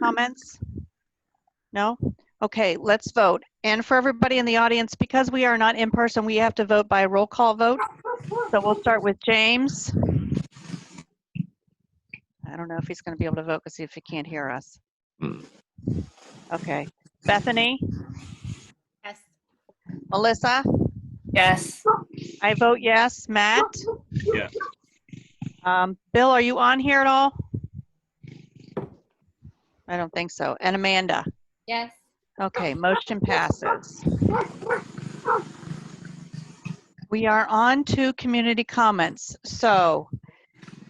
comments? No? Okay, let's vote. And for everybody in the audience, because we are not in person, we have to vote by roll call vote. So we'll start with James. I don't know if he's going to be able to vote because if he can't hear us. Okay. Bethany? Yes. Melissa? Yes. I vote yes. Matt? Yes. Bill, are you on here at all? I don't think so. And Amanda? Yes. Okay, motion passes. We are on to community comments. So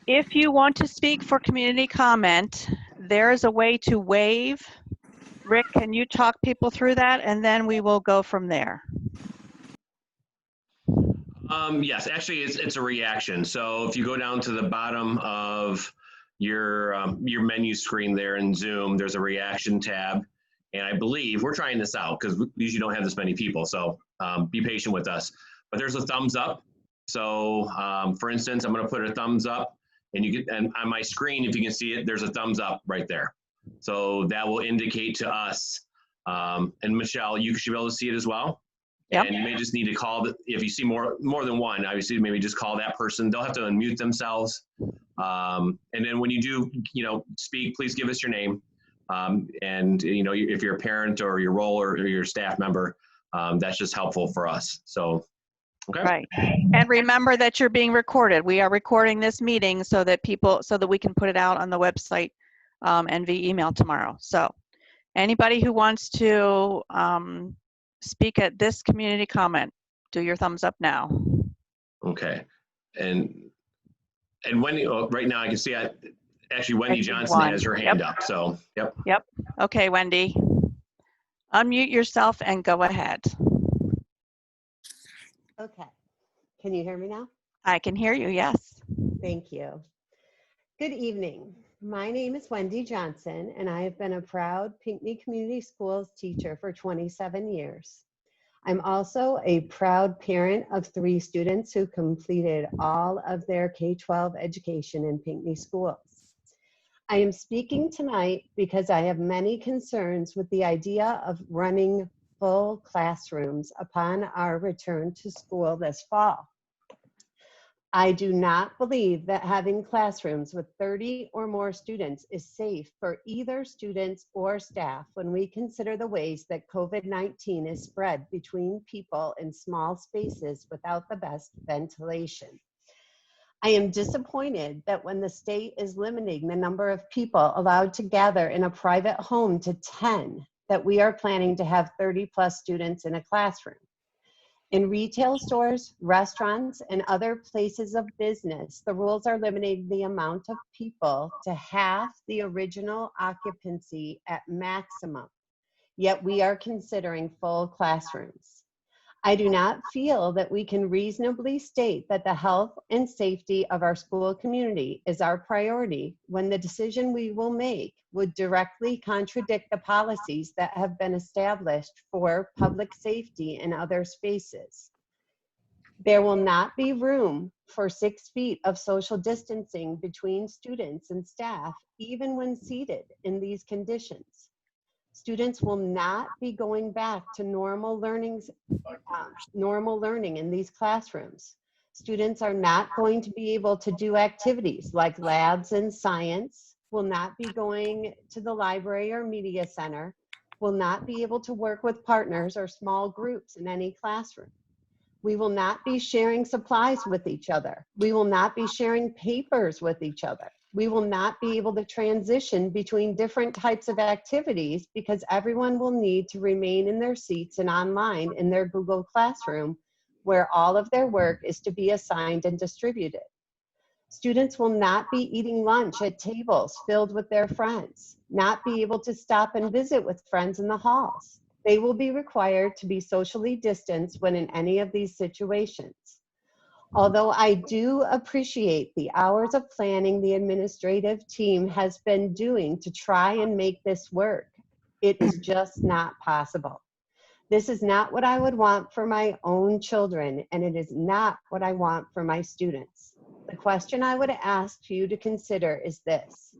if you want to speak for community comment, there is a way to wave. Rick, can you talk people through that? And then we will go from there. Yes, actually, it's a reaction. So if you go down to the bottom of your menu screen there in Zoom, there's a reaction tab. And I believe we're trying this out because we usually don't have this many people. So be patient with us. But there's a thumbs up. So for instance, I'm going to put a thumbs up, and and on my screen, if you can see it, there's a thumbs up right there. So that will indicate to us. And Michelle, you should be able to see it as well. Yep. And you may just need to call, if you see more than one, obviously maybe just call that person. They'll have to unmute themselves. And then when you do, speak, please give us your name. And if you're a parent or your role or your staff member, that's just helpful for us. So, okay. Right. And remember that you're being recorded. We are recording this meeting so that we can put it out on the website and via email tomorrow. So anybody who wants to speak at this community comment, do your thumbs up now. Okay. And Wendy, right now I can see actually Wendy Johnson has her hand up. So, yep. Yep. Okay, Wendy. Unmute yourself and go ahead. Okay. Can you hear me now? I can hear you, yes. Thank you. Good evening. My name is Wendy Johnson, and I have been a proud Pinckney Community Schools teacher for 27 years. I'm also a proud parent of 3 students who completed all of their K-12 education in Pinckney schools. I am speaking tonight because I have many concerns with the idea of running full classrooms upon our return to school this fall. I do not believe that having classrooms with 30 or more students is safe for either students or staff when we consider the ways that COVID-19 is spread between people in small spaces without the best ventilation. I am disappointed that when the state is limiting the number of people allowed to gather in a private home to 10, that we are planning to have 30+ students in a classroom. In retail stores, restaurants, and other places of business, the rules are limiting the amount of people to half the original occupancy at maximum, yet we are considering full classrooms. I do not feel that we can reasonably state that the health and safety of our school community is our priority when the decision we will make would directly contradict the policies that have been established for public safety in other spaces. There will not be room for 6 feet of social distancing between students and staff, even when seated in these conditions. Students will not be going back to normal learning in these classrooms. Students are not going to be able to do activities like labs and science, will not be going to the library or media center, will not be able to work with partners or small groups in any classroom. We will not be sharing supplies with each other. We will not be sharing papers with each other. We will not be able to transition between different types of activities because everyone will need to remain in their seats and online in their Google Classroom, where all of their work is to be assigned and distributed. Students will not be eating lunch at tables filled with their friends, not be able to stop and visit with friends in the halls. They will be required to be socially distanced when in any of these situations. Although I do appreciate the hours of planning the administrative team has been doing to try and make this work, it is just not possible. This is not what I would want for my own children, and it is not what I want for my students. The question I would ask you to consider is this: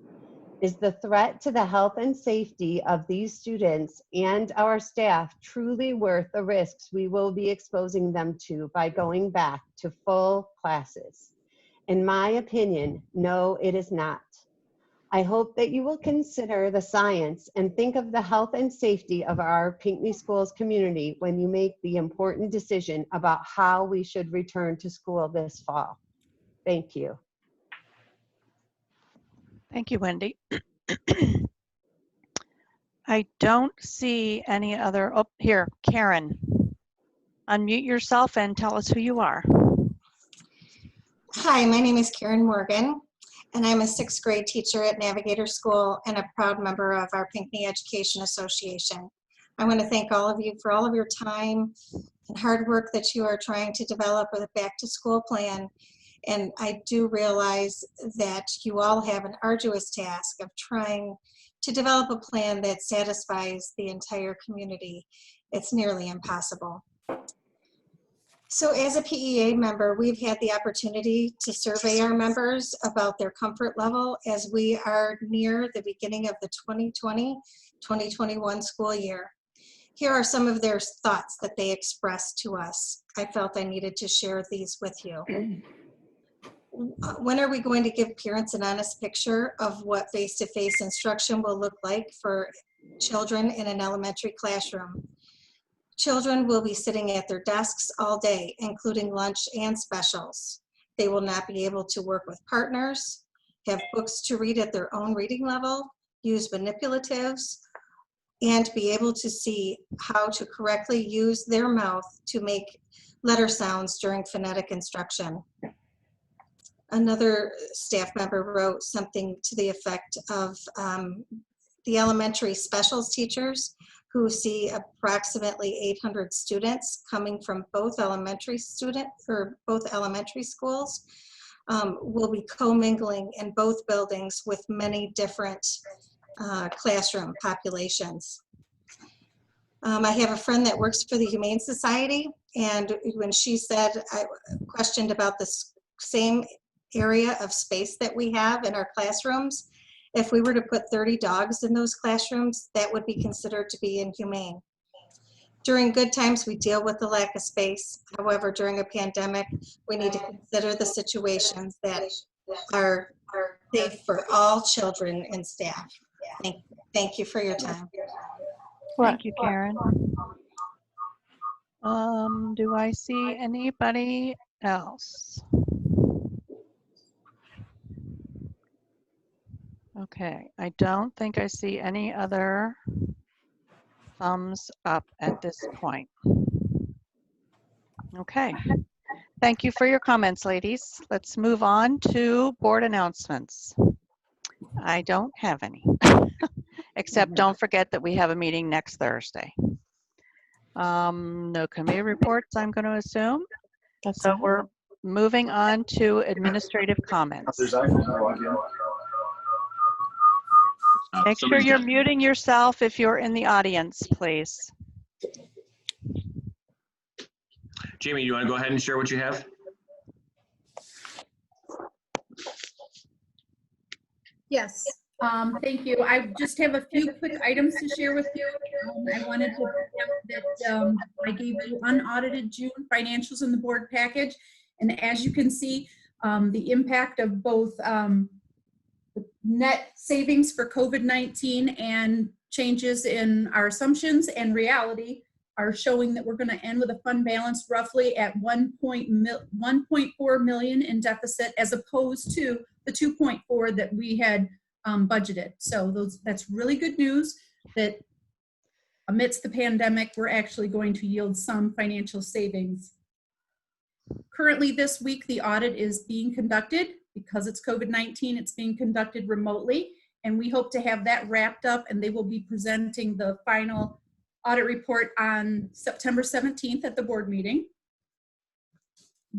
Is the threat to the health and safety of these students and our staff truly worth the risks we will be exposing them to by going back to full classes? In my opinion, no, it is not. I hope that you will consider the science and think of the health and safety of our Pinckney Schools community when you make the important decision about how we should return to school this fall. Thank you. Thank you, Wendy. I don't see any other, oh, here, Karen. Unmute yourself and tell us who you are. Hi, my name is Karen Morgan, and I'm a 6th grade teacher at Navigator School and a proud member of our Pinckney Education Association. I want to thank all of you for all of your time and hard work that you are trying to develop with a back-to-school plan. And I do realize that you all have an arduous task of trying to develop a plan that satisfies the entire community. It's nearly impossible. So as a PEA member, we've had the opportunity to survey our members about their comfort level as we are near the beginning of the 2020-2021 school year. Here are some of their thoughts that they expressed to us. I felt I needed to share these with you. When are we going to give parents an honest picture of what face-to-face instruction will look like for children in an elementary classroom? Children will be sitting at their desks all day, including lunch and specials. They will not be able to work with partners, have books to read at their own reading level, use manipulatives, and be able to see how to correctly use their mouth to make letter sounds during phonetic instruction. Another staff member wrote something to the effect of the elementary specials teachers who see approximately 800 students coming from both elementary schools will be commingling in both buildings with many different classroom populations. I have a friend that works for the Humane Society, and when she said, I questioned about this same area of space that we have in our classrooms, if we were to put 30 dogs in those classrooms, that would be considered to be inhumane. During good times, we deal with the lack of space. However, during a pandemic, we need to consider the situations that are safe for all children and staff. Thank you for your time. Thank you, Karen. Do I see anybody else? Okay, I don't think I see any other thumbs up at this point. Okay, thank you for your comments, ladies. Let's move on to board announcements. I don't have any, except don't forget that we have a meeting next Thursday. No committee reports, I'm going to assume. So we're moving on to administrative comments. Make sure you're muting yourself if you're in the audience, please. Jamie, you want to go ahead and share what you have? Yes, thank you. I just have a few quick items to share with you. I wanted to point out that I gave you unaudited June financials in the board package. And as you can see, the impact of both net savings for COVID-19 and changes in our assumptions and reality are showing that we're going to end with a fund balance roughly at 1.4 million in deficit, as opposed to the 2.4 that we had budgeted. So that's really good news that amidst the pandemic, we're actually going to yield some financial savings. Currently this week, the audit is being conducted. Because it's COVID-19, it's being conducted remotely, and we hope to have that wrapped up, and they will be presenting the final audit report on September 17th at the board meeting.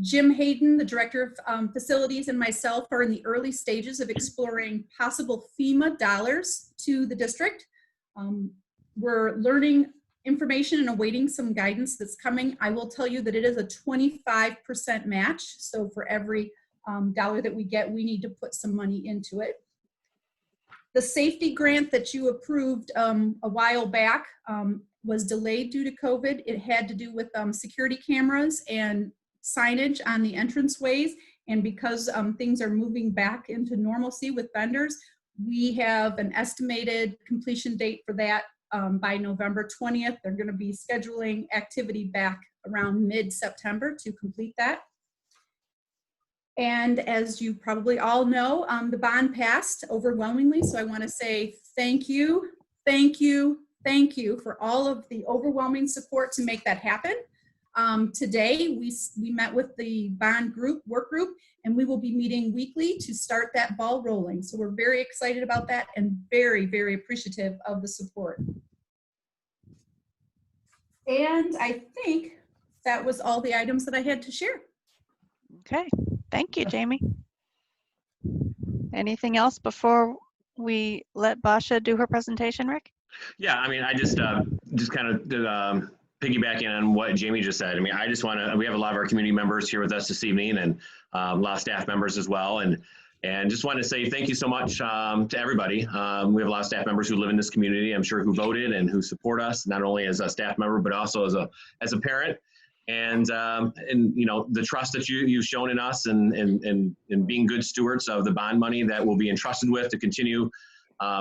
Jim Hayden, the Director of Facilities, and myself are in the early stages of exploring possible FEMA dollars to the district. We're learning information and awaiting some guidance that's coming. I will tell you that it is a 25% match, so for every dollar that we get, we need to put some money into it. The safety grant that you approved a while back was delayed due to COVID. It had to do with security cameras and signage on the entranceways. And because things are moving back into normalcy with vendors, we have an estimated completion date for that by November 20th. They're going to be scheduling activity back around mid-September to complete that. And as you probably all know, the bond passed overwhelmingly. So I want to say thank you, thank you, thank you for all of the overwhelming support to make that happen. Today, we met with the bond work group, and we will be meeting weekly to start that ball rolling. So we're very excited about that and very, very appreciative of the support. And I think that was all the items that I had to share. Okay, thank you, Jamie. Anything else before we let Basha do her presentation, Rick? Yeah, I mean, I just kind of piggybacking on what Jamie just said. I mean, I just want to, we have a lot of our community members here with us this evening, and a lot of staff members as well. And just want to say thank you so much to everybody. We have a lot of staff members who live in this community, I'm sure, who voted and who support us, not only as a staff member, but also as a parent. And you know, the trust that you've shown in us and being good stewards of the bond money that we'll be entrusted with to continue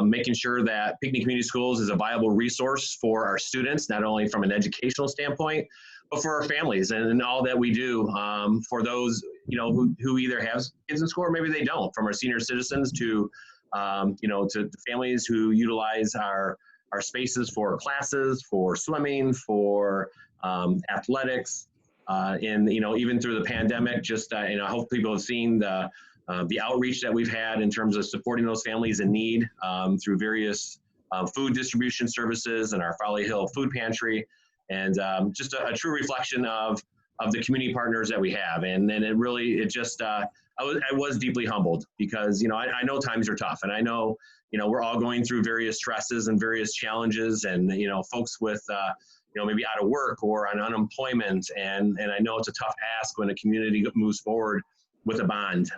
making sure that Pinckney Community Schools is a viable resource for our students, not only from an educational standpoint, but for our families and all that we do for those, you know, who either have kids in school or maybe they don't, from our senior citizens to, you know, to the families who utilize our spaces for classes, for swimming, for athletics, and, you know, even through the pandemic, just, you know, I hope people have seen the outreach that we've had in terms of supporting those families in need through various food distribution services and our Folly Hill food pantry, and just a true reflection of the community partners that we have. And then it just, I was deeply humbled because, you know, I know times are tough, and I know, you know, we're all going through various stresses and various challenges, and, you know, folks with, you know, maybe out of work or on unemployment. And I know it's a tough ask when a community moves forward with a bond.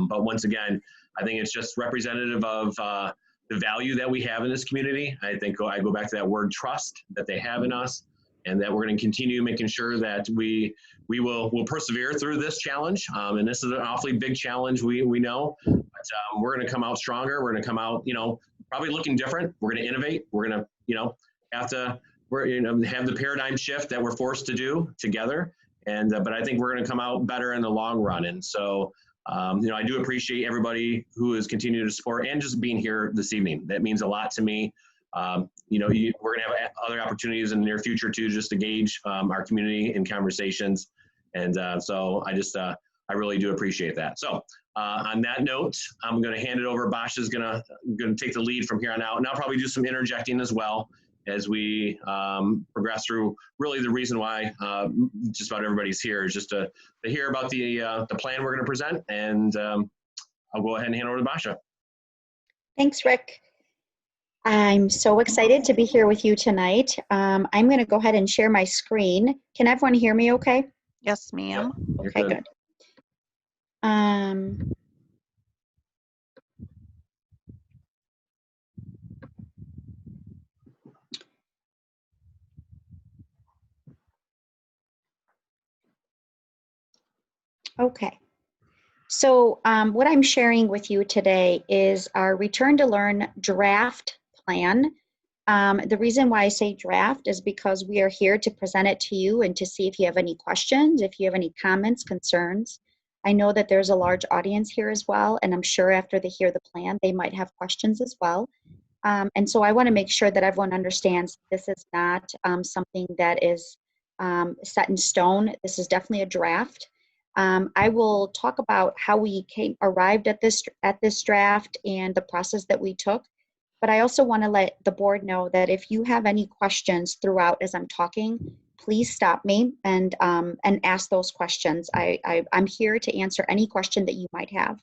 But once again, I think it's just representative of the value that we have in this community. I think I go back to that word trust that they have in us, and that we're going to continue making sure that we'll persevere through this challenge. And this is an awfully big challenge, we know, but we're going to come out stronger. We're going to come out, you know, probably looking different. We're going to innovate. We're going to, you know, have the paradigm shift that we're forced to do together. And but I think we're going to come out better in the long run. And so, you know, I do appreciate everybody who is continuing to support and just being here this evening. That means a lot to me. You know, we're going to have other opportunities in the near future too, just to gauge our community in conversations. And so I really do appreciate that. So on that note, I'm going to hand it over. Basha's going to take the lead from here on out, and I'll probably do some interjecting as well as we progress through. Really the reason why just about everybody's here is just to hear about the plan we're going to present, and I'll go ahead and hand over to Basha. Thanks, Rick. I'm so excited to be here with you tonight. I'm going to go ahead and share my screen. Can everyone hear me okay? Yes, ma'am. Yep, Okay, good. Okay. So what I'm sharing with you today is our Return to Learn draft plan. The reason why I say draft is because we are here to present it to you and to see if you have any questions, if you have any comments, concerns. I know that there's a large audience here as well, and I'm sure after they hear the plan, they might have questions as well. And so I want to make sure that everyone understands this is not something that is set in stone. This is definitely a draft. I will talk about how we arrived at this draft and the process that we took. But I also want to let the board know that if you have any questions throughout as I'm talking, please stop me and ask those questions. I'm here to answer any question that you might have.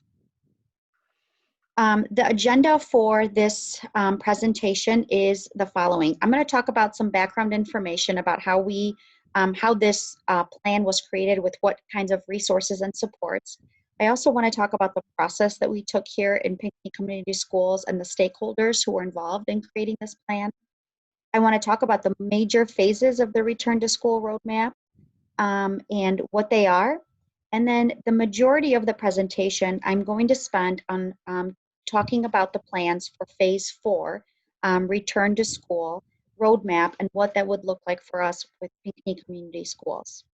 The agenda for this presentation is the following. I'm going to talk about some background information about how this plan was created with what kinds of resources and supports. I also want to talk about the process that we took here in Pinckney Community Schools and the stakeholders who were involved in creating this plan. I want to talk about the major phases of the return to school roadmap and what they are. And then the majority of the presentation I'm going to spend on talking about the plans for phase 4, return to school roadmap, and what that would look like for us with Pinckney Community Schools.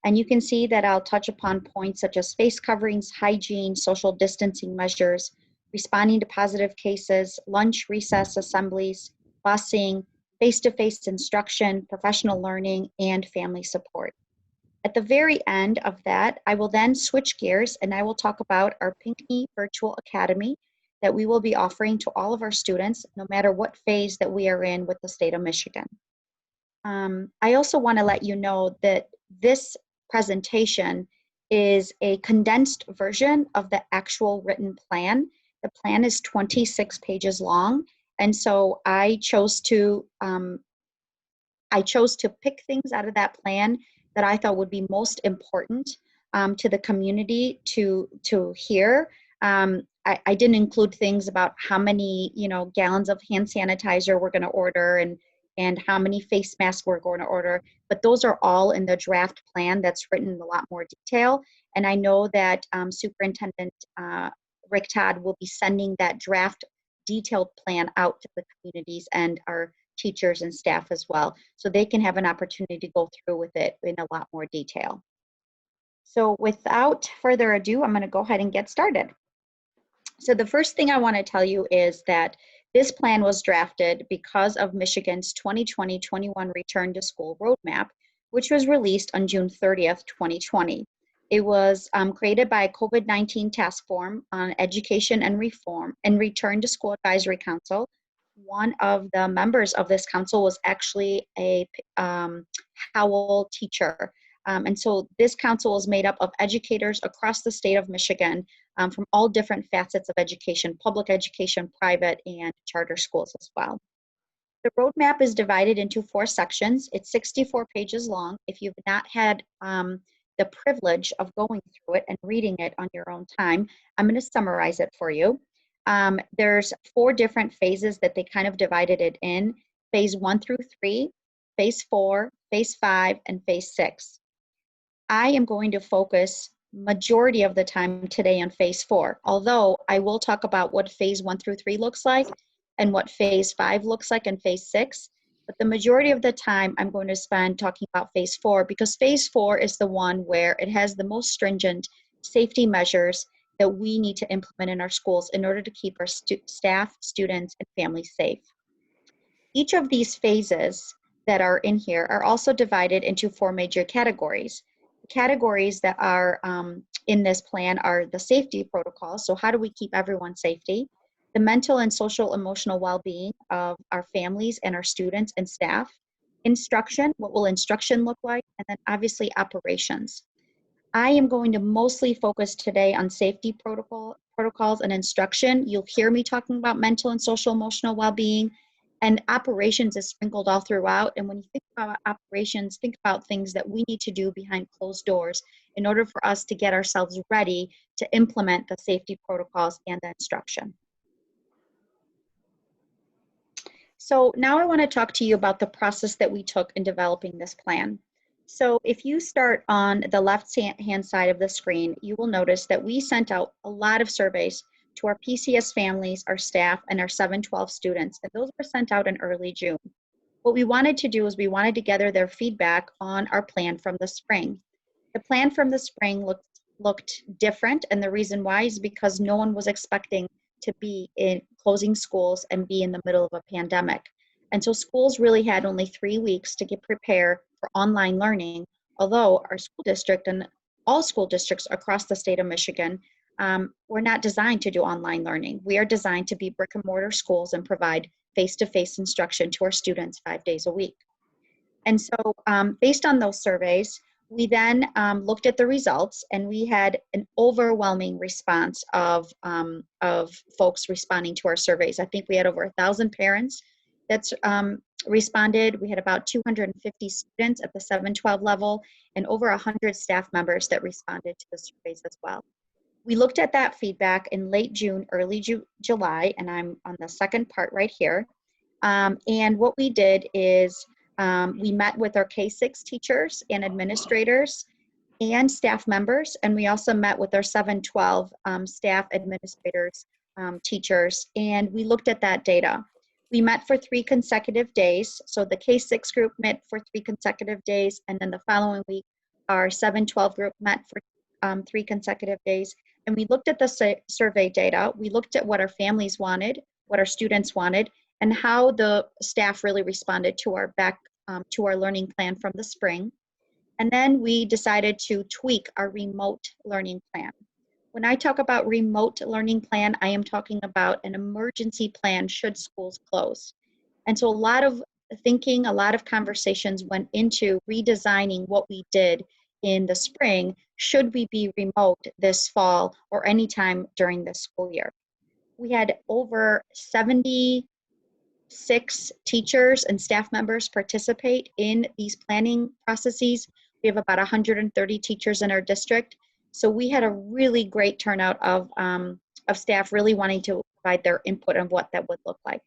And you can see that I'll touch upon points such as face coverings, hygiene, social distancing measures, responding to positive cases, lunch, recess assemblies, busing, face-to-face instruction, professional learning, and family support. At the very end of that, I will then switch gears and I will talk about our Pinckney Virtual Academy that we will be offering to all of our students, no matter what phase that we are in with the state of Michigan. I also want to let you know that this presentation is a condensed version of the actual written plan. The plan is 26 pages long, and so I chose to pick things out of that plan that I thought would be most important to the community to hear. I didn't include things about how many gallons of hand sanitizer we're going to order and how many face masks we're going to order, but those are all in the draft plan that's written in a lot more detail. And I know that Superintendent Rick Todd will be sending that draft detailed plan out to the communities and our teachers and staff as well, so they can have an opportunity to go through with it in a lot more detail. So without further ado, I'm going to go ahead and get started. So the first thing I want to tell you is that this plan was drafted because of Michigan's 2020-21 Return to School Roadmap, which was released on June 30th, 2020. It was created by a COVID-19 Task Force on Education and Reform and Return to School Advisory Council. One of the members of this council was actually a Howell teacher. And so this council is made up of educators across the state of Michigan from all different facets of education, public education, private, and charter schools as well. The roadmap is divided into 4 sections. It's 64 pages long. If you've not had the privilege of going through it and reading it on your own time, I'm going to summarize it for you. There's 4 different phases that they kind of divided it in: phase 1 through 3, phase 4, phase 5, and phase 6. I am going to focus majority of the time today on phase 4, although I will talk about what phase 1 through 3 looks like and what phase 5 looks like and phase 6. But the majority of the time I'm going to spend talking about phase 4, because phase 4 is the one where it has the most stringent safety measures that we need to implement in our schools in order to keep our staff, students, and families safe. Each of these phases that are in here are also divided into 4 major categories. The categories that are in this plan are the safety protocols, so how do we keep everyone safety, the mental and social emotional well-being of our families and our students and staff, instruction, what will instruction look like, and then obviously operations. I am going to mostly focus today on safety protocols and instruction. You'll hear me talking about mental and social emotional well-being, and operations is sprinkled all throughout. And when you think about operations, think about things that we need to do behind closed doors in order for us to get ourselves ready to implement the safety protocols and the instruction. So now I want to talk to you about the process that we took in developing this plan. So if you start on the left-hand side of the screen, you will notice that we sent out a lot of surveys to our PCS families, our staff, and our 712 students, and those were sent out in early June. What we wanted to do is we wanted to gather their feedback on our plan from the spring. The plan from the spring looked different, and the reason why is because no one was expecting to be in closing schools and be in the middle of a pandemic. And so schools really had only 3 weeks to get prepared for online learning, although our school district and all school districts across the state of Michigan were not designed to do online learning. We are designed to be brick and mortar schools and provide face-to-face instruction to our students 5 days a week. And so based on those surveys, we then looked at the results, and we had an overwhelming response of folks responding to our surveys. I think we had over 1,000 parents that's responded. We had about 250 students at the 712 level and over 100 staff members that responded to the surveys as well. We looked at that feedback in late June, early July, and I'm on the second part right here. And what we did is we met with our K-6 teachers and administrators and staff members, and we also met with our 712 staff administrators, teachers, and we looked at that data. We met for 3 consecutive days. So the K-6 group met for 3 consecutive days, and then the following week, our 712 group met for 3 consecutive days. And we looked at the survey data. We looked at what our families wanted, what our students wanted, and how the staff really responded to our to our learning plan from the spring. And then we decided to tweak our remote learning plan. When I talk about remote learning plan, I am talking about an emergency plan should schools close. And so a lot of thinking, a lot of conversations went into redesigning what we did in the spring, should we be remote this fall or anytime during this school year. We had over 76 teachers and staff members participate in these planning processes. We have about 130 teachers in our district. So we had a really great turnout of staff really wanting to provide their input on what that would look like.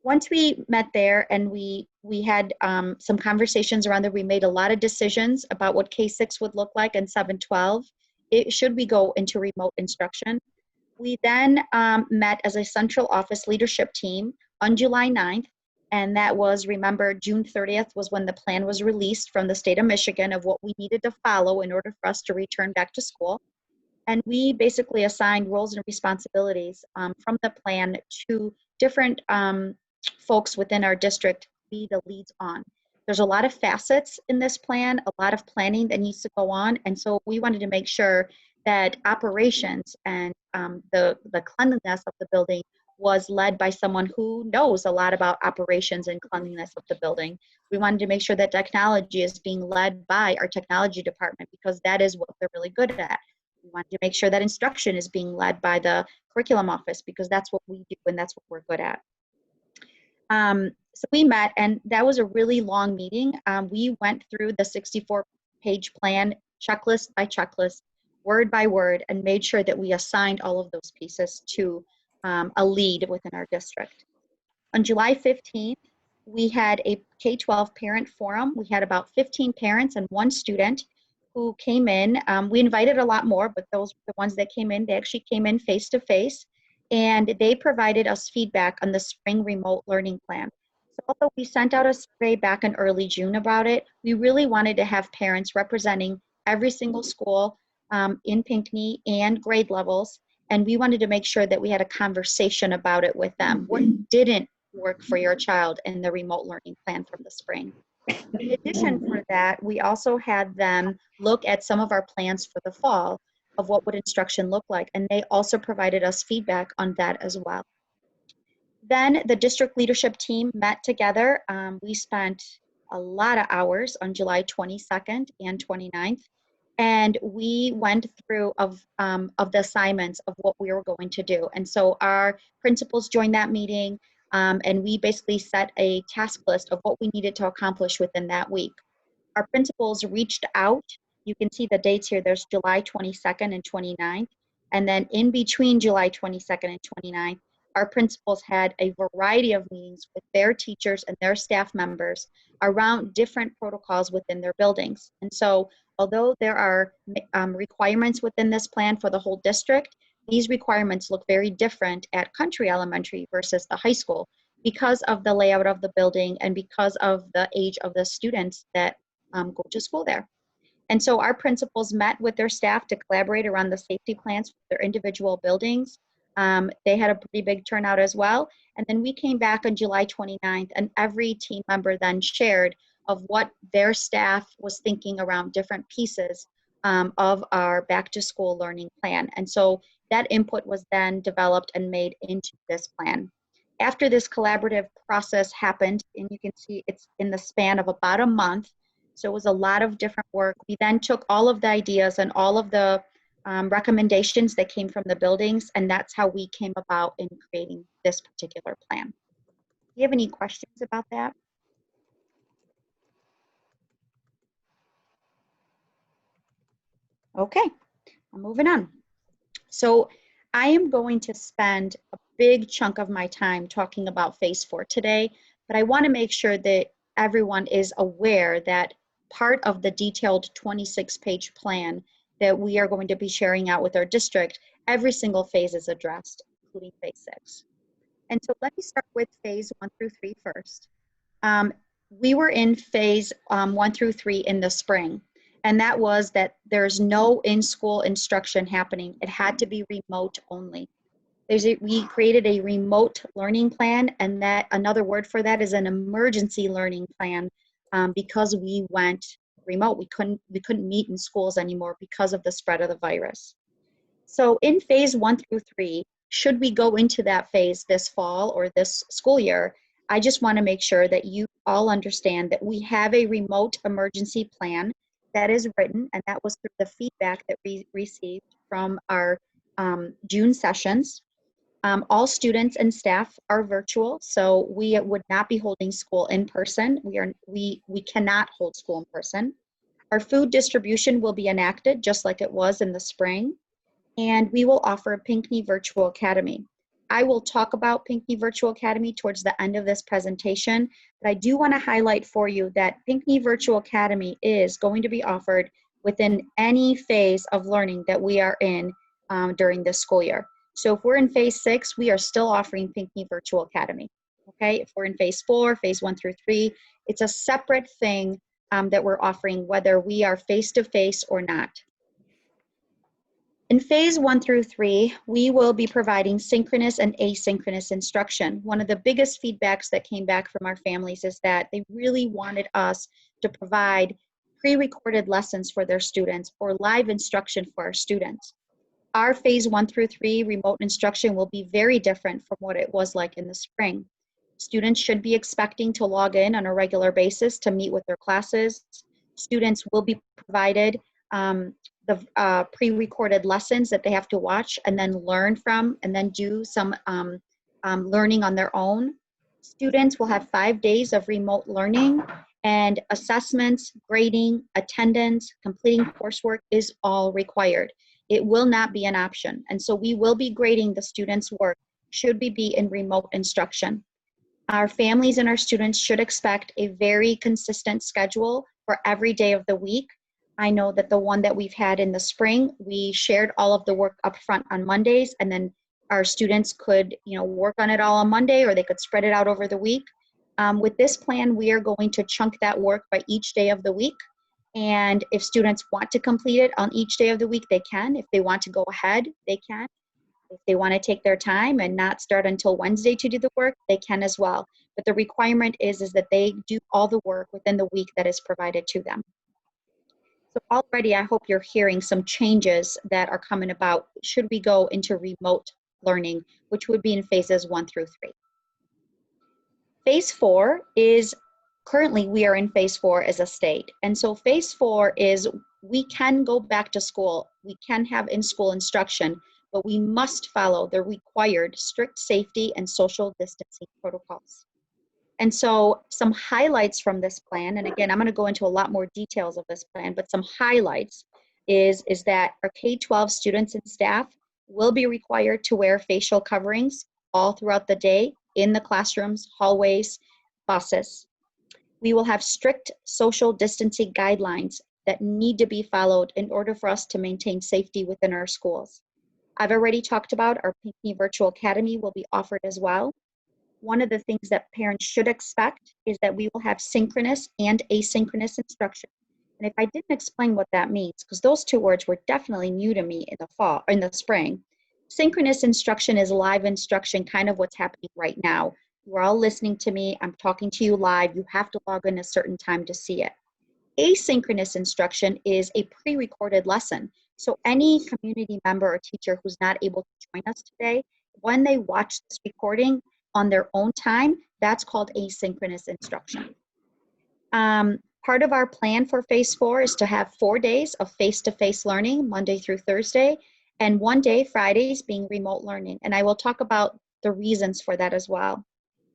Once we met there and we had some conversations around there, we made a lot of decisions about what K-6 would look like and 712. Should we go into remote instruction? We then met as a central office leadership team on July 9th, and that was, remember, June 30th was when the plan was released from the state of Michigan of what we needed to follow in order for us to return back to school. And we basically assigned roles and responsibilities from the plan to different folks within our district to be the leads on. There's a lot of facets in this plan, a lot of planning that needs to go on. And so we wanted to make sure that operations and the cleanliness of the building was led by someone who knows a lot about operations and cleanliness of the building. We wanted to make sure that technology is being led by our technology department because that is what they're really good at. We wanted to make sure that instruction is being led by the curriculum office because that's what we do and that's what we're good at. So we met, and that was a really long meeting. We went through the 64-page plan, checklist by checklist, word by word, and made sure that we assigned all of those pieces to a lead within our district. On July 15th, we had a K-12 parent forum. We had about 15 parents and 1 student who came in. We invited a lot more, but those were the ones that came in. They actually came in face-to-face, and they provided us feedback on the spring remote learning plan. So although we sent out a survey back in early June about it, we really wanted to have parents representing every single school in Pinckney and grade levels, and we wanted to make sure that we had a conversation about it with them. What didn't work for your child in the remote learning plan from the spring? In addition for that, we also had them look at some of our plans for the fall of what would instruction look like, and they also provided us feedback on that as well. Then the district leadership team met together. We spent a lot of hours on July 22nd and 29th, and we went through of the assignments of what we were going to do. And so our principals joined that meeting, and we basically set a task list of what we needed to accomplish within that week. Our principals reached out. You can see the dates here. There's July 22nd and 29th. And then in between July 22nd and 29th, our principals had a variety of meetings with their teachers and their staff members around different protocols within their buildings. And so although there are requirements within this plan for the whole district, these requirements look very different at Country Elementary versus the high school because of the layout of the building and because of the age of the students that go to school there. And so our principals met with their staff to collaborate around the safety plans for their individual buildings. They had a pretty big turnout as well. And then we came back on July 29th, and every team member then shared of what their staff was thinking around different pieces of our back to school learning plan. And so that input was then developed and made into this plan. After this collaborative process happened, and you can see it's in the span of about a month, so it was a lot of different work. We then took all of the ideas and all of the recommendations that came from the buildings, and that's how we came about in creating this particular plan. Do you have any questions about that? Okay, I'm moving on. So I am going to spend a big chunk of my time talking about phase 4 today, but I want to make sure that everyone is aware that part of the detailed 26-page plan that we are going to be sharing out with our district, every single phase is addressed, including phase 6. And so let me start with phase 1 through 3 first. We were in phase 1 through 3 in the spring, and that was that there's no in-school instruction happening. It had to be remote only. We created a remote learning plan, and that another word for that is an emergency learning plan, because we went remote. We couldn't meet in schools anymore because of the spread of the virus. So in phase 1 through 3, should we go into that phase this fall or this school year, I just want to make sure that you all understand that we have a remote emergency plan that is written, and that was through the feedback that we received from our June sessions. All students and staff are virtual, so we would not be holding school in person. We cannot hold school in person. Our food distribution will be enacted just like it was in the spring, and we will offer Pinckney Virtual Academy. I will talk about Pinckney Virtual Academy towards the end of this presentation, but I do want to highlight for you that Pinckney Virtual Academy is going to be offered within any phase of learning that we are in during this school year. So if we're in phase 6, we are still offering Pinckney Virtual Academy. Okay, if we're in phase 4, phase 1 through 3, it's a separate thing that we're offering whether we are face-to-face or not. In phase 1 through 3, we will be providing synchronous and asynchronous instruction. One of the biggest feedbacks that came back from our families is that they really wanted us to provide pre-recorded lessons for their students or live instruction for our students. Our phase 1 through 3 remote instruction will be very different from what it was like in the spring. Students should be expecting to log in on a regular basis to meet with their classes. Students will be provided the pre-recorded lessons that they have to watch and then learn from, and then do some learning on their own. Students will have 5 days of remote learning, and assessments, grading, attendance, completing coursework is all required. It will not be an option. And so we will be grading the students' work should we be in remote instruction. Our families and our students should expect a very consistent schedule for every day of the week. I know that the one that we've had in the spring, we shared all of the work up front on Mondays, and then our students could, work on it all on Monday, or they could spread it out over the week. With this plan, we are going to chunk that work by each day of the week. And if students want to complete it on each day of the week, they can. If they want to go ahead, they can. If they want to take their time and not start until Wednesday to do the work, they can as well. But the requirement is that they do all the work within the week that is provided to them. So already I hope you're hearing some changes that are coming about should we go into remote learning, which would be in phases 1 through 3. Phase 4 is, currently we are in phase 4 as a state. And so phase 4 is we can go back to school, we can have in-school instruction, but we must follow the required strict safety and social distancing protocols. And so some highlights from this plan, and again, I'm going to go into a lot more details of this plan, but some highlights is that our K-12 students and staff will be required to wear facial coverings all throughout the day in the classrooms, hallways, buses. We will have strict social distancing guidelines that need to be followed in order for us to maintain safety within our schools. I've already talked about our Pinckney Virtual Academy will be offered as well. One of the things that parents should expect is that we will have synchronous and asynchronous instruction. And if I didn't explain what that means, because those two words were definitely new to me in the spring, synchronous instruction is live instruction, kind of what's happening right now. You're all listening to me, I'm talking to you live, you have to log in a certain time to see it. Asynchronous instruction is a pre-recorded lesson. So any community member or teacher who's not able to join us today, when they watch this recording on their own time, that's called asynchronous instruction. Part of our plan for phase 4 is to have 4 days of face-to-face learning, Monday through Thursday, and 1 day, Fridays, being remote learning. And I will talk about the reasons for that as well.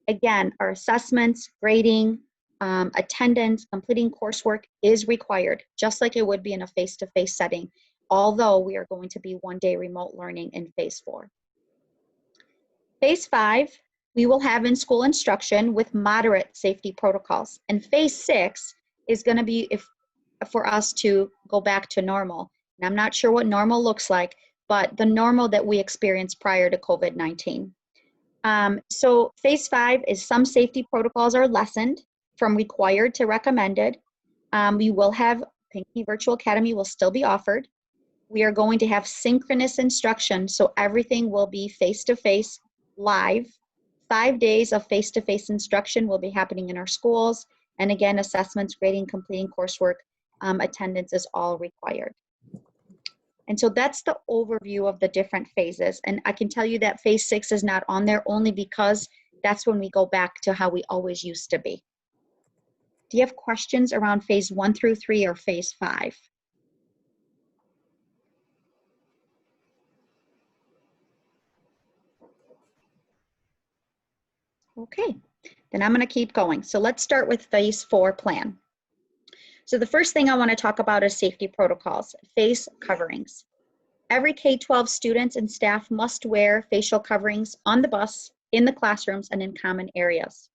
Again, our assessments, grading, attendance, completing coursework is required, just like it would be in a face-to-face setting. although we are going to be 1 day remote learning in phase 4. Phase 5, we will have in-school instruction with moderate safety protocols. And phase 6 is going to be for us to go back to normal. And I'm not sure what normal looks like, but the normal that we experienced prior to COVID-19. So phase 5 is some safety protocols are lessened from required to recommended. We will have Pinckney Virtual Academy will still be offered. We are going to have synchronous instruction, so everything will be face-to-face, live. 5 days of face-to-face instruction will be happening in our schools. And again, assessments, grading, completing coursework, attendance is all required. And so that's the overview of the different phases. And I can tell you that phase 6 is not on there only because that's when we go back to how we always used to be. Do you have questions around phase 1 through 3 or phase 5? Okay, then I'm going to keep going. So let's start with phase 4 plan. So the first thing I want to talk about is safety protocols, face coverings. Every K-12 students and staff must wear facial coverings on the bus, in the classrooms, and in common areas.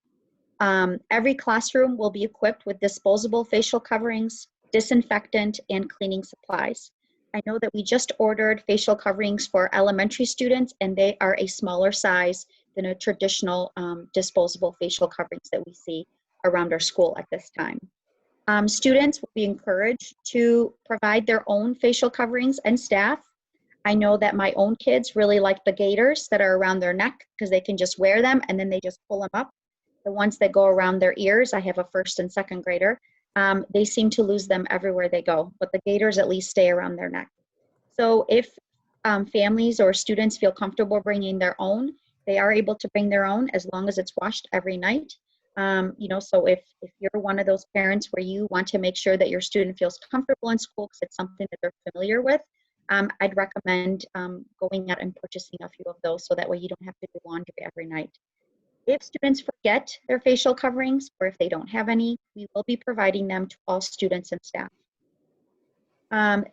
Every classroom will be equipped with disposable facial coverings, disinfectant, and cleaning supplies. I know that we just ordered facial coverings for elementary students, and they are a smaller size than a traditional disposable facial coverings that we see around our school at this time. Students will be encouraged to provide their own facial coverings, and staff. I know that my own kids really like the gaiters that are around their neck because they can just wear them and then they just pull them up. The ones that go around their ears, I have a 1st and 2nd grader, they seem to lose them everywhere they go, but the gaiters at least stay around their neck. So if families or students feel comfortable bringing their own, they are able to bring their own as long as it's washed every night. So if you're one of those parents where you want to make sure that your student feels comfortable in school because it's something that they're familiar with, I'd recommend going out and purchasing a few of those so that way you don't have to do laundry every night. If students forget their facial coverings or if they don't have any, we will be providing them to all students and staff.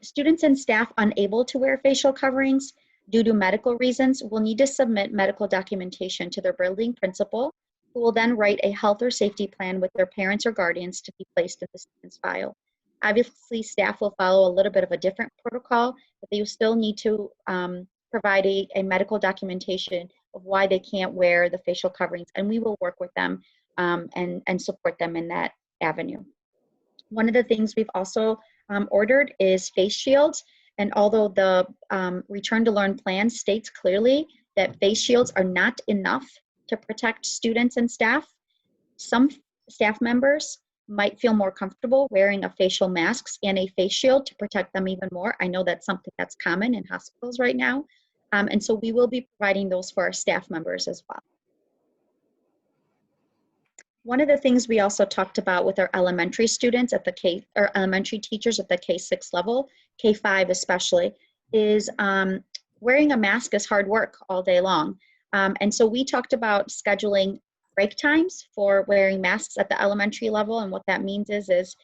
Students and staff unable to wear facial coverings due to medical reasons will need to submit medical documentation to their building principal, who will then write a health or safety plan with their parents or guardians to be placed in the student's file. Obviously, staff will follow a little bit of a different protocol, but they will still need to provide a medical documentation of why they can't wear the facial coverings, and we will work with them and support them in that avenue. One of the things we've also ordered is face shields, and although the Return to Learn plan states clearly that face shields are not enough to protect students and staff, some staff members might feel more comfortable wearing a facial masks and a face shield to protect them even more. I know that's something that's common in hospitals right now. And so we will be providing those for our staff members as well. One of the things we also talked about with our elementary students at the elementary teachers at the K-6 level, K-5 especially, is wearing a mask is hard work all day long. And so we talked about scheduling break times for wearing masks at the elementary level. And what that means is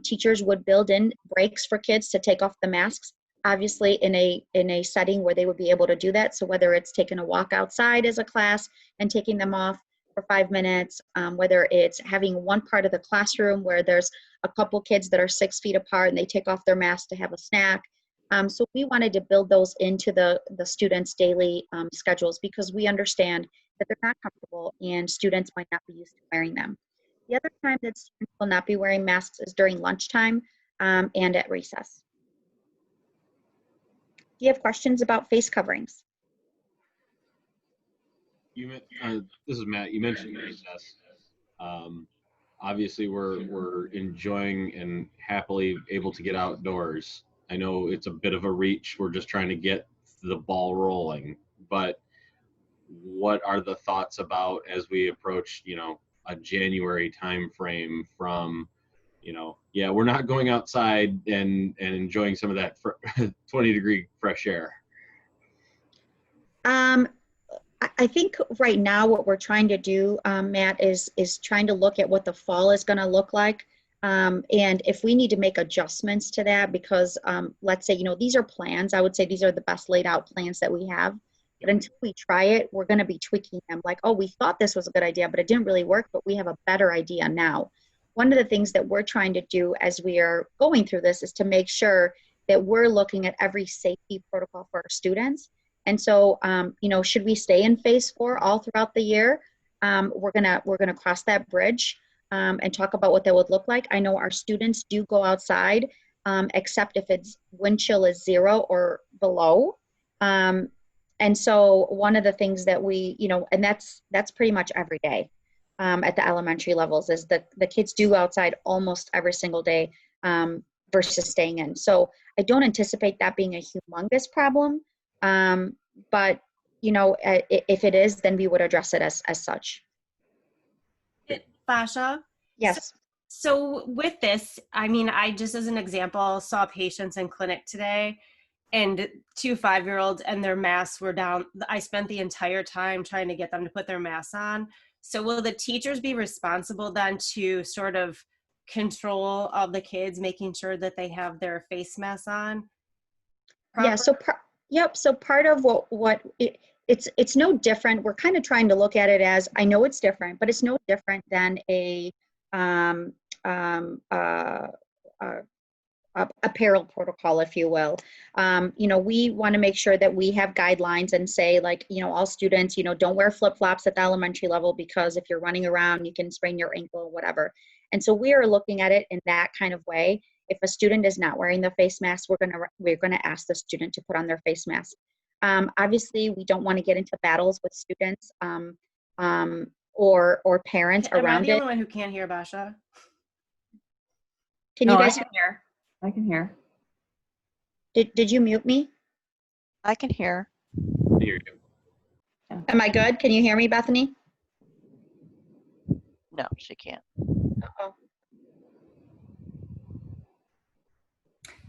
teachers would build in breaks for kids to take off the masks, obviously in a setting where they would be able to do that. So whether it's taking a walk outside as a class and taking them off for 5 minutes, whether it's having one part of the classroom where there's a couple kids that are 6 feet apart and they take off their mask to have a snack. So we wanted to build those into the students' daily schedules because we understand that they're not comfortable and students might not be used to wearing them. The other time that students will not be wearing masks is during lunchtime and at recess. Do you have questions about face coverings? This is Matt. You mentioned recess. Obviously, we're enjoying and happily able to get outdoors. I know it's a bit of a reach. We're just trying to get the ball rolling. But what are the thoughts about as we approach, a January time frame from, yeah, we're not going outside and enjoying some of that 20-degree fresh air? I think right now what we're trying to do, Matt, is trying to look at what the fall is going to look like. And if we need to make adjustments to that, because let's say, these are plans, I would say these are the best laid out plans that we have. But until we try it, we're going to be tweaking them like, oh, we thought this was a good idea, but it didn't really work, but we have a better idea now. One of the things that we're trying to do as we are going through this is to make sure that we're looking at every safety protocol for our students. And so, should we stay in phase 4 all throughout the year? We're gonna cross that bridge and talk about what that would look like. I know our students do go outside, except if it's wind chill is 0 or below. And so one of the things that we, and that's pretty much every day at the elementary levels, is that the kids do go outside almost every single day versus staying in. So I don't anticipate that being a humongous problem. But, if it is, then we would address it as such. Basha? Yes. So with this, I just as an example saw patients in clinic today, and 2 5-year-olds and their masks were down. I spent the entire time trying to get them to put their masks on. So will the teachers be responsible then to sort of control all the kids, making sure that they have their face masks on? Yeah. So part of it's no different. We're kind of trying to look at it as, I know it's different, but it's no different than a apparel protocol, if you will. We want to make sure that we have guidelines and say, like, all students, don't wear flip-flops at the elementary level, because if you're running around, you can sprain your ankle or whatever. And so we are looking at it in that kind of way. If a student is not wearing the face mask, we're gonna ask the student to put on their face mask. Obviously, we don't want to get into battles with students or parents Am I around the it. only one who can't hear Basha? Can you guys? I can hear. Did you mute me? I can hear. Here you go. Am I good? Can you hear me, Bethany? No, she can't. Uh-oh.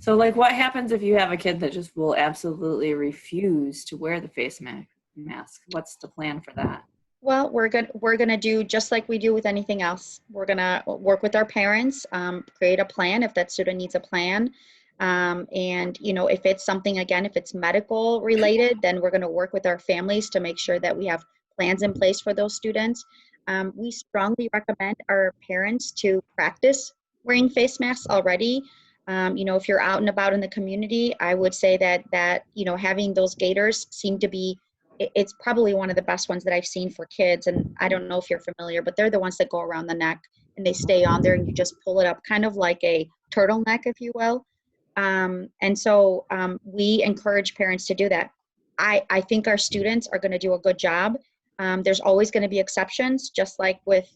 So, like, what happens if you have a kid that just will absolutely refuse to wear the face mask? What's the plan for that? Well, we're gonna do just like we do with anything else. We're gonna work with our parents, create a plan if that student needs a plan. And if it's something, again, if it's medical related, then we're gonna work with our families to make sure that we have plans in place for those students. We strongly recommend our parents to practice wearing face masks already. If you're out and about in the community, I would say that having those gaiters seem to be, it's probably one of the best ones that I've seen for kids. And I don't know if you're familiar, but they're the ones that go around the neck and they stay on there and you just pull it up, kind of like a turtleneck, if you will. And so we encourage parents to do that. I think our students are going to do a good job. There's always going to be exceptions, just like with,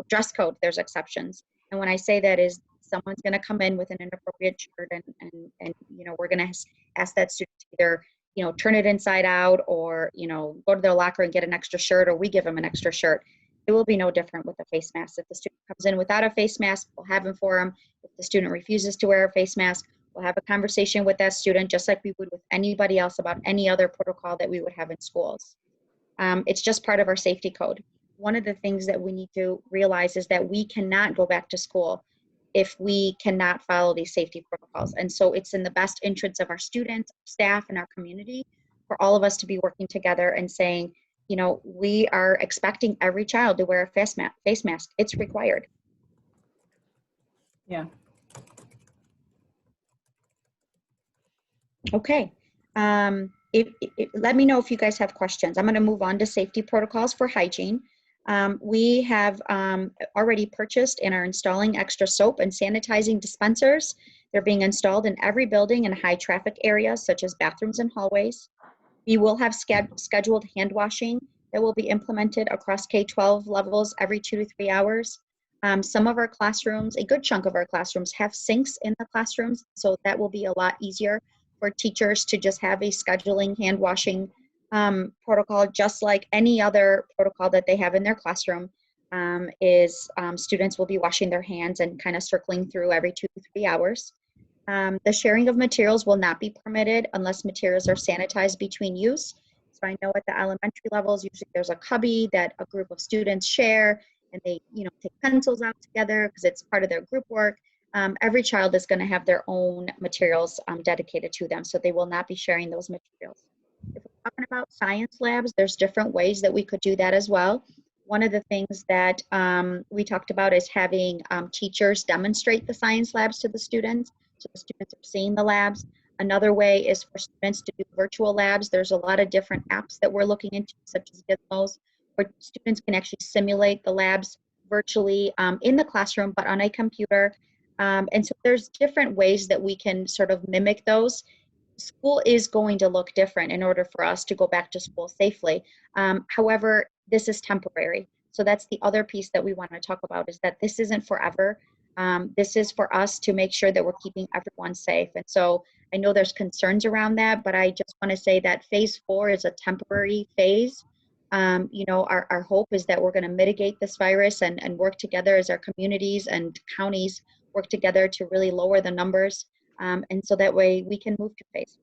dress code, there's exceptions. And when I say that is, someone's going to come in with an inappropriate shirt and we're going to ask that student to either, turn it inside out or, go to their locker and get an extra shirt, or we give them an extra shirt. It will be no different with a face mask. If the student comes in without a face mask, we'll have them for them. If the student refuses to wear a face mask, we'll have a conversation with that student, just like we would with anybody else about any other protocol that we would have in schools. It's just part of our safety code. One of the things that we need to realize is that we cannot go back to school if we cannot follow these safety protocols. And so it's in the best interest of our students, staff, and our community for all of us to be working together and saying, we are expecting every child to wear a face mask. It's required. Yeah. Okay. Let me know if you guys have questions. I'm going to move on to safety protocols for hygiene. We have already purchased and are installing extra soap and sanitizing dispensers. They're being installed in every building in high traffic areas, such as bathrooms and hallways. We will have scheduled hand washing that will be implemented across K-12 levels every 2 to 3 hours. Some of our classrooms, a good chunk of our classrooms, have sinks in the classrooms, so that will be a lot easier for teachers to just have a scheduling hand washing protocol, just like any other protocol that they have in their classroom. Students will be washing their hands and kind of circling through every 2 to 3 hours. The sharing of materials will not be permitted unless materials are sanitized between use. So I know at the elementary levels, usually there's a cubby that a group of students share, and they, take pencils out together because it's part of their group work. Every child is going to have their own materials dedicated to them, so they will not be sharing those materials. If we're talking about science labs, there's different ways that we could do that as well. One of the things that we talked about is having teachers demonstrate the science labs to the students, so the students are seeing the labs. Another way is for students to do virtual labs. There's a lot of different apps that we're looking into, such as Gizmos, where students can actually simulate the labs virtually in the classroom, but on a computer. And so there's different ways that we can sort of mimic those. School is going to look different in order for us to go back to school safely. However, this is temporary. So that's the other piece that we want to talk about, is that this isn't forever. This is for us to make sure that we're keeping everyone safe. And so I know there's concerns around that, but I just want to say that phase 4 is a temporary phase. Our hope is that we're going to mitigate this virus and work together as our communities and counties work together to really lower the numbers. And so that way we can move to phase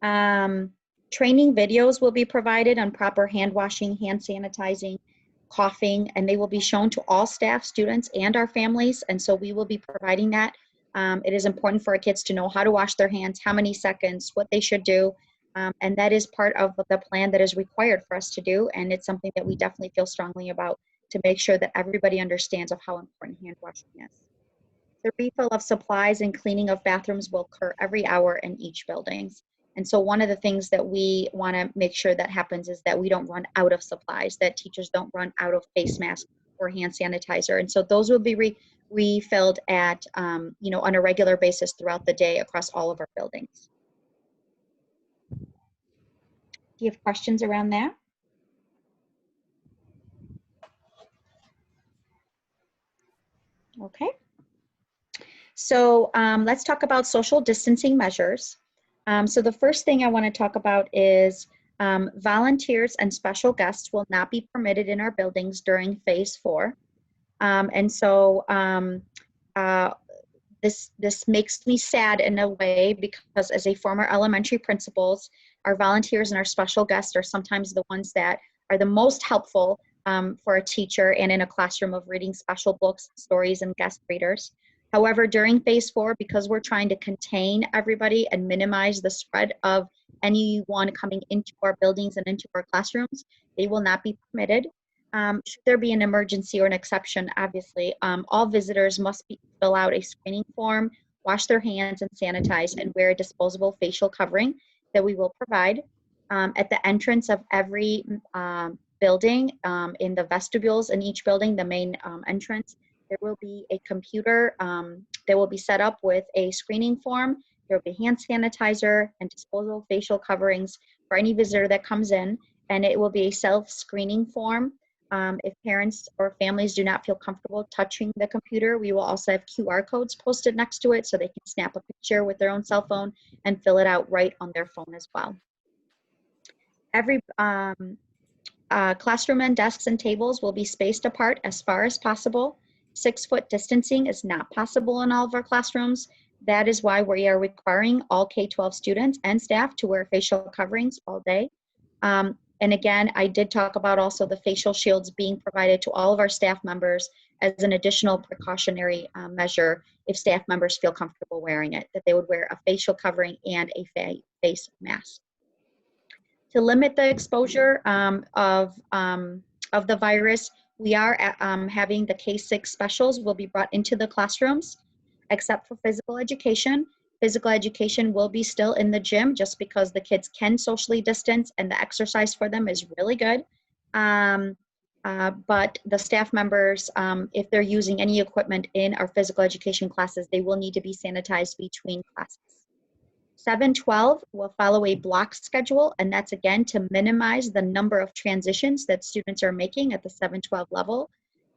5. Training videos will be provided on proper hand washing, hand sanitizing, coughing, and they will be shown to all staff, students, and our families. And so we will be providing that. It is important for our kids to know how to wash their hands, how many seconds, what they should do. And that is part of the plan that is required for us to do. And it's something that we definitely feel strongly about, to make sure that everybody understands of how important hand washing is. The refill of supplies and cleaning of bathrooms will occur every hour in each building. And so one of the things that we want to make sure that happens is that we don't run out of supplies, that teachers don't run out of face masks or hand sanitizer. And so those will be refilled at, on a regular basis throughout the day across all of our buildings. Do you have questions around that? Okay. So let's talk about social distancing measures. So the first thing I want to talk about is volunteers and special guests will not be permitted in our buildings during phase 4. And so this makes me sad in a way, because as a former elementary principals, our volunteers and our special guests are sometimes the ones that are the most helpful for a teacher and in a classroom of reading special books, stories, and guest readers. However, during phase 4, because we're trying to contain everybody and minimize the spread of anyone coming into our buildings and into our classrooms, they will not be permitted. Should there be an emergency or an exception, obviously, all visitors must fill out a screening form, wash their hands and sanitize, and wear a disposable facial covering that we will provide. At the entrance of every building, in the vestibules in each building, the main entrance, there will be a computer that will be set up with a screening form. There will be hand sanitizer and disposable facial coverings for any visitor that comes in, and it will be a self-screening form. If parents or families do not feel comfortable touching the computer, we will also have QR codes posted next to it so they can snap a picture with their own cell phone and fill it out right on their phone as well. Every classroom and desks and tables will be spaced apart as far as possible. 6-foot distancing is not possible in all of our classrooms. That is why we are requiring all K-12 students and staff to wear facial coverings all day. And again, I did talk about also the facial shields being provided to all of our staff members as an additional precautionary measure if staff members feel comfortable wearing it, that they would wear a facial covering and a face mask. To limit the exposure of the virus, we are having the K-6 specials will be brought into the classrooms, except for physical education. Physical education will be still in the gym just because the kids can socially distance and the exercise for them is really good. But the staff members, if they're using any equipment in our physical education classes, they will need to be sanitized between classes. 7-12 will follow a block schedule, and that's again to minimize the number of transitions that students are making at the 7-12 level.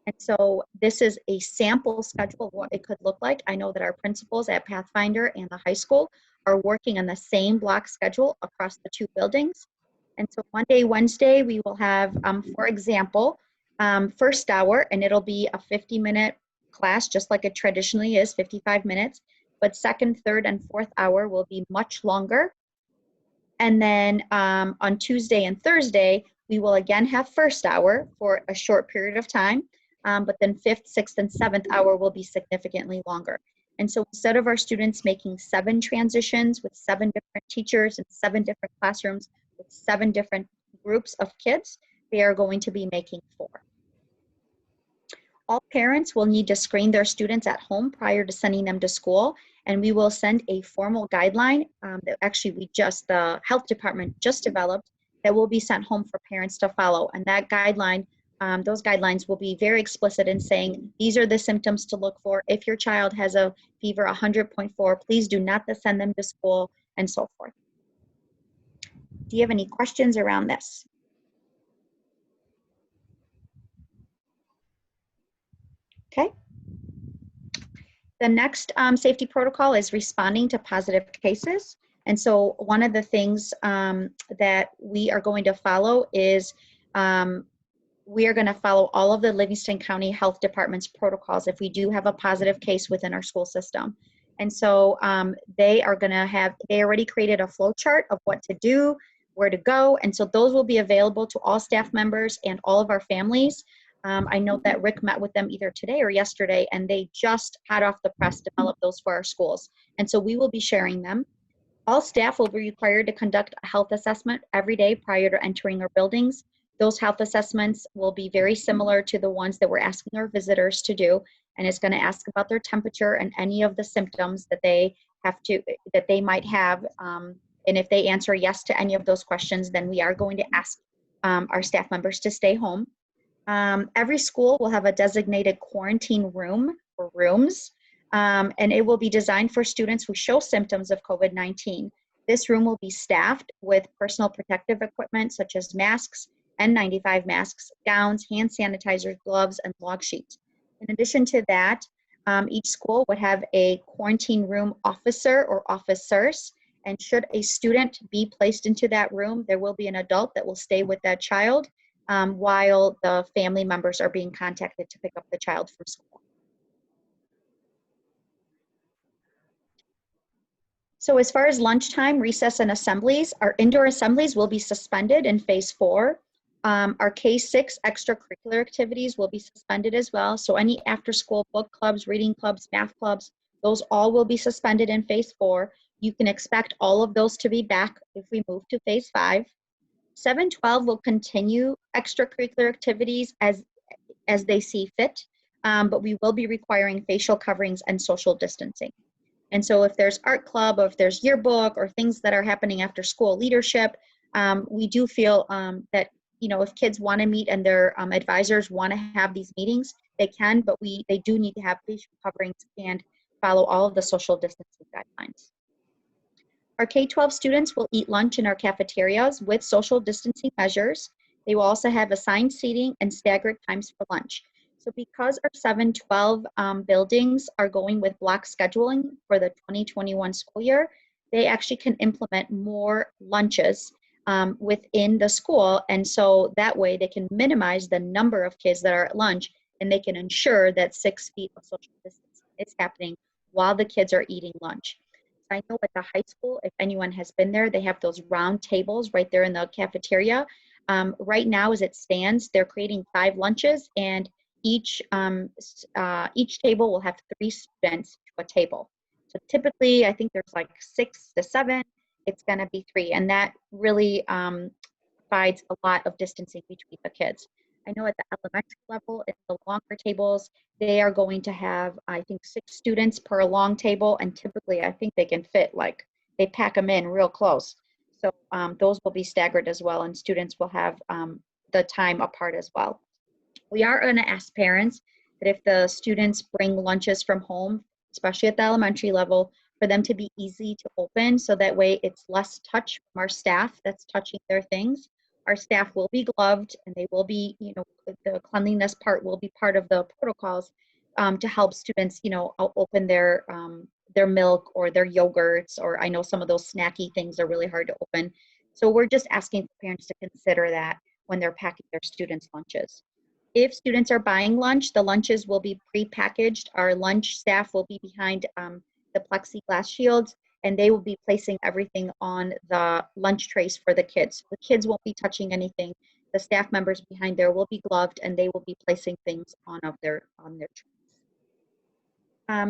And so this is a sample schedule of what it could look like. I know that our principals at Pathfinder and the high school are working on the same block schedule across the 2 buildings. And so Monday, Wednesday, we will have, for example, first hour, and it'll be a 50-minute class, just like it traditionally is, 55 minutes. But second, third, and fourth hour will be much longer. And then on Tuesday and Thursday, We will again have first hour for a short period of time, but then 5th, 6th, and 7th hour will be significantly longer. And so instead of our students making 7 transitions with 7 different teachers and 7 different classrooms with 7 different groups of kids, they are going to be making 4. All parents will need to screen their students at home prior to sending them to school, and we will send a formal guideline that actually the health department just developed that will be sent home for parents to follow. And that guideline, those guidelines will be very explicit in saying, these are the symptoms to look for. If your child has a fever 100.4, please do not send them to school, and so forth. Do you have any questions around this? Okay. The next safety protocol is responding to positive cases. And so one of the things that we are going to follow is we are going to follow all of the Livingston County Health Department's protocols if we do have a positive case within our school system. And so they already created a flow chart of what to do, where to go. And so those will be available to all staff members and all of our families. I know that Rick met with them either today or yesterday, and they just hot off the press developed those for our schools. And so we will be sharing them. All staff will be required to conduct a health assessment every day prior to entering our buildings. Those health assessments will be very similar to the ones that we're asking our visitors to do, and it's going to ask about their temperature and any of the symptoms that they might have. And if they answer yes to any of those questions, then we are going to ask our staff members to stay home. Every school will have a designated quarantine room or rooms, and it will be designed for students who show symptoms of COVID-19. This room will be staffed with personal protective equipment such as masks, N95 masks, gowns, hand sanitizers, gloves, and log sheets. In addition to that, each school would have a quarantine room officer or officers, and should a student be placed into that room, there will be an adult that will stay with that child while the family members are being contacted to pick up the child from school. So as far as lunchtime, recess, and assemblies, our indoor assemblies will be suspended in phase 4. Our K-6 extracurricular activities will be suspended as well. So any after-school book clubs, reading clubs, math clubs, those all will be suspended in phase 4. You can expect all of those to be back if we move to phase 5. 7-12 will continue extracurricular activities as they see fit, but we will be requiring facial coverings and social distancing. And so if there's art club, or if there's yearbook, or things that are happening after school leadership, we do feel that, if kids want to meet and their advisors want to have these meetings, they can, but they do need to have facial coverings and follow all of the social distancing guidelines. Our K-12 students will eat lunch in our cafeterias with social distancing measures. They will also have assigned seating and staggered times for lunch. So because our 7-12 buildings are going with block scheduling for the 2021 school year, they actually can implement more lunches within the school. And so that way they can minimize the number of kids that are at lunch, and they can ensure that 6 feet of social distancing is happening while the kids are eating lunch. I know at the high school, if anyone has been there, they have those round tables right there in the cafeteria. Right now, as it stands, they're creating 5 lunches, and each table will have 3 students to a table. So typically, I think there's like 6 to 7. It's going to be 3, and that really provides a lot of distancing between the kids. I know at the elementary level, in the longer tables, they are going to have, I think, 6 students per long table, and typically I think they can fit, they pack them in real close. So those will be staggered as well, and students will have the time apart as well. We are going to ask parents that if the students bring lunches from home, especially at the elementary level, for them to be easy to open, so that way it's less touch from our staff that's touching their things. Our staff will be gloved, and they will be, the cleanliness part will be part of the protocols to help students, open their milk or their yogurts, or I know some of those snacky things are really hard to open. So we're just asking parents to consider that when they're packing their students' lunches. If students are buying lunch, the lunches will be pre-packaged. Our lunch staff will be behind the plexiglass shields, and they will be placing everything on the lunch trays for the kids. The kids won't be touching anything. the staff members behind there will be gloved, and they will be placing things on their trays.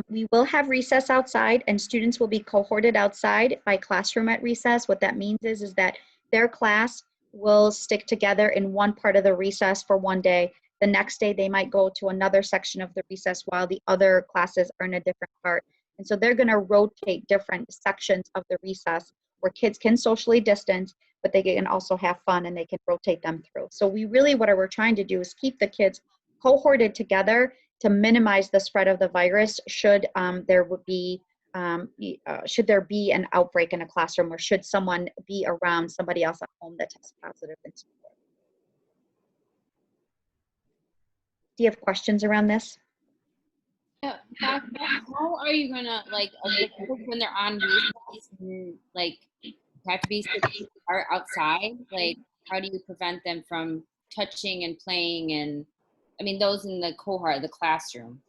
We will have recess outside, and students will be cohorted outside by classroom at recess. What that means is that their class will stick together in one part of the recess for one day. The next day, they might go to another section of the recess while the other classes are in a different part. And so they're going to rotate different sections of the recess where kids can socially distance, but they can also have fun and they can rotate them through. So what we're trying to do is keep the kids cohorted together to minimize the spread of the virus should there be an outbreak in a classroom, or should someone be around somebody else at home that tests positive in school. Do you have questions around this? Yeah, Doc, how are you gonna when they're on recess and have to be 6 feet apart outside? Like, how do you prevent them from touching and playing? And I mean, those in the cohort, the classroom.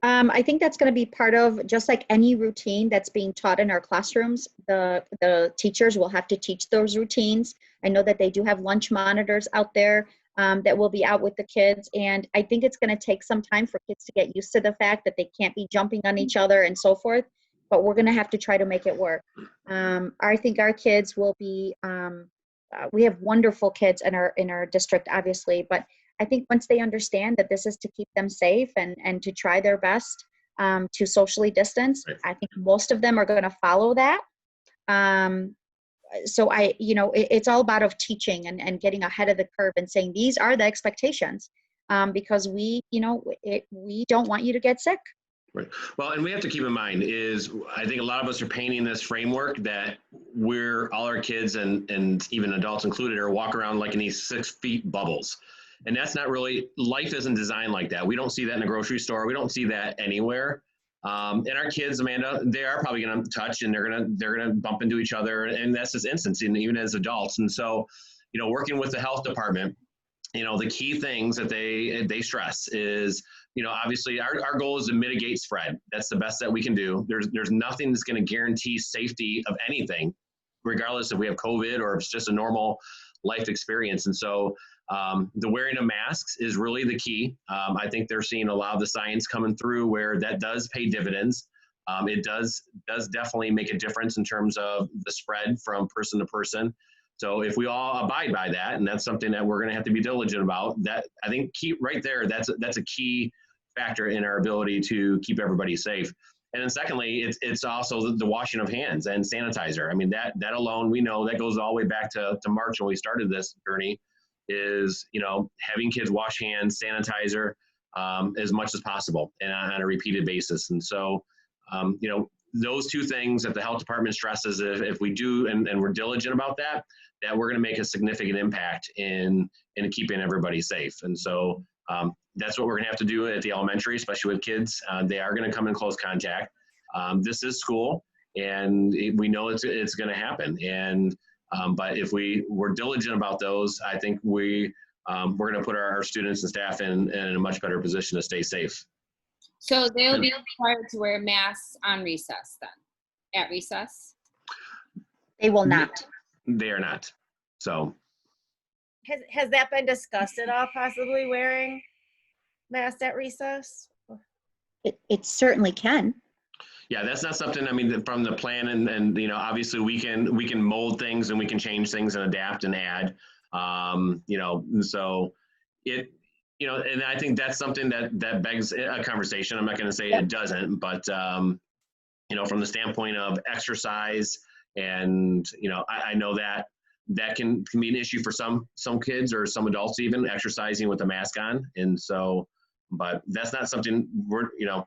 I think that's going to be part of, just like any routine that's being taught in our classrooms, the teachers will have to teach those routines. I know that they do have lunch monitors out there that will be out with the kids. And I think it's going to take some time for kids to get used to the fact that they can't be jumping on each other and so forth, but we're going to have to try to make it work. I think our kids will be, we have wonderful kids in our district, obviously, but I think once they understand that this is to keep them safe and to try their best to socially distance, I think most of them are going to follow that. So it's all about teaching and getting ahead of the curve and saying, these are the expectations, because we don't want you to get sick. Right. Well, and we have to keep in mind is, I think a lot of us are painting this framework that all our kids and even adults included are walk around like in these 6 feet bubbles. And that's not really, life isn't designed like that. We don't see that in a grocery store. We don't see that anywhere. And our kids, Amanda, they are probably going to touch, and they're going to bump into each other. And that's just instance, even as adults. And so, working with the health department, the key things that they stress is, obviously our goal is to mitigate spread. That's the best that we can do. There's nothing that's going to guarantee safety of anything, regardless if we have COVID or if it's just a normal life experience. And so the wearing of masks is really the key. I think they're seeing a lot of the science coming through where that does pay dividends. It does definitely make a difference in terms of the spread from person to person. So if we all abide by that, and that's something that we're going to have to be diligent about, that I think keep right there, that's a key factor in our ability to keep everybody safe. And then secondly, it's also the washing of hands and sanitizer. I mean, that alone, we know that goes all the way back to March when we started this journey, is, having kids wash hands, sanitizer as much as possible and on a repeated basis. And so, those two things that the health department stresses, if we do and we're diligent about that we're going to make a significant impact in keeping everybody safe. And so that's what we're going to have to do at the elementary, especially with kids. They are going to come in close contact. This is school, and we know it's going to happen. And but if we're diligent about those, I think we're going to put our students and staff in a much better position to stay safe. So they'll be required to wear masks on recess then, at recess? They will not. They are not. So. Has that been discussed at all, possibly wearing masks at recess? It certainly can. Yeah, that's not something, I mean, from the plan and obviously we can mold things and we can change things and adapt and add, so and I think that's something that begs a conversation. I'm not going to say it doesn't, but, from the standpoint of exercise and, I know that can be an issue for some kids or some adults, even exercising with a mask on. And so, but that's not something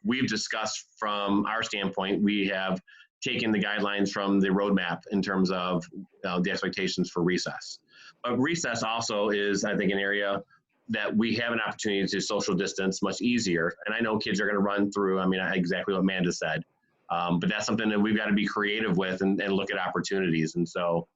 we've discussed from our standpoint. We have taken the guidelines from the roadmap in terms of the expectations for recess. But recess also is, I think, an area that we have an opportunity to social distance much easier. And I know kids are going to run through, exactly what Amanda said. But that's something that we've got to be creative with and look at opportunities. And so,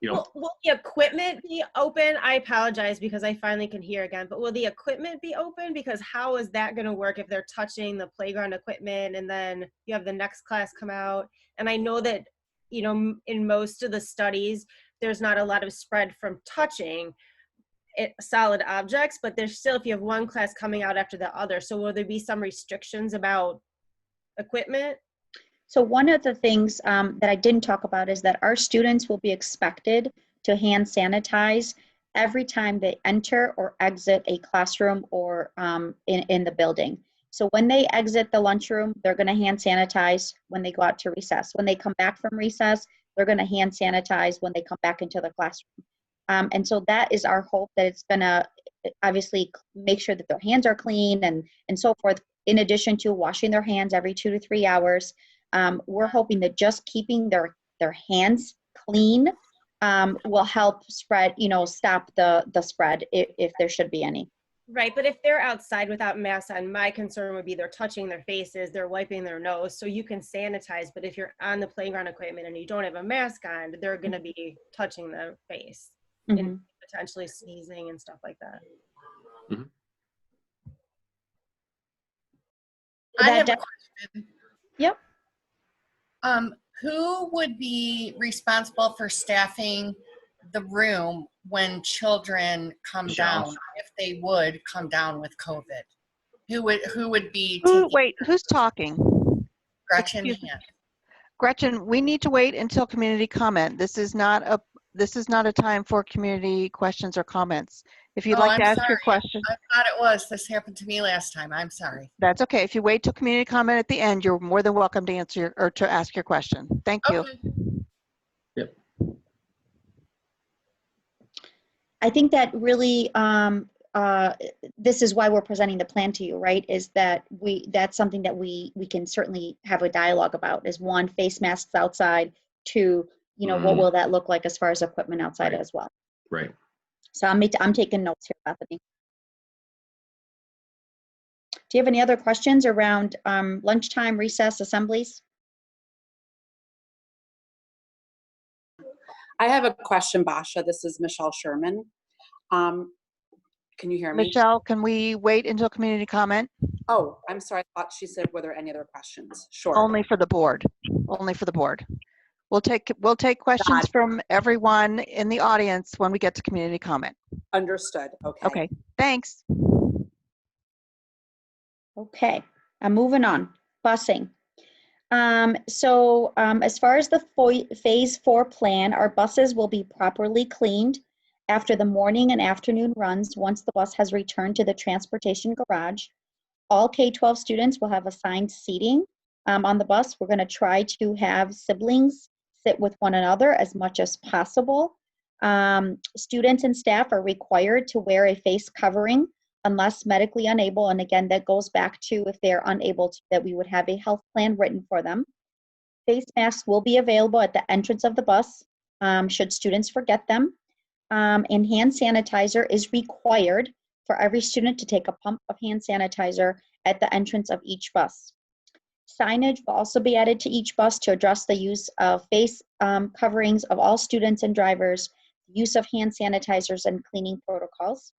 Will the equipment be open? I apologize because I finally can hear again, but will the equipment be open? Because how is that going to work if they're touching the playground equipment and then you have the next class come out? And I know that, in most of the studies, there's not a lot of spread from touching solid objects, but there's still, if you have one class coming out after the other, so will there be some restrictions about equipment? So one of the things that I didn't talk about is that our students will be expected to hand sanitize every time they enter or exit a classroom or in the building. So when they exit the lunchroom, they're going to hand sanitize when they go out to recess. When they come back from recess, they're going to hand sanitize when they come back into the classroom. And so that is our hope, that it's going to obviously make sure that their hands are clean and so forth, in addition to washing their hands every 2 to 3 hours. We're hoping that just keeping their hands clean will help spread, stop the spread if there should be any. Right, but if they're outside without masks on, my concern would be they're touching their faces, they're wiping their nose, so you can sanitize, but if you're on the playground equipment and you don't have a mask on, they're going to be touching their face and potentially sneezing and stuff like that. Mm-hmm. I have a question. Yep. Who would be responsible for staffing the room when children come down, if they would come down with COVID? Who would be taking? Wait, who's talking? Gretchen. Gretchen, we need to wait until community comment. This is not a time for community questions or comments. If you'd like to ask your question. I thought it was. This happened to me last time. I'm sorry. That's okay. If you wait till community comment at the end, you're more than welcome to answer or to ask your question. Thank you. Okay. Yep. I think that really, this is why we're presenting the plan to you, right? Is that that's something that we can certainly have a dialogue about, is one, face masks outside, two, what will that look like as far as equipment outside as well. Right. So I'm taking notes here, Bethany. Do you have any other questions around lunchtime, recess, assemblies? I have a question, Basha. This is Michelle Sherman. Can you hear me? Michelle, can we wait until community comment? Oh, I'm sorry. I thought she said, were there any other questions? Sure. Only for the board. Only for the board. We'll take questions from everyone in the audience when we get to community comment. Understood. Okay. Okay. Thanks. Okay. I'm moving on. Busing. As far as the phase 4 plan, our buses will be properly cleaned after the morning and afternoon runs once the bus has returned to the transportation garage. All K-12 students will have assigned seating on the bus. We're going to try to have siblings sit with one another as much as possible. Students and staff are required to wear a face covering unless medically unable, and again, that goes back to if they're unable to, that we would have a health plan written for them. Face masks will be available at the entrance of the bus should students forget them. And hand sanitizer is required for every student to take a pump of hand sanitizer at the entrance of each bus. Signage will also be added to each bus to address the use of face coverings of all students and drivers, use of hand sanitizers and cleaning protocols.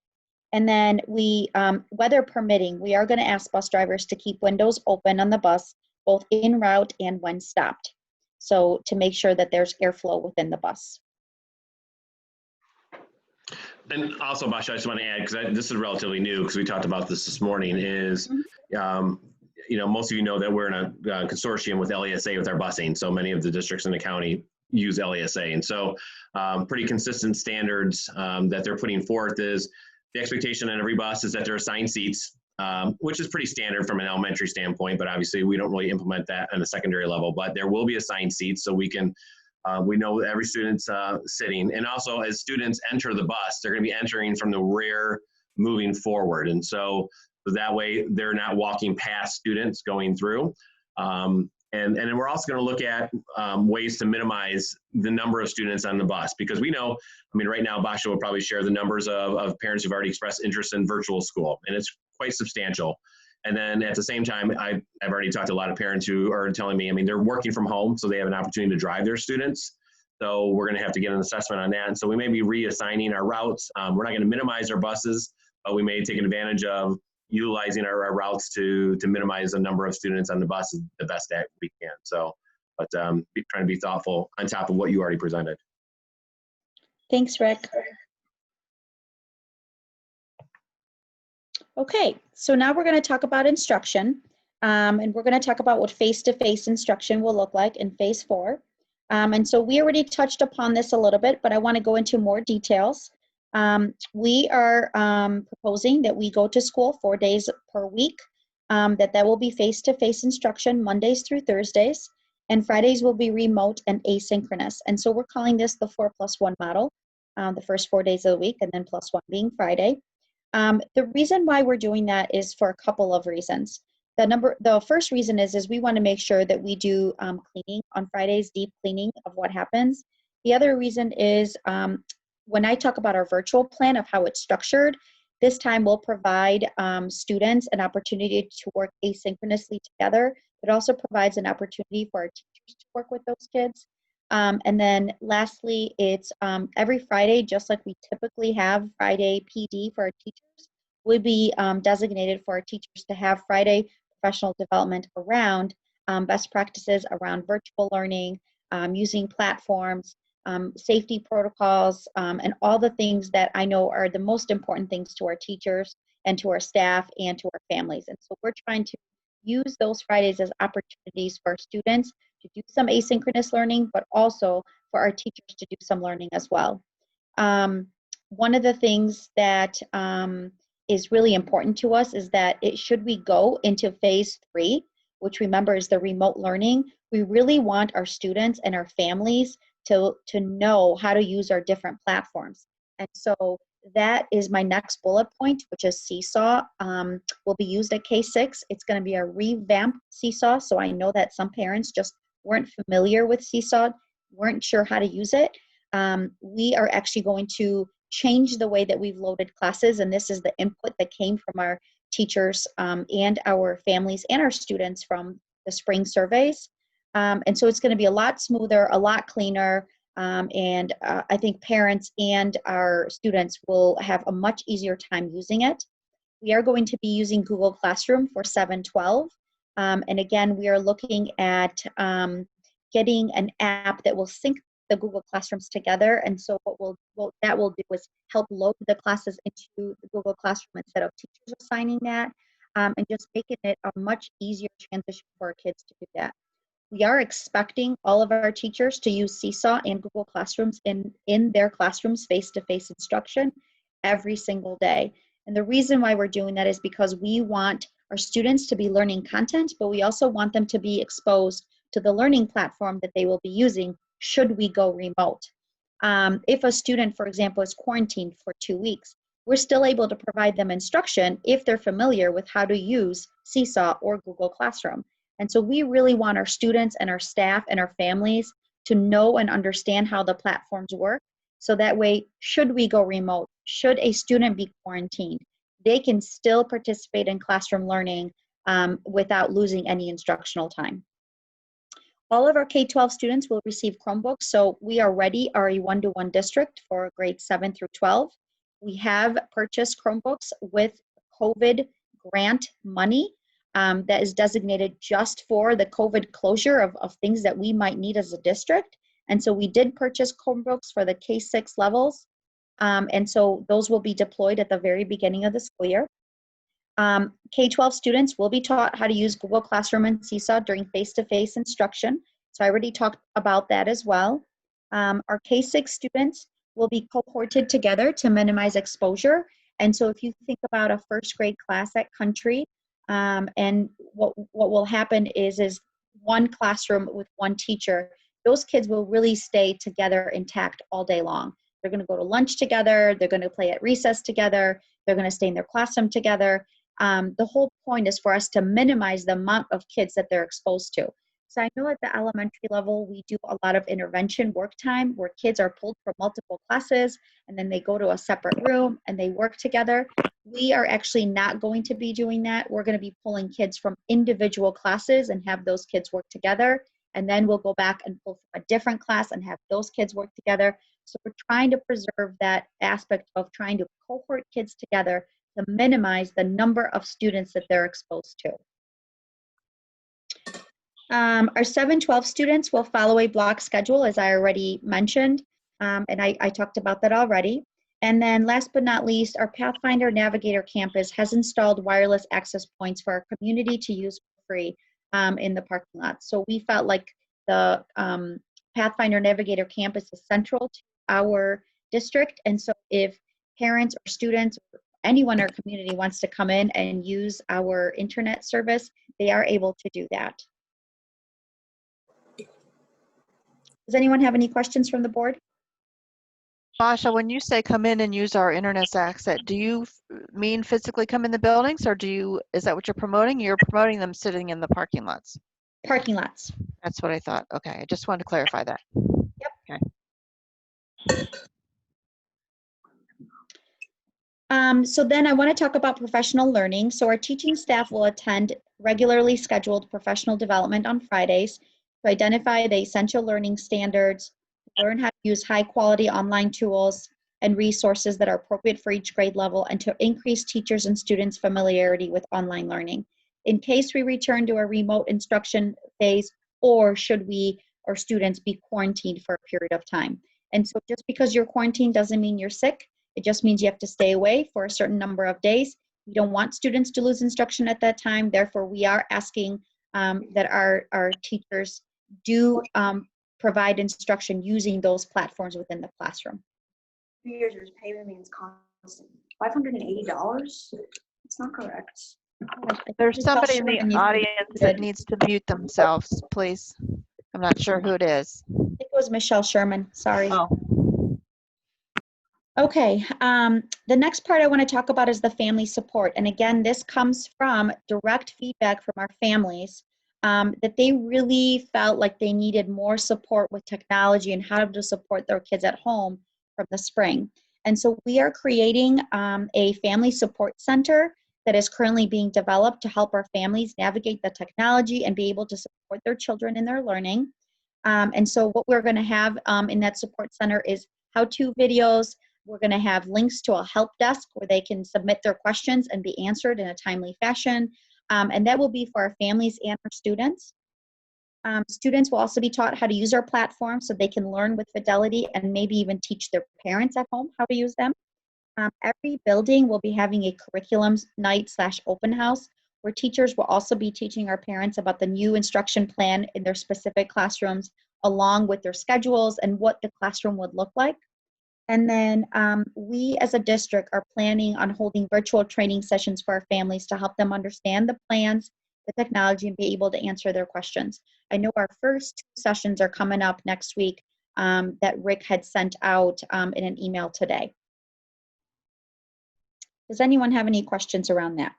And then weather permitting, we are going to ask bus drivers to keep windows open on the bus, both en route and when stopped. So to make sure that there's airflow within the bus. And also, Basha, I just want to add, because this is relatively new, because we talked about this morning, is, most of you know that we're in a consortium with LESA with our busing. So many of the districts in the county use LESA. And so pretty consistent standards that they're putting forth is the expectation on every bus is that they're assigned seats, which is pretty standard from an elementary standpoint, but obviously we don't really implement that on the secondary level, but there will be assigned seats so we can we know every student's sitting. And also as students enter the bus, they're going to be entering from the rear moving forward. And so that way they're not walking past students going through. And then we're also going to look at ways to minimize the number of students on the bus, because we know, right now, Basha will probably share the numbers of parents who've already expressed interest in virtual school, and it's quite substantial. And then at the same time, I've already talked to a lot of parents who are telling me, they're working from home, so they have an opportunity to drive their students. So we're going to have to get an assessment on that. And so we may be reassigning our routes. We're not going to minimize our buses, but we may take advantage of utilizing our routes to minimize the number of students on the bus the best that we can. So, but trying to be thoughtful on top of what you already presented. Thanks, Rick. Okay, so now we're going to talk about instruction, and we're going to talk about what face-to-face instruction will look like in phase 4. And so we already touched upon this a little bit, but I want to go into more details. We are proposing that we go to school 4 days per week, that will be face-to-face instruction Mondays through Thursdays, and Fridays will be remote and asynchronous. And so we're calling this the 4+1 model, the first 4 days of the week, and then +1 being Friday. The reason why we're doing that is for a couple of reasons. The first reason is we want to make sure that we do cleaning on Fridays, deep cleaning of what happens. The other reason is when I talk about our virtual plan of how it's structured, this time we'll provide students an opportunity to work asynchronously together. It also provides an opportunity for our teachers to work with those kids. And then lastly, it's every Friday, just like we typically have Friday PD for our teachers, will be designated for our teachers to have Friday professional development around best practices around virtual learning, using platforms, safety protocols, and all the things that I know are the most important things to our teachers and to our staff and to our families. And so we're trying to use those Fridays as opportunities for our students to do some asynchronous learning, but also for our teachers to do some learning as well. One of the things that is really important to us is that should we go into phase 3, which remember is the remote learning, we really want our students and our families to know how to use our different platforms. And so that is my next bullet point, which is Seesaw. Will be used at K-6. It's going to be a revamped Seesaw. So I know that some parents just weren't familiar with Seesaw, weren't sure how to use it. We are actually going to change the way that we've loaded classes, and this is the input that came from our teachers and our families and our students from the spring surveys. And so it's going to be a lot smoother, a lot cleaner, and I think parents and our students will have a much easier time using it. We are going to be using Google Classroom for 7-12. And again, we are looking at getting an app that will sync the Google Classrooms together. And so what that will do is help load the classes into the Google Classroom instead of teachers assigning that, and just making it a much easier transition for our kids to do that. We are expecting all of our teachers to use Seesaw and Google Classrooms in their classrooms face-to-face instruction every single day. And the reason why we're doing that is because we want our students to be learning content, but we also want them to be exposed to the learning platform that they will be using should we go remote. If a student, for example, is quarantined for 2 weeks, we're still able to provide them instruction if they're familiar with how to use Seesaw or Google Classroom. And so we really want our students and our staff and our families to know and understand how the platforms work. So that way, should we go remote, should a student be quarantined, they can still participate in classroom learning without losing any instructional time. All of our K-12 students will receive Chromebooks. So we already are a 1-to-1 district for grades 7 through 12. We have purchased Chromebooks with COVID grant money that is designated just for the COVID closure of things that we might need as a district. And so we did purchase Chromebooks for the K-6 levels. And so those will be deployed at the very beginning of the school year. K-12 students will be taught how to use Google Classroom and Seesaw during face-to-face instruction. So I already talked about that as well. Our K-6 students will be cohorted together to minimize exposure. And so if you think about a first grade class at Country, and what will happen is one classroom with one teacher, those kids will really stay together intact all day long. They're going to go to lunch together, they're going to play at recess together, they're going to stay in their classroom together. The whole point is for us to minimize the amount of kids that they're exposed to. So I know at the elementary level, we do a lot of intervention work time where kids are pulled from multiple classes and then they go to a separate room and they work together. We are actually not going to be doing that. We're going to be pulling kids from individual classes and have those kids work together. And then we'll go back and pull from a different class and have those kids work together. So we're trying to preserve that aspect of trying to cohort kids together to minimize the number of students that they're exposed to. Our 7-12 students will follow a block schedule, as I already mentioned. And I talked about that already. And then last but not least, our Pathfinder Navigator campus has installed wireless access points for our community to use for free in the parking lot. So we felt like the Pathfinder Navigator campus is central to our district. And so if parents or students or anyone in our community wants to come in and use our internet service, they are able to do that. Does anyone have any questions from the board? Basha, when you say come in and use our internet access, do you mean physically come in the buildings, or is that what you're promoting? You're promoting them sitting in the parking lots. Parking lots. That's what I thought. Okay, I just wanted to clarify that. Yep. Okay. So then I want to talk about professional learning. So our teaching staff will attend regularly scheduled professional development on Fridays to identify the essential learning standards, learn how to use high quality online tools and resources that are appropriate for each grade level, and to increase teachers and students' familiarity with online learning. In case we return to a remote instruction phase, or should we or students be quarantined for a period of time. And so just because you're quarantined doesn't mean you're sick. It just means you have to stay away for a certain number of days. We don't want students to lose instruction at that time. Therefore, we are asking that our teachers do provide instruction using those platforms within the classroom. 3 years pay remains constant. $580? That's not correct. There's somebody in the audience that needs to mute themselves, please. I'm not sure who it is. I think it was Michelle Sherman, sorry. Oh. Okay, the next part I want to talk about is the family support. And again, this comes from direct feedback from our families that they really felt like they needed more support with technology and how to support their kids at home from the spring. And so we are creating a family support center that is currently being developed to help our families navigate the technology and be able to support their children in their learning. And so what we're going to have in that support center is how-to videos. We're going to have links to a help desk where they can submit their questions and be answered in a timely fashion. And that will be for our families and our students. Students will also be taught how to use our platform so they can learn with fidelity and maybe even teach their parents at home how to use them. Every building will be having a curriculum night / open house where teachers will also be teaching our parents about the new instruction plan in their specific classrooms, along with their schedules and what the classroom would look like. And then we as a district are planning on holding virtual training sessions for our families to help them understand the plans, the technology, and be able to answer their questions. I know our first 2 sessions are coming up next week that Rick had sent out in an email today. Does anyone have any questions around that?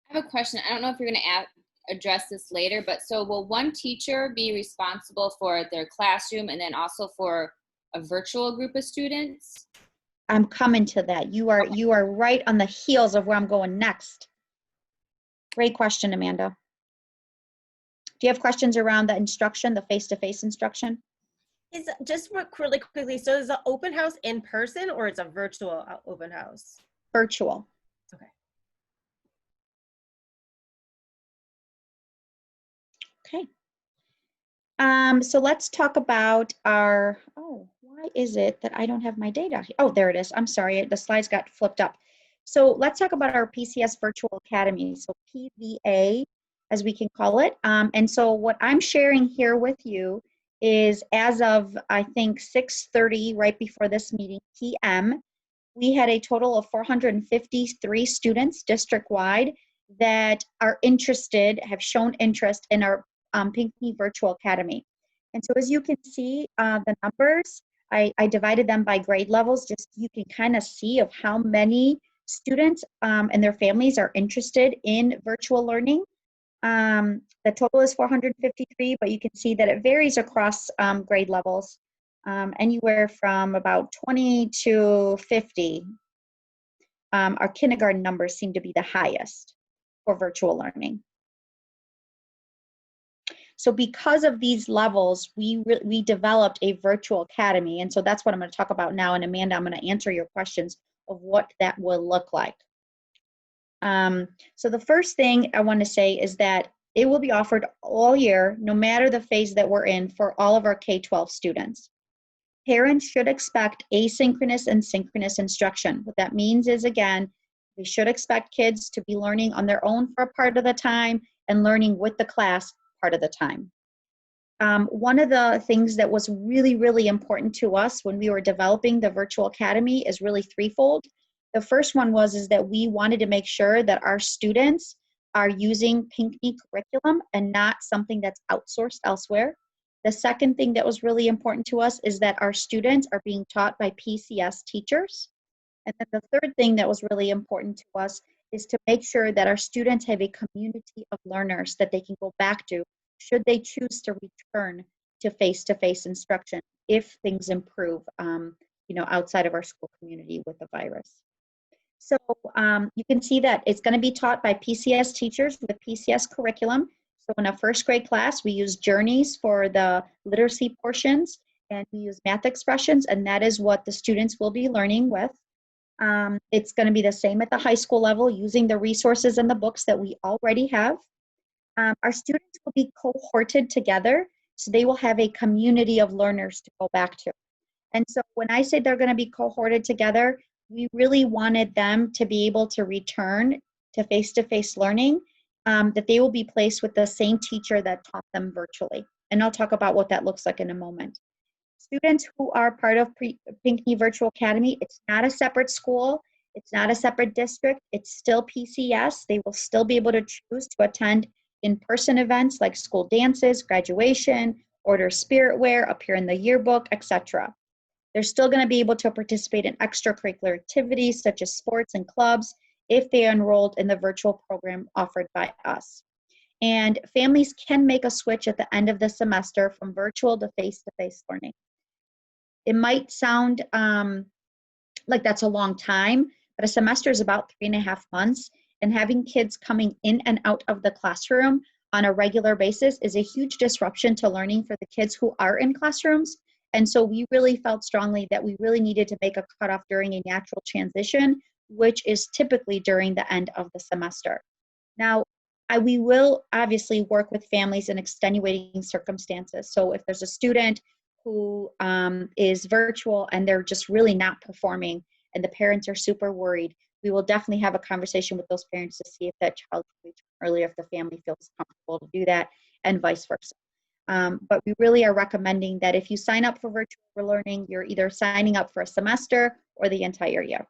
I have a question. I don't know if you're going to address this later, but so will one teacher be responsible for their classroom and then also for a virtual group of students? I'm coming to that. You are right on the heels of where I'm going next. Great question, Amanda. Do you have questions around the instruction, the face-to-face instruction? Is just really quickly, so is the open house in person or it's a virtual open house? Virtual. Okay. Okay. So let's talk about our, why is it that I don't have my data? Oh, there it is. I'm sorry, the slides got flipped up. So let's talk about our PCS Virtual Academy, so PVA, as we can call it. And so what I'm sharing here with you is as of, I think, 6:30, right before this meeting, PM, we had a total of 453 students district-wide that are interested, have shown interest in our Pinckney Virtual Academy. And so as you can see, the numbers, I divided them by grade levels, just you can kind of see of how many students and their families are interested in virtual learning. The total is 453, but you can see that it varies across grade levels, anywhere from about 20 to 50. Our kindergarten numbers seem to be the highest for virtual learning. So because of these levels, we developed a virtual academy. And so that's what I'm going to talk about now. And Amanda, I'm going to answer your questions of what that will look like. So the first thing I want to say is that it will be offered all year, no matter the phase that we're in, for all of our K-12 students. Parents should expect asynchronous and synchronous instruction. What that means is, again, we should expect kids to be learning on their own for a part of the time and learning with the class part of the time. One of the things that was really, really important to us when we were developing the virtual academy is really threefold. The first one is that we wanted to make sure that our students are using Pinckney curriculum and not something that's outsourced elsewhere. The second thing that was really important to us is that our students are being taught by PCS teachers. And then the third thing that was really important to us is to make sure that our students have a community of learners that they can go back to should they choose to return to face-to-face instruction if things improve, outside of our school community with the virus. So you can see that it's going to be taught by PCS teachers with PCS curriculum. So in a first grade class, we use journeys for the literacy portions, and we use math expressions, and that is what the students will be learning with. It's going to be the same at the high school level, using the resources and the books that we already have. Our students will be cohorted together, so they will have a community of learners to go back to. And so when I say they're going to be cohorted together, we really wanted them to be able to return to face-to-face learning, that they will be placed with the same teacher that taught them virtually. And I'll talk about what that looks like in a moment. Students who are part of Pinckney Virtual Academy, it's not a separate school, it's not a separate district, it's still PCS. They will still be able to choose to attend in-person events like school dances, graduation, order spirit wear, appear in the yearbook, etc. They're still going to be able to participate in extracurricular activities such as sports and clubs if they are enrolled in the virtual program offered by us. And families can make a switch at the end of the semester from virtual to face-to-face learning. It might sound like that's a long time, but a semester is about 3.5 months, and having kids coming in and out of the classroom on a regular basis is a huge disruption to learning for the kids who are in classrooms. And so we really felt strongly that we really needed to make a cutoff during a natural transition, which is typically during the end of the semester. Now, we will obviously work with families in extenuating circumstances. So if there's a student who is virtual and they're just really not performing and the parents are super worried, we will definitely have a conversation with those parents to see if that child can return earlier if the family feels comfortable to do that, and vice versa. But we really are recommending that if you sign up for virtual learning, you're either signing up for a semester or the entire year.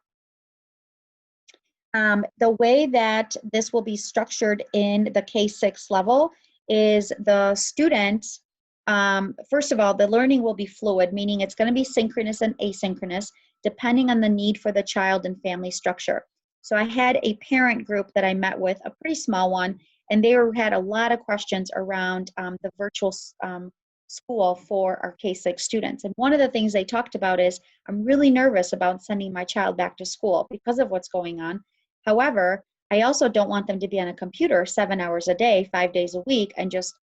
The way that this will be structured in the K-6 level is the students, first of all, the learning will be fluid, meaning it's going to be synchronous and asynchronous, depending on the need for the child and family structure. So I had a parent group that I met with, a pretty small one, and they had a lot of questions around the virtual school for our K-6 students. And one of the things they talked about is, I'm really nervous about sending my child back to school because of what's going on. However, I also don't want them to be on a computer 7 hours a day, 5 days a week, and just,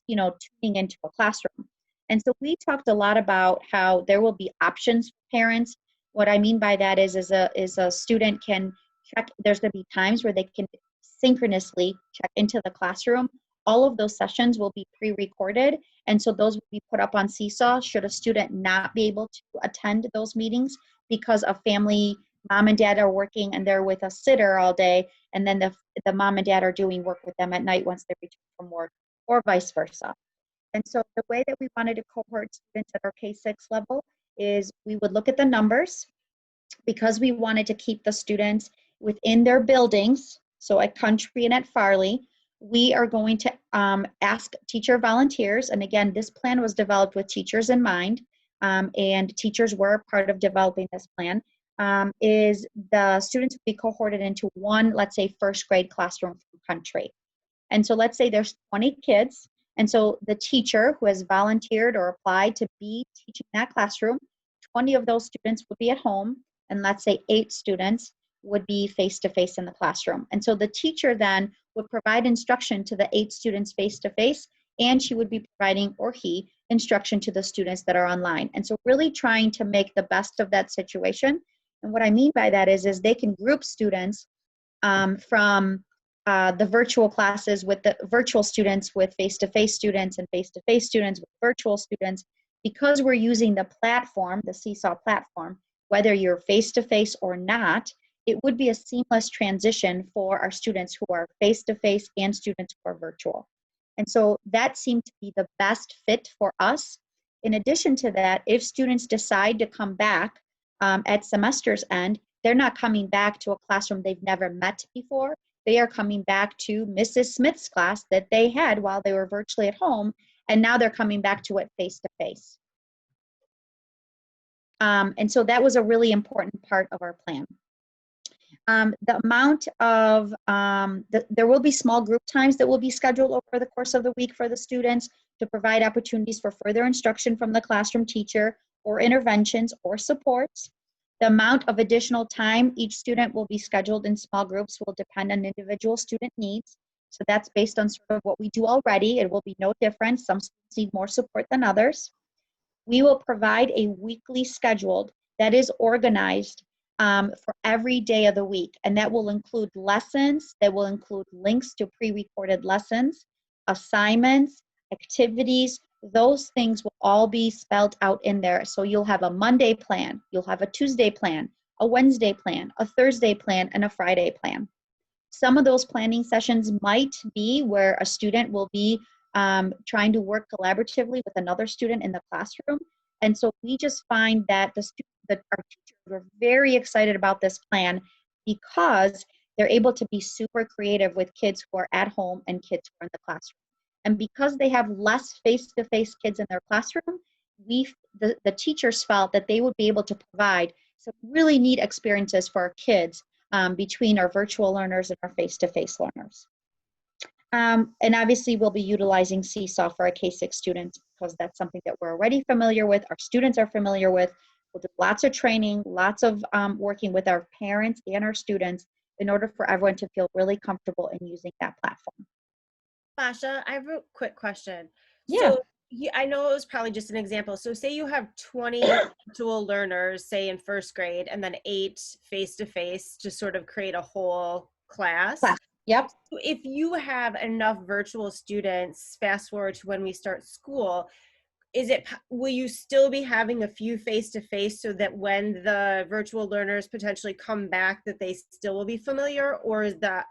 tuning into a classroom. And so we talked a lot about how there will be options for parents. What I mean by that is a student can check, there's going to be times where they can synchronously check into the classroom. All of those sessions will be pre-recorded, and so those will be put up on Seesaw should a student not be able to attend those meetings because a family, mom and dad are working and they're with a sitter all day, and then the mom and dad are doing work with them at night once they return from work, or vice versa. And so the way that we wanted to cohort students at our K-6 level is we would look at the numbers, because we wanted to keep the students within their buildings. So at Country and at Farley, we are going to ask teacher volunteers, and again, this plan was developed with teachers in mind, and teachers were part of developing this plan, is the students will be cohorted into one, let's say, first grade classroom from Country. And so let's say there's 20 kids, and so the teacher who has volunteered or applied to be teaching that classroom, 20 of those students would be at home, and let's say 8 students would be face-to-face in the classroom. And so the teacher then would provide instruction to the 8 students face-to-face, and she would be providing, or he, instruction to the students that are online. And so really trying to make the best of that situation. And what I mean by that is they can group students from the virtual classes with the virtual students with face-to-face students, and face-to-face students with virtual students. Because we're using the platform, the Seesaw platform, whether you're face-to-face or not, it would be a seamless transition for our students who are face-to-face and students who are virtual. And so that seemed to be the best fit for us. In addition to that, if students decide to come back at semester's end, they're not coming back to a classroom they've never met before. They are coming back to Mrs. Smith's class that they had while they were virtually at home, and now they're coming back to it face-to-face. And so that was a really important part of our plan. The amount of, there will be small group times that will be scheduled over the course of the week for the students to provide opportunities for further instruction from the classroom teacher or interventions or supports. The amount of additional time each student will be scheduled in small groups will depend on individual student needs. So that's based on sort of what we do already. It will be no different. Some students need more support than others. We will provide a weekly schedule that is organized for every day of the week. And that will include lessons, that will include links to pre-recorded lessons, assignments, activities. Those things will all be spelled out in there. So you'll have a Monday plan, you'll have a Tuesday plan, a Wednesday plan, a Thursday plan, and a Friday plan. Some of those planning sessions might be where a student will be trying to work collaboratively with another student in the classroom. And so we just find that our teachers were very excited about this plan because they're able to be super creative with kids who are at home and kids who are in the classroom. And because they have less face-to-face kids in their classroom, the teachers felt that they would be able to provide some really neat experiences for our kids between our virtual learners and our face-to-face learners. And obviously we'll be utilizing Seesaw for our K-6 students because that's something that we're already familiar with, our students are familiar with. We'll do lots of training, lots of working with our parents and our students in order for everyone to feel really comfortable in using that platform. Basha, I have a quick question. Yeah. So I know it was probably just an example. So say you have 20 virtual learners, say in first grade, and then 8 face-to-face to sort of create a whole class. Yep. So if you have enough virtual students, fast forward to when we start school, will you still be having a few face-to-face so that when the virtual learners potentially come back that they still will be familiar, or is that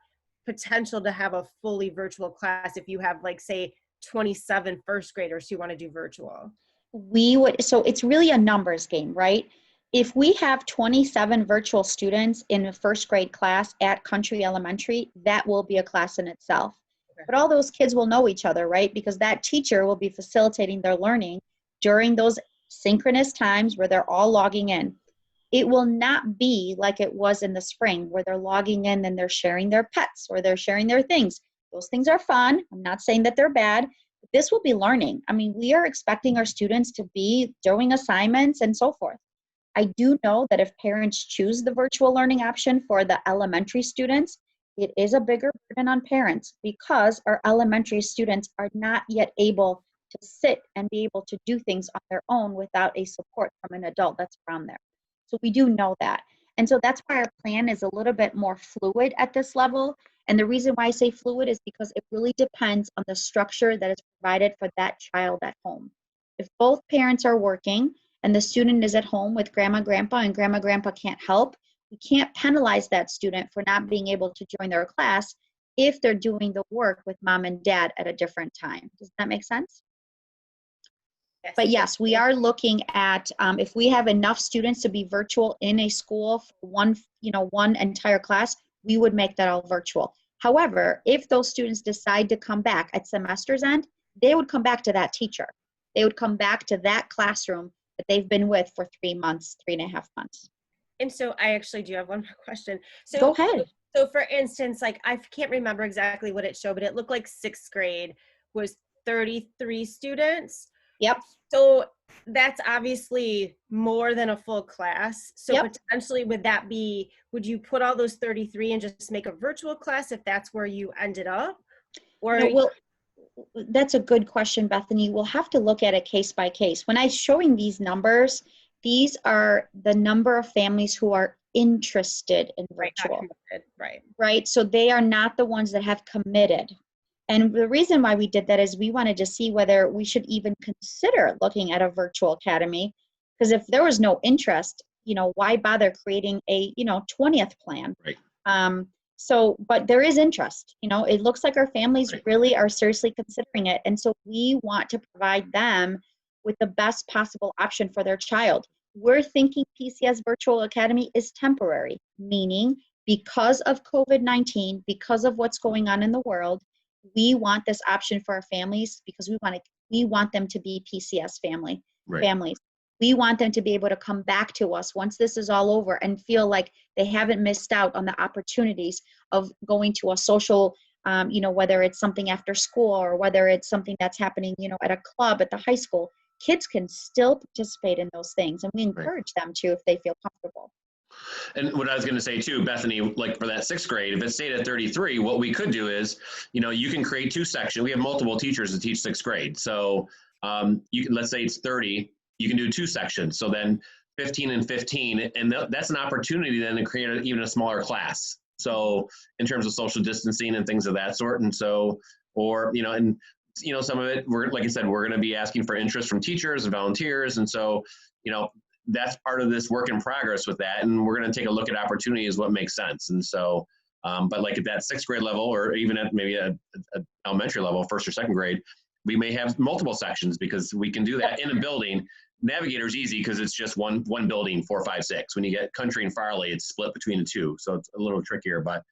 potential to have a fully virtual class if you have, like, say 27 first graders who want to do virtual? So it's really a numbers game, right? If we have 27 virtual students in a first grade class at Country Elementary, that will be a class in itself. Okay. But all those kids will know each other, right? Because that teacher will be facilitating their learning during those synchronous times where they're all logging in. It will not be like it was in the spring where they're logging in and they're sharing their pets or they're sharing their things. Those things are fun. I'm not saying that they're bad. But this will be learning. I mean, we are expecting our students to be doing assignments and so forth. I do know that if parents choose the virtual learning option for the elementary students, it is a bigger burden on parents because our elementary students are not yet able to sit and be able to do things on their own without a support from an adult that's around there. So we do know that. And so that's why our plan is a little bit more fluid at this level. And the reason why I say fluid is because it really depends on the structure that is provided for that child at home. If both parents are working and the student is at home with grandma, grandpa, and grandma, grandpa can't help, we can't penalize that student for not being able to join their class if they're doing the work with mom and dad at a different time. Does that make sense? Yes. But yes, we are looking at if we have enough students to be virtual in a school for one entire class, we would make that all virtual. However, if those students decide to come back at semester's end, they would come back to that teacher. They would come back to that classroom that they've been with for 3 months, 3.5 months. And so I actually do have one more question. So go ahead. So for instance, like I can't remember exactly what it showed, but it looked like 6th grade was 33 students. Yep. So that's obviously more than a full class. So yep. Potentially would you put all those 33 and just make a virtual class if that's where you ended up? Or no, well, that's a good question, Bethany. We'll have to look at it case by case. When I'm showing these numbers, these are the number of families who are interested in virtual. Right. Right. So they are not the ones that have committed. And the reason why we did that is we wanted to see whether we should even consider looking at a virtual academy. Because if there was no interest, why bother creating a, 20th plan? Right. But there is interest. It looks like our families really are seriously considering it. And so we want to provide them with the best possible option for their child. We're thinking PCS Virtual Academy is temporary, meaning because of COVID-19, because of what's going on in the world, we want this option for our families because we want them to be PCS families. We want them to be able to come back to us once this is all over and feel like they haven't missed out on the opportunities of going to a social, whether it's something after school or whether it's something that's happening, at a club at the high school. Kids can still participate in those things, and we encourage them to if they feel comfortable. And what I was going to say too, Bethany, like for that 6th grade, if it stayed at 33, what we could do is, you can create 2 sections. We have multiple teachers that teach 6th grade. So you can, let's say it's 30, you can do 2 sections. So then 15 and 15, and that's an opportunity then to create even a smaller class. So in terms of social distancing and things of that sort. And so, or, some of it, like I said, we're going to be asking for interest from teachers and volunteers. And so, that's part of this work in progress with that. And we're going to take a look at opportunities, what makes sense. And so, but like at that 6th grade level, or even at maybe a elementary level, 1st or 2nd grade, we may have multiple sections because we can do that in a building. Navigator's easy because it's just one building, 4, 5, 6. When you get Country and Farley, it's split between the 2. So it's a little trickier, but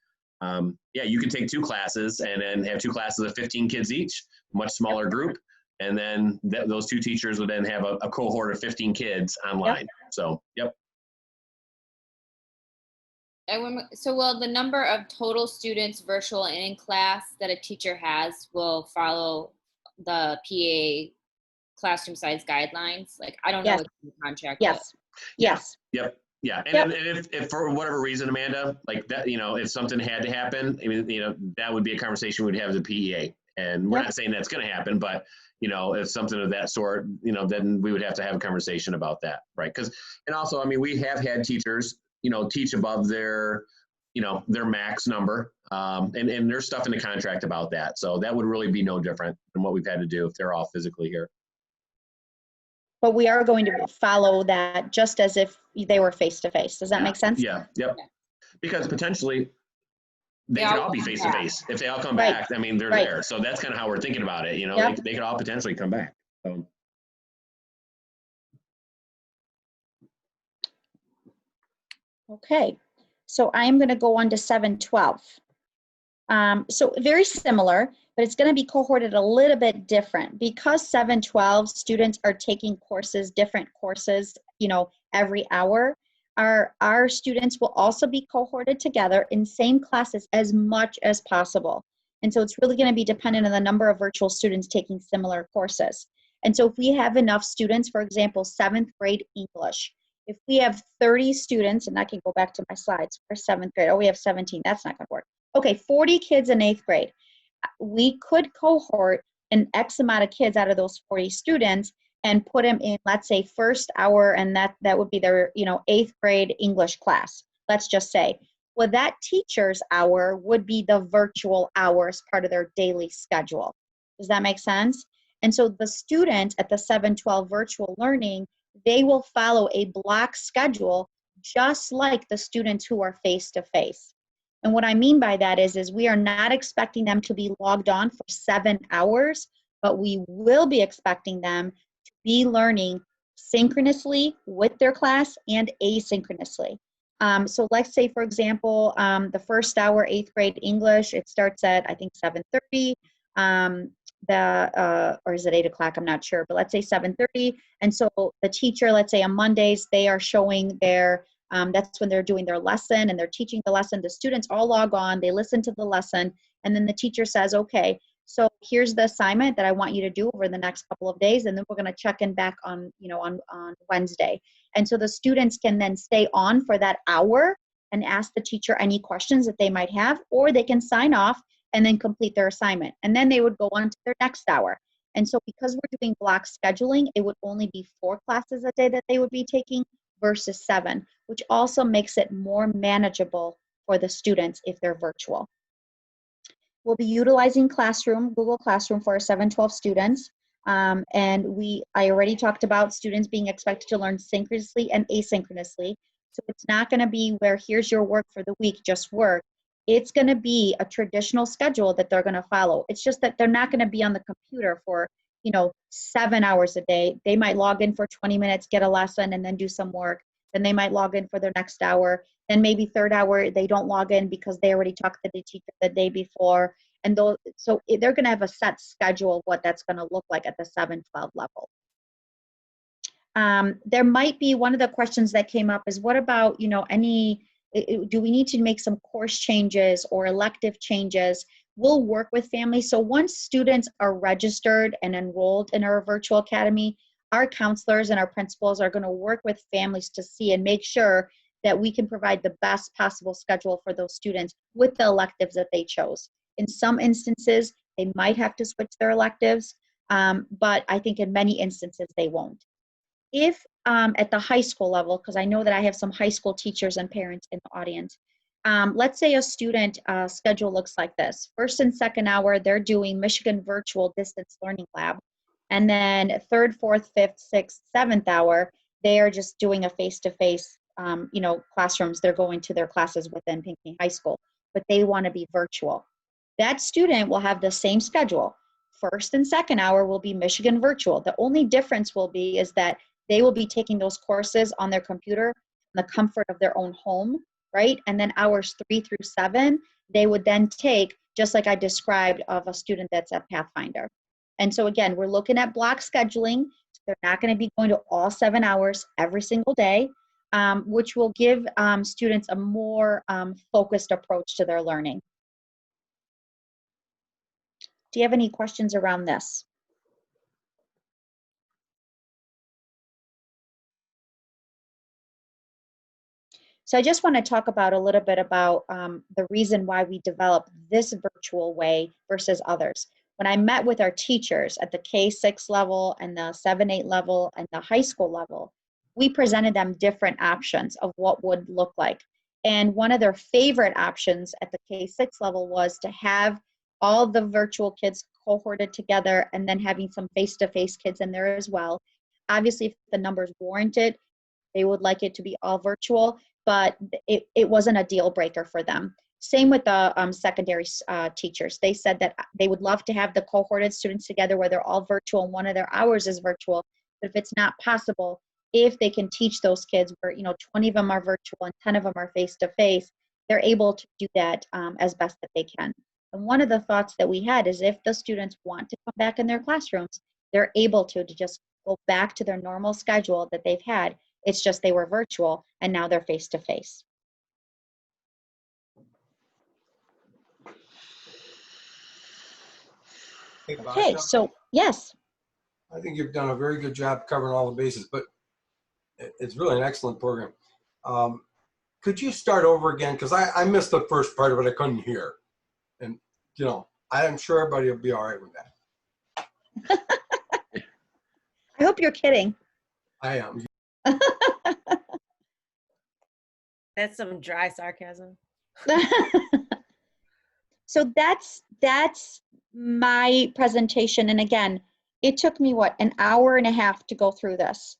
you can take 2 classes and then have 2 classes of 15 kids each, much smaller group. And then those 2 teachers would then have a cohort of 15 kids online. Yep. So, yep. So will the number of total students virtual and in class that a teacher has will follow the PA classroom size guidelines? Like, I don't know what's in the contract. Yes. Yes. Yep. Yeah. And if for whatever reason, Amanda, like that, if something had to happen, I mean, that would be a conversation we'd have with the PEA. And we're not saying that's going to happen, but if something of that sort, then we would have to have a conversation about that, right? And also, I mean, we have had teachers, teach above their max number, and there's stuff in the contract about that. So that would really be no different than what we've had to do if they're all physically here. But we are going to follow that just as if they were face-to-face. Does that make sense? Yeah. Yep. Because potentially they could all be face-to-face. If they all come back, I mean, they're there. So that's kind of how we're thinking about it. They could all potentially come back. So. Okay. So I'm going to go on to 712. So very similar, but it's going to be cohorted a little bit different because 712 students are taking different courses, every hour. Our students will also be cohorted together in same classes as much as possible. And so it's really going to be dependent on the number of virtual students taking similar courses. And so if we have enough students, for example, 7th grade English, if we have 30 students, and I can go back to my slides for 7th grade. Oh, we have 17. That's not going to work. Okay, 40 kids in 8th grade. We could cohort an X amount of kids out of those 40 students and put them in, let's say, first hour, and that would be their 8th grade English class. Let's just say, well, that teacher's hour would be the virtual hour as part of their daily schedule. Does that make sense? And so the students at the 712 virtual learning, they will follow a block schedule just like the students who are face-to-face. And what I mean by that is we are not expecting them to be logged on for 7 hours, but we will be expecting them to be learning synchronously with their class and asynchronously. So let's say, for example, the first hour, 8th grade English, it starts at, I think, 7:30. Or is it 8 o'clock? I'm not sure, but let's say 7:30. And so the teacher, let's say on Mondays, they are showing their, that's when they're doing their lesson and they're teaching the lesson. The students all log on, they listen to the lesson, and then the teacher says, okay, so here's the assignment that I want you to do over the next couple of days, and then we're going to check in back on, on Wednesday. And so the students can then stay on for that hour and ask the teacher any questions that they might have, or they can sign off and then complete their assignment. And then they would go on to their next hour. And so because we're doing block scheduling, it would only be 4 classes a day that they would be taking versus 7, which also makes it more manageable for the students if they're virtual. We'll be utilizing Google Classroom for our 712 students. And I already talked about students being expected to learn synchronously and asynchronously. So it's not going to be where here's your work for the week, just work. It's going to be a traditional schedule that they're going to follow. It's just that they're not going to be on the computer for, 7 hours a day. They might log in for 20 minutes, get a lesson, and then do some work. Then they might log in for their next hour. Then maybe third hour, they don't log in because they already talked to the teacher the day before. And so they're going to have a set schedule of what that's going to look like at the 712 level. There might be one of the questions that came up is what about, do we need to make some course changes or elective changes? We'll work with families. So once students are registered and enrolled in our virtual academy, our counselors and our principals are going to work with families to see and make sure that we can provide the best possible schedule for those students with the electives that they chose. In some instances, they might have to switch their electives, but I think in many instances they won't. If at the high school level, because I know that I have some high school teachers and parents in the audience, let's say a student schedule looks like this. First and second hour, they're doing Michigan Virtual Distance Learning Lab. And then third, fourth, fifth, sixth, seventh hour, they are just doing a face-to-face, classrooms. They're going to their classes within Pinckney High School, but they want to be virtual. That student will have the same schedule. First and second hour will be Michigan Virtual. The only difference will be is that they will be taking those courses on their computer in the comfort of their own home, right? And then hours 3 through 7, they would then take, just like I described of a student that's at Pathfinder. And so again, we're looking at block scheduling. They're not going to be going to all 7 hours every single day, which will give students a more focused approach to their learning. Do you have any questions around this? So I just want to talk about a little bit about the reason why we developed this virtual way versus others. When I met with our teachers at the K-6 level and the 7-8 level and the high school level, we presented them different options of what would look like. And one of their favorite options at the K-6 level was to have all the virtual kids cohorted together and then having some face-to-face kids in there as well. Obviously, if the numbers warranted, they would like it to be all virtual, but it wasn't a deal breaker for them. Same with the secondary teachers. They said that they would love to have the cohorted students together where they're all virtual and one of their hours is virtual. But if it's not possible, if they can teach those kids where 20 of them are virtual and 10 of them are face-to-face, they're able to do that as best that they can. And one of the thoughts that we had is if the students want to come back in their classrooms, they're able to just go back to their normal schedule that they've had. It's just they were virtual and now they're face-to-face. Hey, Okay, Basha, so yes. I think you've done a very good job covering all the bases, but it's really an excellent program. Could you start over again? Because I missed the first part of it. I couldn't hear. And, I'm sure everybody will be all right with that. I hope you're kidding. I am. That's some dry sarcasm. So that's my presentation. And again, it took me an hour and a half to go through this.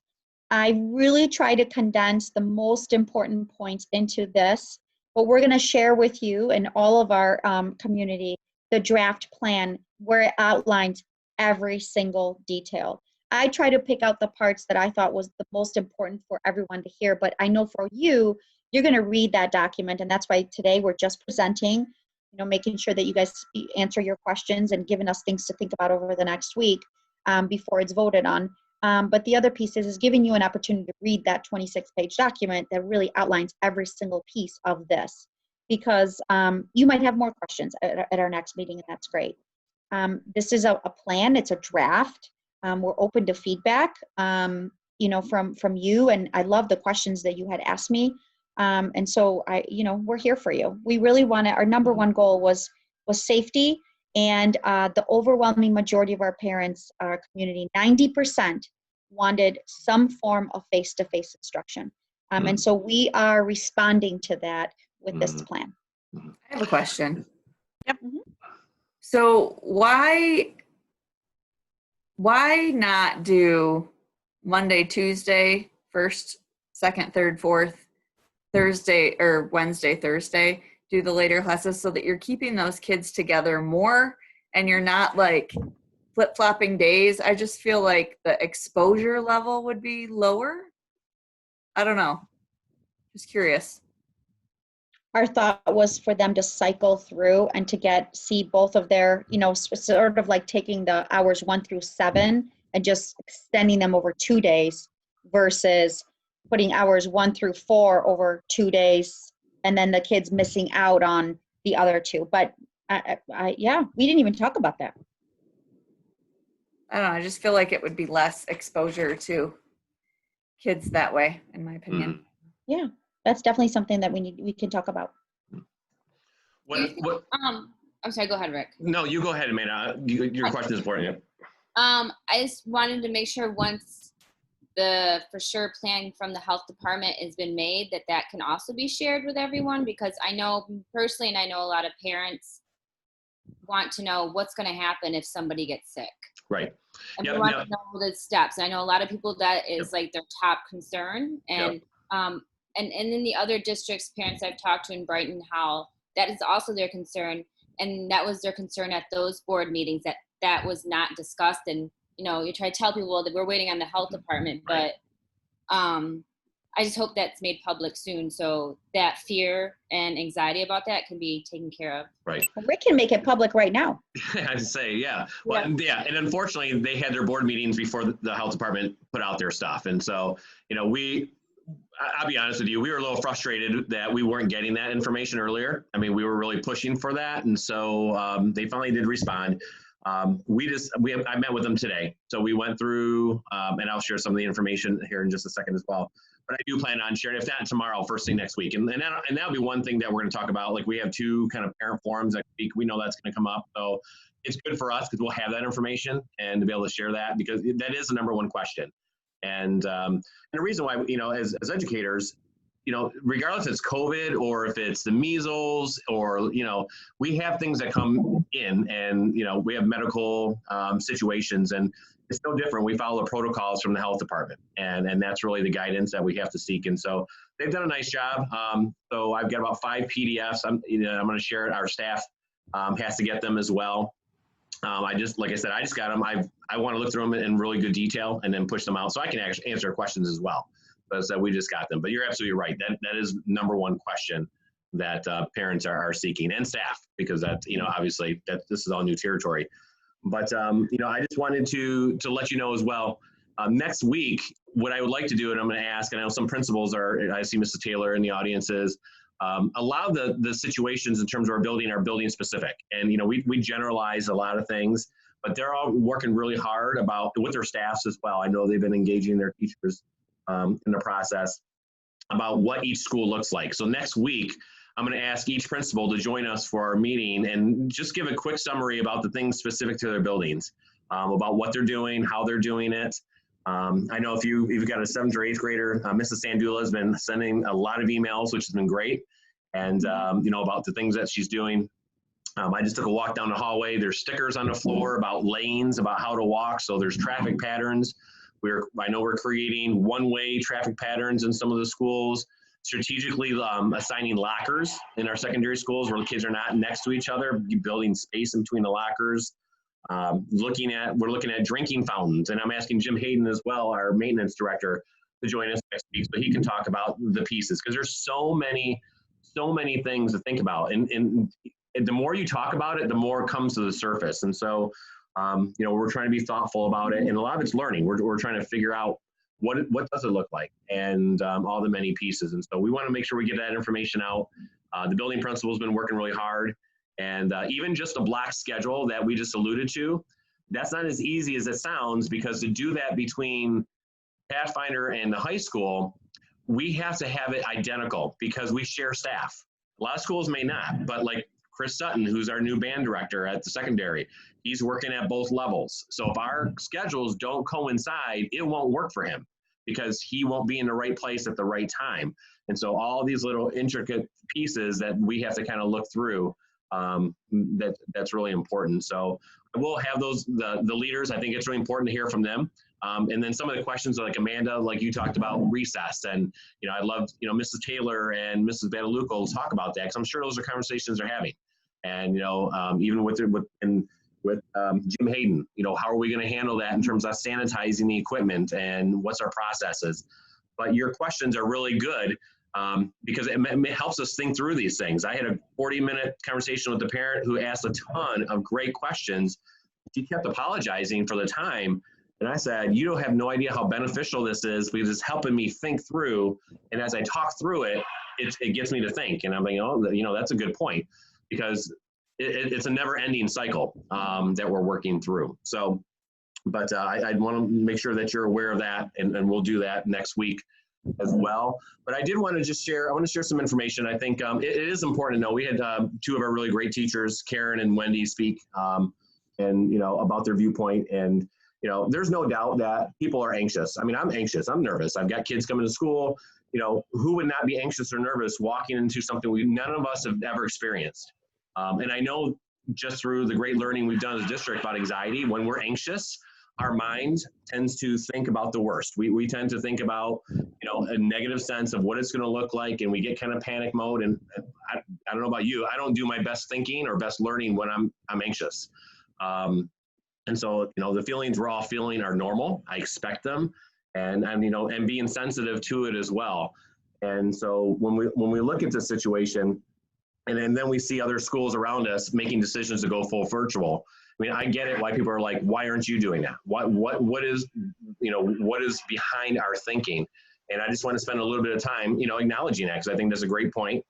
I really try to condense the most important points into this, but we're going to share with you and all of our community the draft plan where it outlines every single detail. I try to pick out the parts that I thought was the most important for everyone to hear, but I know for you, you're going to read that document, and that's why today we're just presenting, making sure that you guys answer your questions and giving us things to think about over the next week before it's voted on. But the other piece is giving you an opportunity to read that 26-page document that really outlines every single piece of this, because you might have more questions at our next meeting, and that's great. This is a plan. It's a draft. We're open to feedback, from you, and I love the questions that you had asked me. And so we're here for you. We really our number one goal was safety, and the overwhelming majority of our parents, our community, 90% wanted some form of face-to-face instruction. And so we are responding to that with this plan. I have a question. Yep. So why not do Monday, Tuesday, first, second, third, fourth, Thursday, or Wednesday, Thursday, do the later classes so that you're keeping those kids together more and you're not like flip-flopping days. I just feel like the exposure level would be lower. I don't know. Just curious. Our thought was for them to cycle through and to see both of their, sort of like taking the hours 1 through 7 and just extending them over 2 days versus putting hours 1 through 4 over 2 days and then the kids missing out on the other 2. But yeah, we didn't even talk about that. I don't know. I just feel like it would be less exposure to kids that way, in my opinion. Yeah, that's definitely something that we can talk about. What? I'm sorry, go ahead, Rick. No, you go ahead, Amanda. Your question is important. I just wanted to make sure once the for sure plan from the health department has been made that can also be shared with everyone, because I know personally, and I know a lot of parents want to know what's going to happen if somebody gets sick. Right. And we want to know the steps. I know a lot of people that is like their top concern, and and in the other districts, parents I've talked to in Brighton, how that is also their concern, and that was their concern at those board meetings, that was not discussed. And you try to tell people that we're waiting on the health department, but I just hope that's made public soon, so that fear and anxiety about that can be taken care of. Right. Rick can make it public right now. I'd say, yeah. Well, and unfortunately, they had their board meetings before the health department put out their stuff. And so, I'll be honest with you, we were a little frustrated that we weren't getting that information earlier. I mean, we were really pushing for that. And so they finally did respond. I met with them today. So we went through, and I'll share some of the information here in just a second as well. But I do plan on sharing, if not tomorrow, first thing next week. And that'll be one thing that we're going to talk about. Like, we have 2 kind of parent forums next week. We know that's going to come up. So it's good for us because we'll have that information and to be able to share that, because that is the #1 question. And the reason why, as educators, regardless if it's COVID or if it's the measles or, we have things that come in and, we have medical situations, and it's no different. We follow the protocols from the health department, and that's really the guidance that we have to seek. And so they've done a nice job. So I've got about 5 PDFs. I'm going to share it. Our staff has to get them as well. Like I said, I just got them. I want to look through them in really good detail and then push them out so I can actually answer questions as well. But we just got them. But you're absolutely right. That is #1 question that parents are seeking, and staff, because that's, obviously this is all new territory. But, I just wanted to let you know as well, next week, what I would like to do, and I'm going to ask, and I know some principals I see Mrs. Taylor in the audience, is allow the situations in terms of our building specific. And, we generalize a lot of things, but they're all working really hard with their staffs as well. I know they've been engaging their teachers in the process about what each school looks like. So next week, I'm going to ask each principal to join us for our meeting and just give a quick summary about the things specific to their buildings, about what they're doing, how they're doing it. I know if you've got a 7th or 8th grader, Mrs. Sandula has been sending a lot of emails, which has been great. And, about the things that she's doing. I just took a walk down the hallway. There's stickers on the floor about lanes, about how to walk. So there's traffic patterns. I know we're creating one-way traffic patterns in some of the schools, strategically assigning lockers in our secondary schools where the kids are not next to each other, building space in between the lockers. We're looking at drinking fountains, and I'm asking Jim Hayden as well, our maintenance director, to join us next week so he can talk about the pieces, because there's so many things to think about, and the more you talk about it, the more it comes to the surface. And so we're trying to be thoughtful about it, and a lot of it's learning. We're trying to figure out what does it look like, and all the many pieces. And so we want to make sure we get that information out. The building principal's been working really hard, and even just a block schedule that we just alluded to, that's not as easy as it sounds, because to do that between Pathfinder and the high school, we have to have it identical because we share staff. A lot of schools may not, but like Chris Sutton, who's our new band director at the secondary, he's working at both levels. So if our schedules don't coincide, it won't work for him because he won't be in the right place at the right time. And so all these little intricate pieces that we have to kind of look through That's really important. So we'll have the leaders. I think it's really important to hear from them. And then some of the questions like Amanda, like you talked about recess, and I loved Mrs. Taylor and Mrs. Badaluca will talk about that, because I'm sure those are conversations they're having. And even with Jim Hayden, how are we going to handle that in terms of sanitizing the equipment and what's our processes? But your questions are really good, because it helps us think through these things. I had a 40-minute conversation with the parent who asked a ton of great questions. She kept apologizing for the time. And I said, you don't have no idea how beneficial this is, because it's helping me think through. And as I talk through it, it gets me to think. And I'm like, that's a good point, because it's a never-ending cycle that we're working through. So, but I want to make sure that you're aware of that, and we'll do that next week as well. But I did want to share some information. I think it is important to know. We had two of our really great teachers, Karen and Wendy, speak and about their viewpoint. And there's no doubt that people are anxious. I mean, I'm anxious. I'm nervous. I've got kids coming to school. Who would not be anxious or nervous walking into something none of us have ever experienced? And I know just through the great learning we've done as a district about anxiety, when we're anxious, our mind tends to think about the worst. We tend to think about, a negative sense of what it's going to look like, and we get kind of panic mode. And I don't know about you, I don't do my best thinking or best learning when I'm anxious. And so, the feelings we're all feeling are normal. I expect them, and being sensitive to it as well. And so when we look at the situation, and then we see other schools around us making decisions to go full virtual. I mean, I get it why people are like, why aren't you doing that? What is behind our thinking? And I just want to spend a little bit of time, acknowledging that, because I think that's a great point.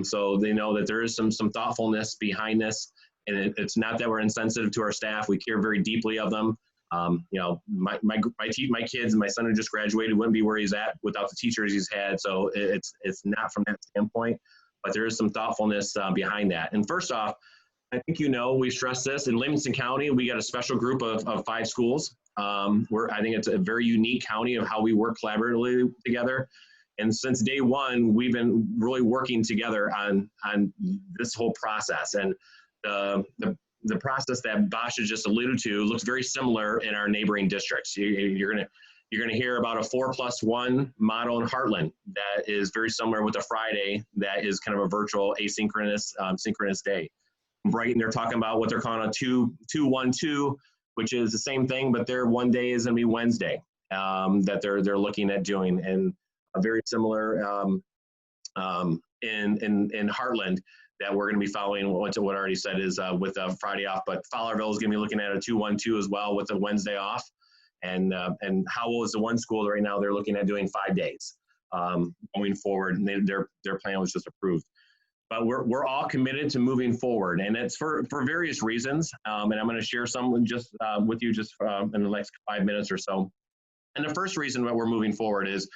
So they know that there is some thoughtfulness behind this, and it's not that we're insensitive to our staff. We care very deeply of them. My kids and my son who just graduated wouldn't be where he's at without the teachers he's had. So it's not from that standpoint, but there is some thoughtfulness behind that. And first off, I think we stress this in Livingston County. We got a special group of 5 schools. I think it's a very unique county of how we work collaboratively together. And since day one, we've been really working together on this whole process. And the process that Basha just alluded to looks very similar in our neighboring districts. You're gonna hear about a 4+1 model in Heartland that is very similar with a Friday that is kind of a virtual asynchronous synchronous day. Brighton, they're talking about what they're calling a 2-1-2, which is the same thing, but their one day is gonna be Wednesday that they're looking at doing, and a very similar in Heartland that we're going to be following what I already said is with Friday off, but Fowlerville is going to be looking at a 2-1-2 as well with a Wednesday off, and Howell is the one school that right now they're looking at doing 5 days going forward, and their plan was just approved. But we're all committed to moving forward, and it's for various reasons. And I'm going to share some with you just in the next 5 minutes or so. And the first reason that we're moving forward is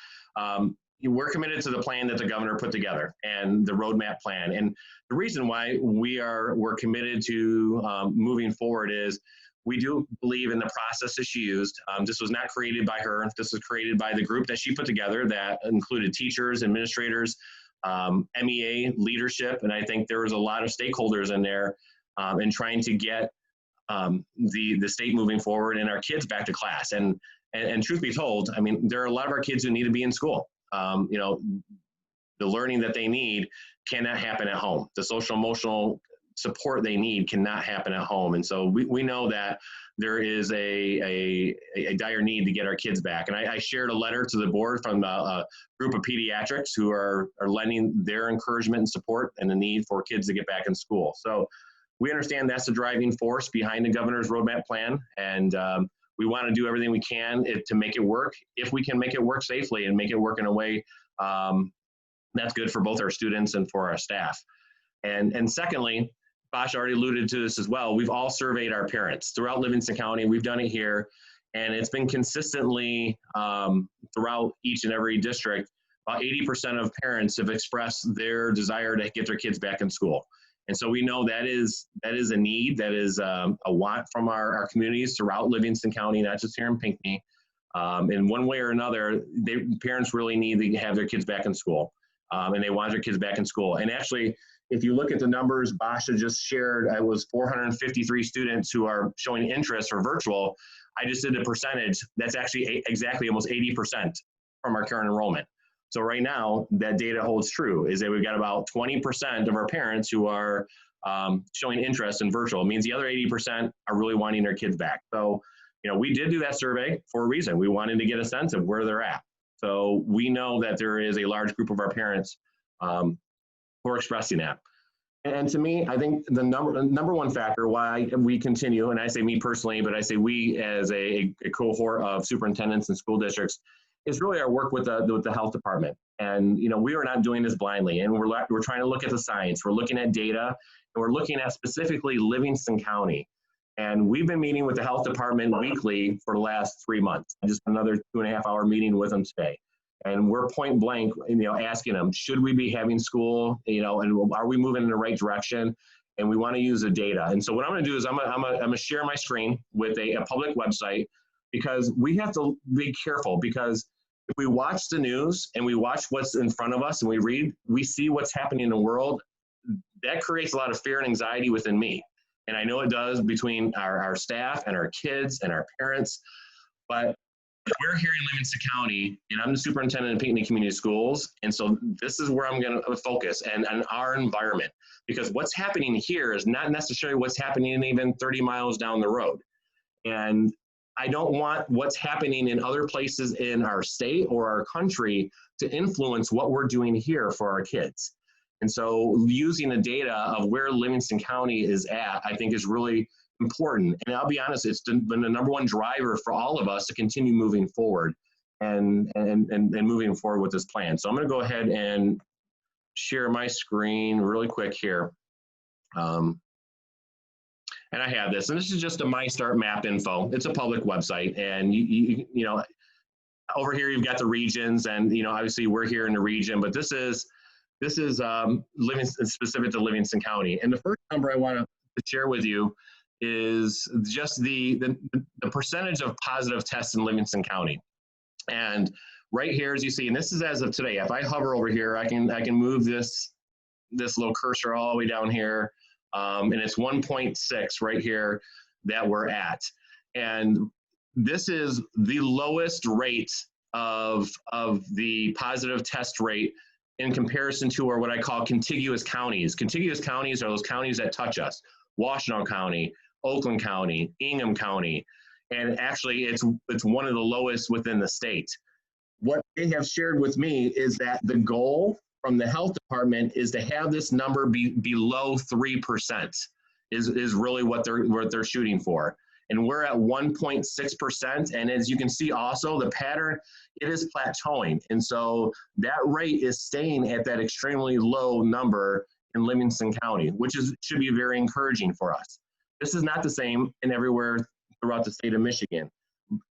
we're committed to the plan that the governor put together and the roadmap plan. And the reason why we're committed to moving forward is we do believe in the process that she used. This was not created by her. This was created by the group that she put together that included teachers, administrators, MEA leadership, and I think there was a lot of stakeholders in there in trying to get the state moving forward and our kids back to class. And truth be told, I mean, there are a lot of our kids who need to be in school. The learning that they need cannot happen at home. The social emotional support they need cannot happen at home. And so we know that there is a dire need to get our kids back. And I shared a letter to the board from a group of pediatrics who are lending their encouragement and support and the need for kids to get back in school. So we understand that's the driving force behind the governor's roadmap plan. And we want to do everything we can to make it work, if we can make it work safely and make it work in a way that's good for both our students and for our staff. And secondly, Basha already alluded to this as well. We've all surveyed our parents throughout Livingston County. We've done it here, and it's been consistently throughout each and every district. About 80% of parents have expressed their desire to get their kids back in school. And so we know that is a need, that is a want from our communities throughout Livingston County, not just here in Pinckney. In one way or another, parents really need to have their kids back in school, and they want their kids back in school. And actually, if you look at the numbers Basha just shared, it was 453 students who are showing interest for virtual. I just did a percentage. That's actually exactly almost 80% from our current enrollment. So right now, that data holds true, is that we've got about 20% of our parents who are showing interest in virtual. It means the other 80% are really wanting their kids back. So, you know, we did do that survey for a reason. We wanted to get a sense of where they're at. So we know that there is a large group of our parents who are expressing that. And to me, I think the number one factor why we continue, and I say me personally, but I say we as a cohort of superintendents and school districts, is really our work with the health department. And, you know, we are not doing this blindly, and we're trying to look at the science. We're looking at data, and we're looking at specifically Livingston County. And we've been meeting with the health department weekly for the last 3 months. Just another 2.5-hour meeting with them today. And we're point blank, you know, asking them, should we be having school, you know, and are we moving in the right direction? And we want to use the data. And so what I'm going to do is I'm going to share my screen with a public website, because we have to be careful, because if we watch the news and we watch what's in front of us and we see what's happening in the world, that creates a lot of fear and anxiety within me. And I know it does between our staff and our kids and our parents, but we're here in Livingston County, and I'm the superintendent of Pinckney Community Schools. And so this is where I'm going to focus and our environment, because what's happening here is not necessarily what's happening even 30 miles down the road. And I don't want what's happening in other places in our state or our country to influence what we're doing here for our kids. And so using the data of where Livingston County is at, I think is really important. And I'll be honest, it's been the number one driver for all of us to continue moving forward and moving forward with this plan. So I'm going to go ahead and share my screen really quick here. And I have this, and this is just a MyStart map info. It's a public website, and you know, over here you've got the regions, and you know, obviously we're here in the region, but this is Livingston, specific to Livingston County. And the first number I want to share with you is just the percentage of positive tests in Livingston County. And right here, as you see, and this is as of today. If I hover over here, I can move this little cursor all the way down here. And it's 1.6 right here that we're at. And this is the lowest rate of the positive test rate in comparison to what I call contiguous counties. Contiguous counties are those counties that touch us. Washtenaw County, Oakland County, Ingham County. And actually it's one of the lowest within the state. What they have shared with me is that the goal from the health department is to have this number be below 3% is really what they're shooting for. And we're at 1.6%. And as you can see also, the pattern, it is plateauing. And so that rate is staying at that extremely low number in Livingston County, which should be very encouraging for us. This is not the same in everywhere throughout the state of Michigan.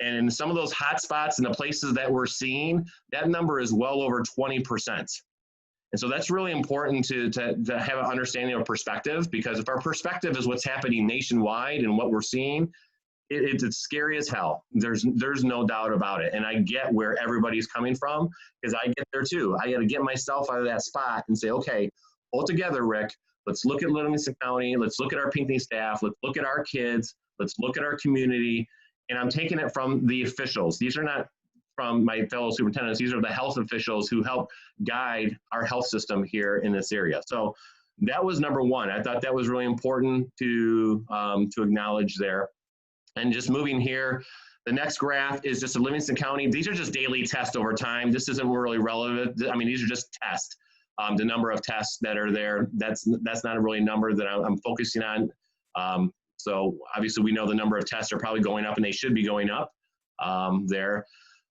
And in some of those hot spots and the places that we're seeing, that number is well over 20%. And so that's really important to have an understanding of perspective, because if our perspective is what's happening nationwide and what we're seeing, it's scary as hell. There's no doubt about it. And I get where everybody's coming from, because I get there too. I got to get myself out of that spot and say, okay, pull together, Rick. Let's look at Livingston County. Let's look at our Pinckney staff. Let's look at our kids. Let's look at our community. And I'm taking it from the officials. These are not from my fellow superintendents. These are the health officials who help guide our health system here in this area. So that was number one. I thought that was really important to acknowledge there. And just moving here, the next graph is just a Livingston County. These are just daily tests over time. This isn't really relevant. I mean, these are just tests. The number of tests that are there, that's not a really number that I'm focusing on. So obviously we know the number of tests are probably going up, and they should be going up there.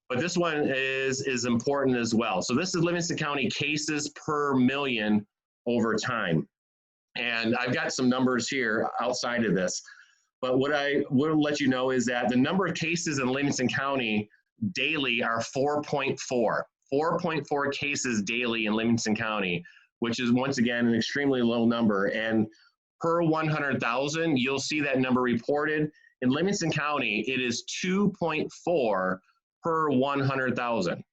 But this one is important as well. So this is Livingston County cases per million over time. And I've got some numbers here outside of this. But what I will let you know is that the number of cases in Livingston County daily are 4.4. 4.4 cases daily in Livingston County, which is, once again, an extremely low number. And per 100,000, you'll see that number reported. In Livingston County, it is 2.4 per 100,000.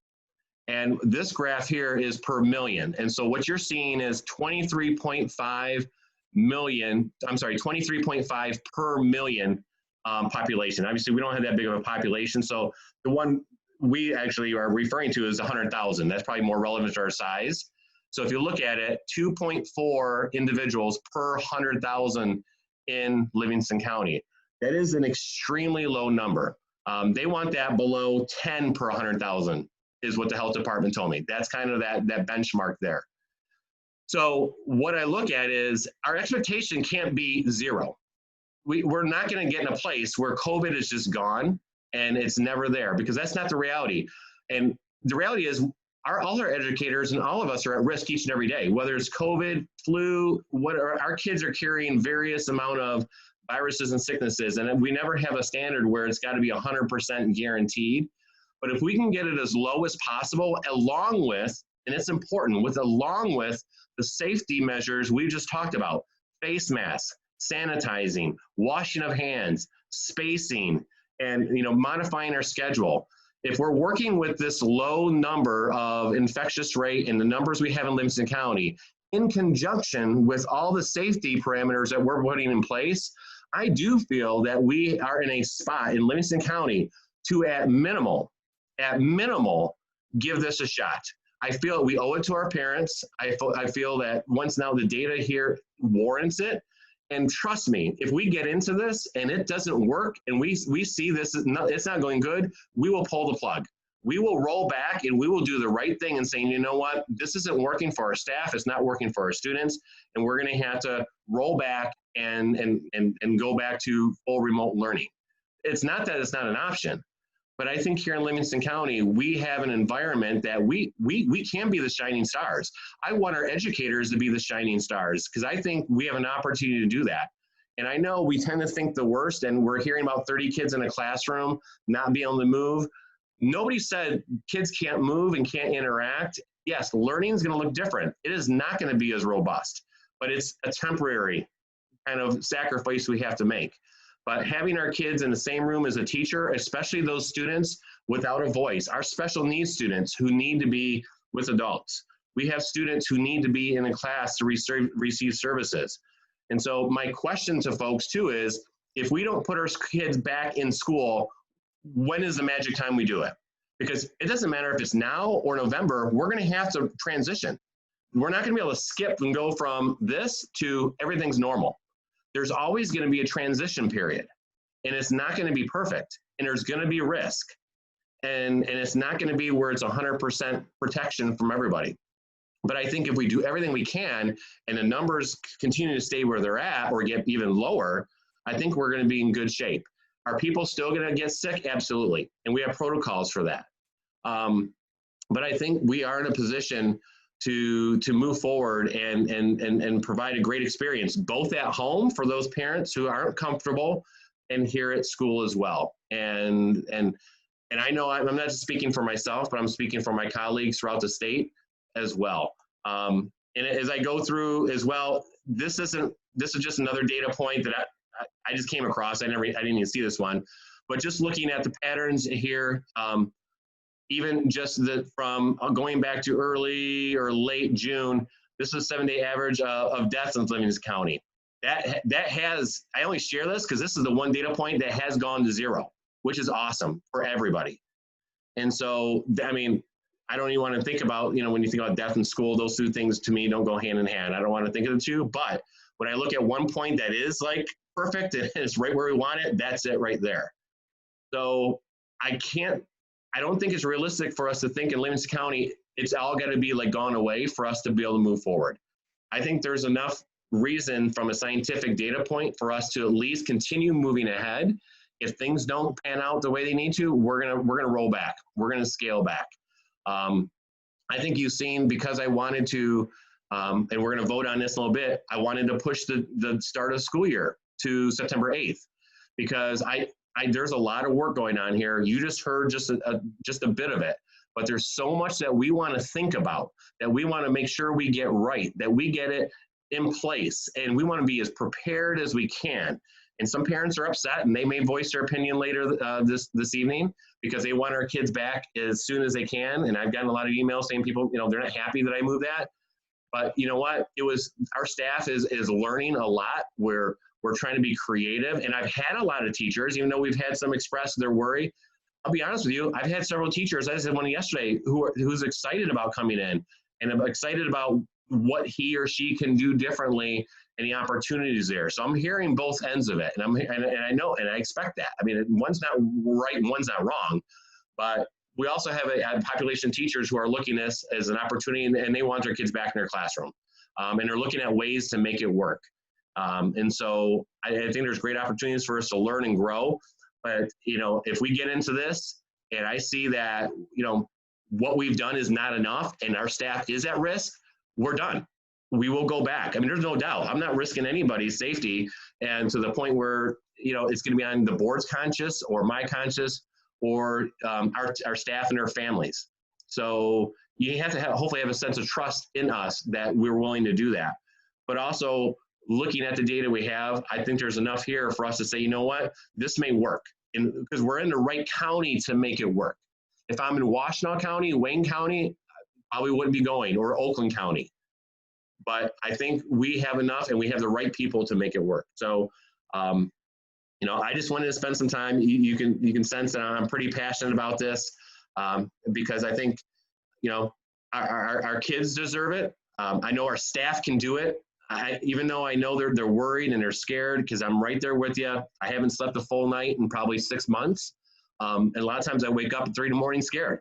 And this graph here is per million. And so what you're seeing is 23.5 million, I'm sorry, 23.5 per million population. Obviously, we don't have that big of a population. So the one we actually are referring to is 100,000. That's probably more relevant to our size. So if you look at it, 2.4 individuals per 100,000 in Livingston County. That is an extremely low number. They want that below 10 per 100,000 is what the health department told me. That's kind of that benchmark there. So what I look at is our expectation can't be zero. We're not going to get in a place where COVID is just gone and it's never there, because that's not the reality. And the reality is all our educators and all of us are at risk each and every day, whether it's COVID, flu, our kids are carrying various amount of viruses and sicknesses, and we never have a standard where it's got to be 100% guaranteed. But if we can get it as low as possible, along with, and it's important, along with the safety measures we just talked about, face masks, sanitizing, washing of hands, spacing, and modifying our schedule. If we're working with this low number of infectious rate and the numbers we have in Livingston County, in conjunction with all the safety parameters that we're putting in place, I do feel that we are in a spot in Livingston County to, at minimal, give this a shot. I feel we owe it to our parents. I feel that once now the data here warrants it. And trust me, if we get into this and it doesn't work and we see this, it's not going good, we will pull the plug. We will roll back and we will do the right thing and saying, you know what, this isn't working for our staff, it's not working for our students, and we're going to have to roll back and go back to full remote learning. It's not that it's not an option, but I think here in Livingston County, we have an environment that we can be the shining stars. I want our educators to be the shining stars because I think we have an opportunity to do that. And I know we tend to think the worst, and we're hearing about 30 kids in a classroom not being able to move. Nobody said kids can't move and can't interact. Yes, learning is going to look different. It is not going to be as robust, but it's a temporary kind of sacrifice we have to make. But having our kids in the same room as a teacher, especially those students without a voice, our special needs students who need to be with adults. We have students who need to be in a class to receive services. And so my question to folks too is, if we don't put our kids back in school, when is the magic time we do it? Because it doesn't matter if it's now or November, we're going to have to transition. We're not going to be able to skip and go from this to everything's normal. There's always going to be a transition period, and it's not going to be perfect, and there's going to be risk, and it's not going to be where it's 100% protection from everybody. But I think if we do everything we can and the numbers continue to stay where they're at or get even lower, I think we're going to be in good shape. Are people still going to get sick? Absolutely. And we have protocols for that. But I think we are in a position to move forward and provide a great experience, both at home for those parents who aren't comfortable and here at school as well. And I know I'm not just speaking for myself, but I'm speaking for my colleagues throughout the state as well. And as I go through as well, this is just another data point that I just came across. I didn't even see this one, but just looking at the patterns here, even just from going back to early or late June, this is a 7-day average of deaths in Livingston County. That has, I only share this because this is the one data point that has gone to zero, which is awesome for everybody. And so, I mean, I don't even want to think about, when you think about death in school, those two things to me don't go hand in hand. I don't want to think of the two, but when I look at one point that is like perfect and it's right where we want it, that's it right there. So I don't think it's realistic for us to think in Livingston County, it's all got to be like gone away for us to be able to move forward. I think there's enough reason from a scientific data point for us to at least continue moving ahead. If things don't pan out the way they need to, we're gonna roll back. We're gonna scale back. I think you've seen, because I wanted to, and we're gonna vote on this in a little bit, I wanted to push the start of school year to September 8th, because there's a lot of work going on here. You just heard just a bit of it, but there's so much that we want to think about, that we want to make sure we get right, that we get it in place, and we want to be as prepared as we can. And some parents are upset, and they may voice their opinion later this evening because they want our kids back as soon as they can. And I've gotten a lot of emails saying people, they're not happy that I moved that. But you know what? Our staff is learning a lot. We're trying to be creative. And I've had a lot of teachers, even though we've had some express their worry. I'll be honest with you, I've had several teachers, I said one yesterday, who's excited about coming in and I'm excited about what he or she can do differently and the opportunities there. So I'm hearing both ends of it. And I know, and I expect that. I mean, one's not right and one's not wrong, but we also have a population of teachers who are looking at this as an opportunity and they want their kids back in their classroom. And they're looking at ways to make it work. And so I think there's great opportunities for us to learn and grow. But, if we get into this and I see that, what we've done is not enough and our staff is at risk, we're done. We will go back. I mean, there's no doubt. I'm not risking anybody's safety. And to the point where, it's going to be on the board's conscience or my conscience or our staff and their families. So you have to hopefully have a sense of trust in us that we're willing to do that. But also, looking at the data we have, I think there's enough here for us to say, you know what, this may work. And because we're in the right county to make it work. If I'm in Washtenaw County, Wayne County, I probably wouldn't be going, or Oakland County. But I think we have enough and we have the right people to make it work. So, I just wanted to spend some time. You can sense that I'm pretty passionate about this because I think, our kids deserve it. I know our staff can do it. Even though I know they're worried and they're scared because I'm right there with you. I haven't slept a full night in probably 6 months. And a lot of times I wake up at 3 a.m. scared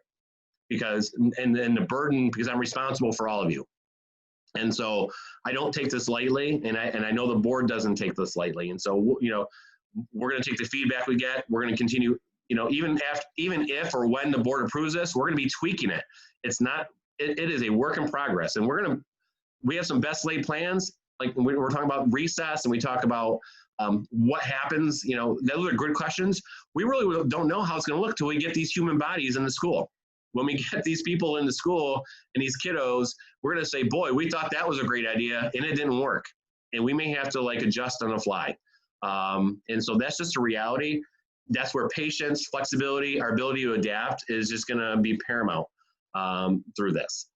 because, and the burden, because I'm responsible for all of you. And so I don't take this lightly. And I know the board doesn't take this lightly. And so, we're going to take the feedback we get. We're going to continue, even if or when the board approves this, we're going to be tweaking it. It is a work in progress. And we have some best laid plans. Like we're talking about recess and we talk about what happens, those are good questions. We really don't know how it's going to look till we get these human bodies in the school. When we get these people in the school and these kiddos, we're going to say, boy, we thought that was a great idea and it didn't work. And we may have to adjust on the fly. And so that's just a reality. That's where patience, flexibility, our ability to adapt is just going to be paramount through this.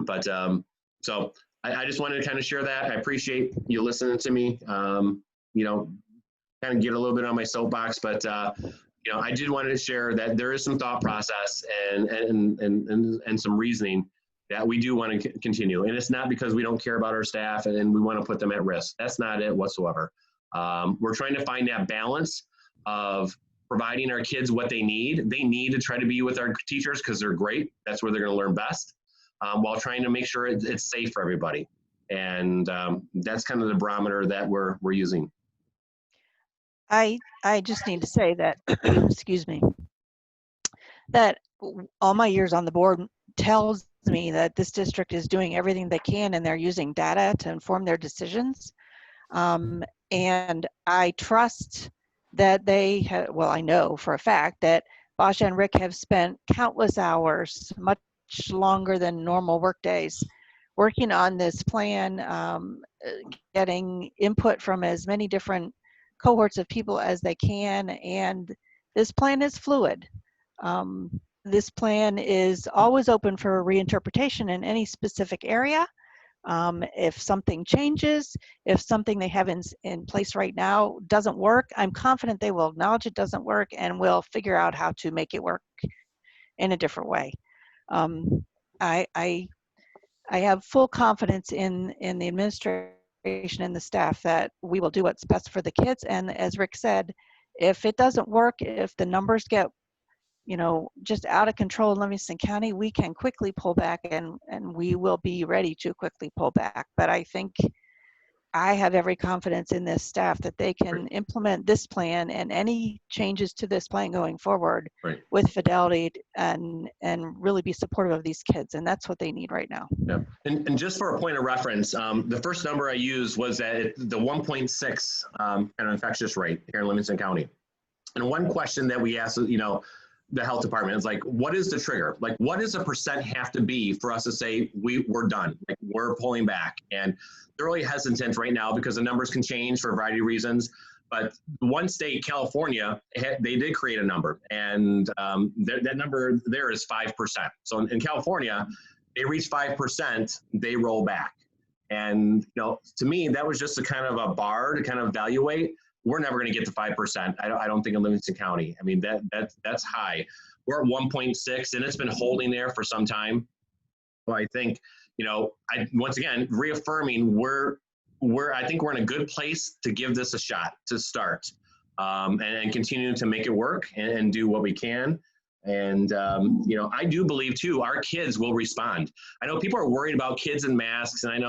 But so I just wanted to kind of share that. I appreciate you listening to me, kind of get a little bit on my soapbox, but, I did want to share that there is some thought process and some reasoning that we do want to continue. And it's not because we don't care about our staff and we want to put them at risk. That's not it whatsoever. We're trying to find that balance of providing our kids what they need. They need to try to be with our teachers because they're great. That's where they're going to learn best. While trying to make sure it's safe for everybody. And that's kind of the barometer that we're using. I just need to say that, excuse me, that all my years on the board tells me that this district is doing everything they can and they're using data to inform their decisions. And I trust that they have, well, I know for a fact that Basha and Rick have spent countless hours, much longer than normal work days, working on this plan, getting input from as many different cohorts of people as they can. And this plan is fluid. This plan is always open for reinterpretation in any specific area. If something changes, if something they have in place right now doesn't work, I'm confident they will acknowledge it doesn't work and will figure out how to make it work in a different way. I have full confidence in the administration and the staff that we will do what's best for the kids. And as Rick said, if it doesn't work, if the numbers get just out of control in Livingston County, we can quickly pull back and we will be ready to quickly pull back. But I think I have every confidence in this staff that they can implement this plan and any changes to this plan going forward with fidelity and really be supportive of these kids. And that's what they need right now. Yeah. And just for a point of reference, the first number I used was that the 1.6 kind of infectious rate here in Livingston County. And one question that we asked, the health department is like, what is the trigger? Like, what does a percent have to be for us to say we're done? Like, we're pulling back. And they're really hesitant right now because the numbers can change for a variety of reasons. But one state, California, they did create a number, and that number there is 5%. So in California, they reach 5%, they roll back. And to me, that was just a kind of a bar to kind of evaluate. We're never going to get to 5%. I don't think in Livingston County. I mean, that's high. We're at 1.6, and it's been holding there for some time. So I think, once again, reaffirming I think we're in a good place to give this a shot to start, and continue to make it work and do what we can. And, I do believe too, our kids will respond. I know people are worried about kids in masks, and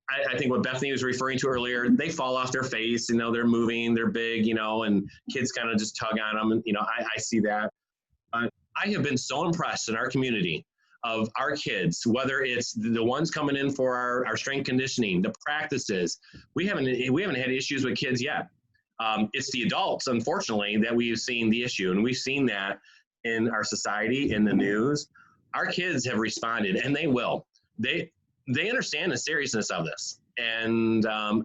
I think what Bethany was referring to earlier, they fall off their face, they're moving, they're big, and kids kind of just tug on them. And, I see that. I have been so impressed in our community of our kids, whether it's the ones coming in for our strength conditioning, the practices. We haven't had issues with kids yet. It's the adults, unfortunately, that we've seen the issue, and we've seen that in our society, in the news. Our kids have responded, and they will. They understand the seriousness of this, and I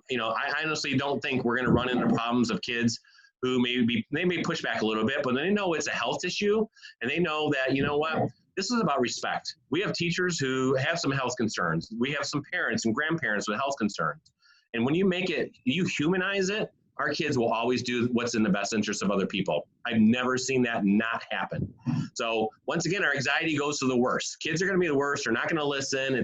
honestly don't think we're going to run into problems of kids who they may push back a little bit, but they know it's a health issue, and they know that this is about respect. We have teachers who have some health concerns. We have some parents and grandparents with health concerns. And when you humanize it, our kids will always do what's in the best interest of other people. I've never seen that not happen. So once again, our anxiety goes to the worst. Kids are going to be the worst. They're not going to listen.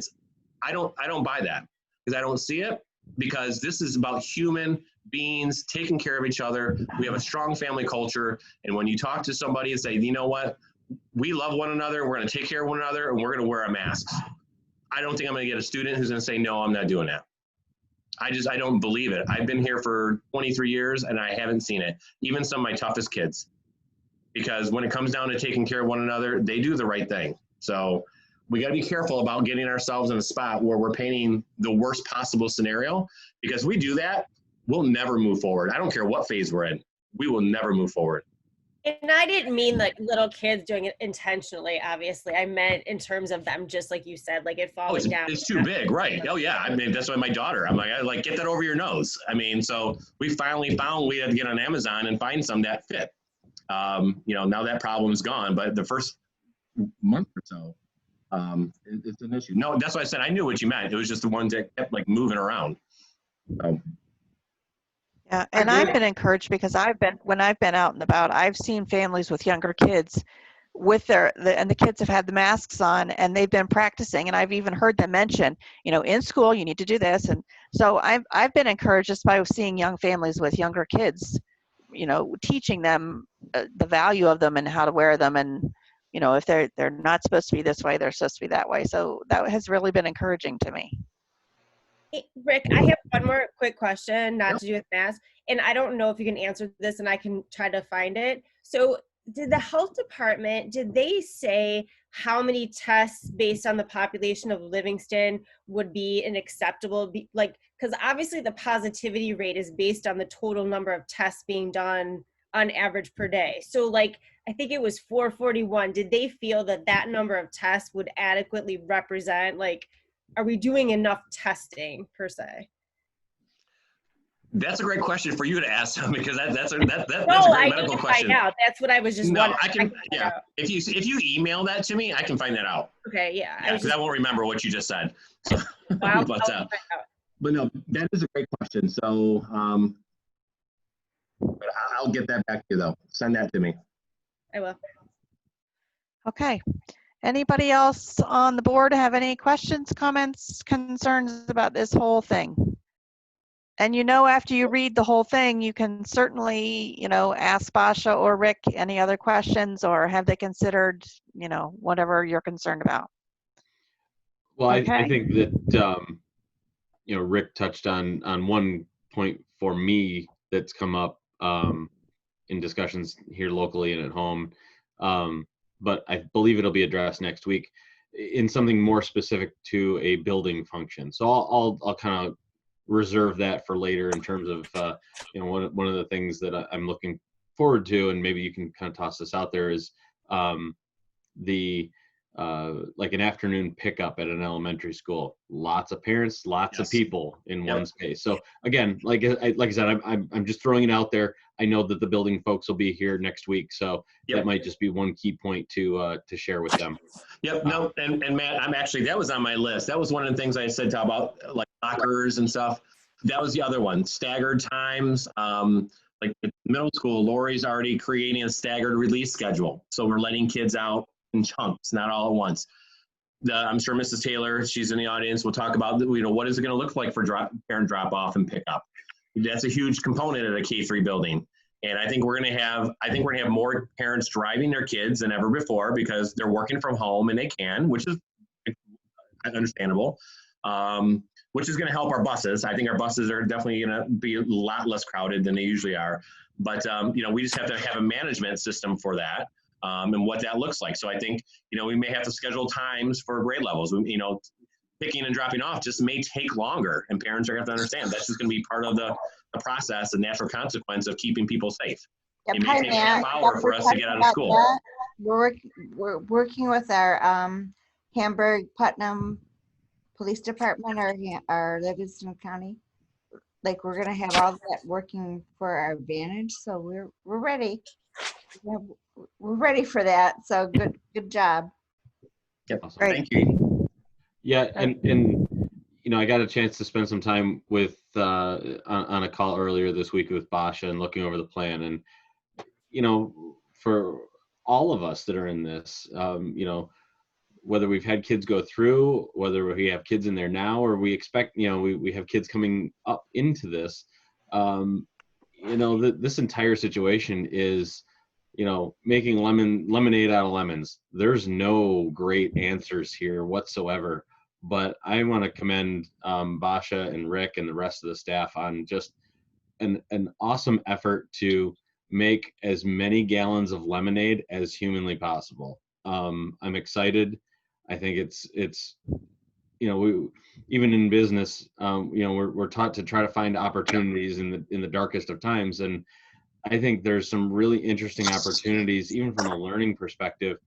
I don't buy that, because I don't see it, because this is about human beings taking care of each other. We have a strong family culture. And when you talk to somebody and say, you know what, we love one another, we're going to take care of one another, and we're going to wear our masks. I don't think I'm going to get a student who's going to say, no, I'm not doing that. I don't believe it. I've been here for 23 years and I haven't seen it. Even some of my toughest kids. Because when it comes down to taking care of one another, they do the right thing. So we got to be careful about getting ourselves in a spot where we're painting the worst possible scenario. Because if we do that, we'll never move forward. I don't care what phase we're in. We will never move forward. And I didn't mean like little kids doing it intentionally, obviously. I meant in terms of them, just like you said, like it falling down. It's too big, right? Oh yeah. That's why my daughter, I'm like, get that over your nose. So we finally found we had to get on Amazon and find some that fit. Now that problem's gone, but the first month or so, it's an issue. No, that's why I said I knew what you meant. It was just the ones that kept like moving around. Yeah, and I've been encouraged because when I've been out and about, I've seen families with younger kids with and the kids have had the masks on and they've been practicing, and I've even heard them mention, in school you need to do this. And so I've been encouraged just by seeing young families with younger kids, teaching them the value of them and how to wear them, and if they're not supposed to be this way, they're supposed to be that way. So that has really been encouraging to me. Hey, Rick, I have one more quick question, not to do with masks, and I don't know if you can answer this, and I can try to find it. So did the health department, did they say how many tests based on the population of Livingston would be an acceptable, because obviously the positivity rate is based on the total number of tests being done on average per day. So I think it was 441. Did they feel that number of tests would adequately represent, are we doing enough testing per se? That's a great question for you to ask them, because that's a no, great I medical need to question. find out. That's what I was just wondering. I can if you email that to me, I can find that out. Okay, yeah. Because I won't remember what you just said. So, Wow, but no, that is a great question. So but I'll get that back to you though. Send that to me. I will. Okay. Anybody else on the board have any questions, comments, concerns about this whole thing? And after you read the whole thing, you can certainly, ask Basha or Rick any other questions, or have they considered, whatever you're concerned about. Well, okay. I think that, Rick touched on one point for me that's come up in discussions here locally and at home. But I believe it'll be addressed next week in something more specific to a building function. So I'll kind of reserve that for later in terms of, one of the things that I'm looking forward to, and maybe you can kind of toss this out there, is the like an afternoon pickup at an elementary school. Lots of parents, lots of people in one space. So again, like I said, I'm just throwing it out there. I know that the building folks will be here next week, so that might just be one key point to share with them. Yep. No, and Matt, that was on my list. That was one of the things I said about like lockers and stuff. That was the other one. Staggered times. Like middle school, Lori's already creating a staggered release schedule. So we're letting kids out in chunks, not all at once. I'm sure Mrs. Taylor, she's in the audience, will talk about, what is it going to look like for parent drop off and pick up. That's a huge component at a K-3 building. And I think we're going to have more parents driving their kids than ever before because they're working from home and they can, which is understandable. Which is going to help our buses. I think our buses are definitely going to be a lot less crowded than they usually are. But, we just have to have a management system for that and what that looks like. So I think, we may have to schedule times for grade levels. Picking and dropping off just may take longer, and parents are going to have to understand that's just going to be part of the process, the natural consequence of keeping people safe. It may take a half hour for us to get out of school. That, we're working with our Hamburg Putnam Police Department or Livingston County. Like we're gonna have all that working for our advantage, so we're ready. We're ready for that. So good job. Yep. Great. Thank you. Yeah, and I got a chance to spend some time with on a call earlier this week with Basha and looking over the plan, and for all of us that are in this, whether we've had kids go through, whether we have kids in there now, or we expect, we have kids coming up into this, this entire situation is, making lemonade out of lemons. There's no great answers here whatsoever, but I want to commend Basha and Rick and the rest of the staff on just an awesome effort to make as many gallons of lemonade as humanly possible. I'm excited. I think it's we, even in business, we're taught to try to find opportunities in the darkest of times, and I think there's some really interesting opportunities, even from a learning perspective.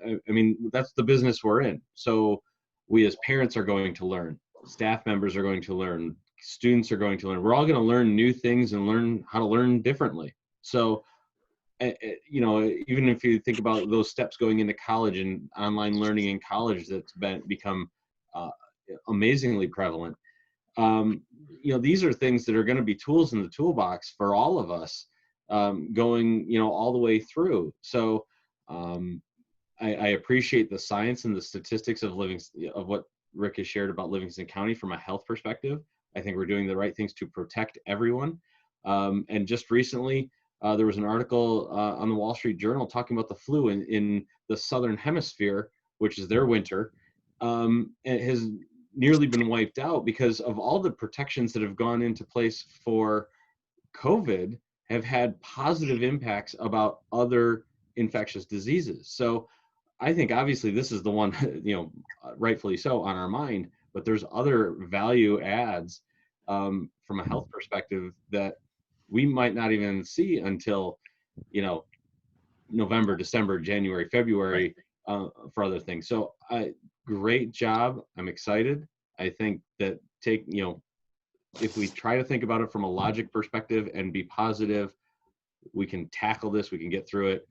I mean, that's the business we're in. So we as parents are going to learn, staff members are going to learn, students are going to learn. We're all going to learn new things and learn how to learn differently. So even if you think about those steps going into college and online learning in college, that's become amazingly prevalent. These are things that are going to be tools in the toolbox for all of us going, all the way through. So I appreciate the science and the statistics of what Rick has shared about Livingston County from a health perspective. I think we're doing the right things to protect everyone. And just recently, there was an article on the Wall Street Journal talking about the flu in the Southern Hemisphere, which is their winter. It has nearly been wiped out because of all the protections that have gone into place for COVID have had positive impacts about other infectious diseases. So I think obviously this is the one, rightfully so, on our mind, but there's other value adds from a health perspective that we might not even see until, November, December, January, February for other things. So great job. I'm excited. I think that if we try to think about it from a logic perspective and be positive, we can tackle this, we can get through it,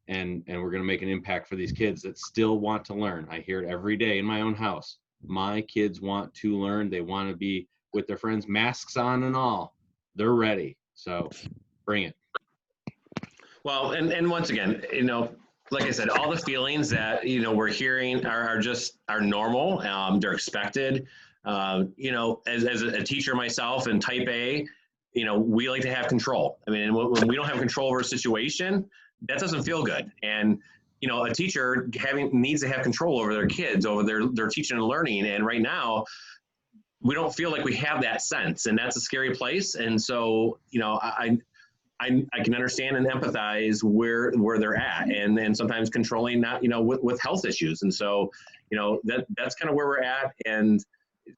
and we're going to make an impact for these kids that still want to learn. I hear it every day in my own house. My kids want to learn. They want to be with their friends, masks on and all. They're ready. So bring it. Well, and once again, like I said, all the feelings that, we're hearing are normal. They're expected. As a teacher myself in type A, we like to have control. I mean, when we don't have control over a situation, that doesn't feel good. And, a teacher needs to have control over their kids, over their teaching and learning. And right now, we don't feel like we have that sense, and that's a scary place. And so, I can understand and empathize where they're at, and then sometimes controlling that, with health issues. And so, that's kind of where we're at. And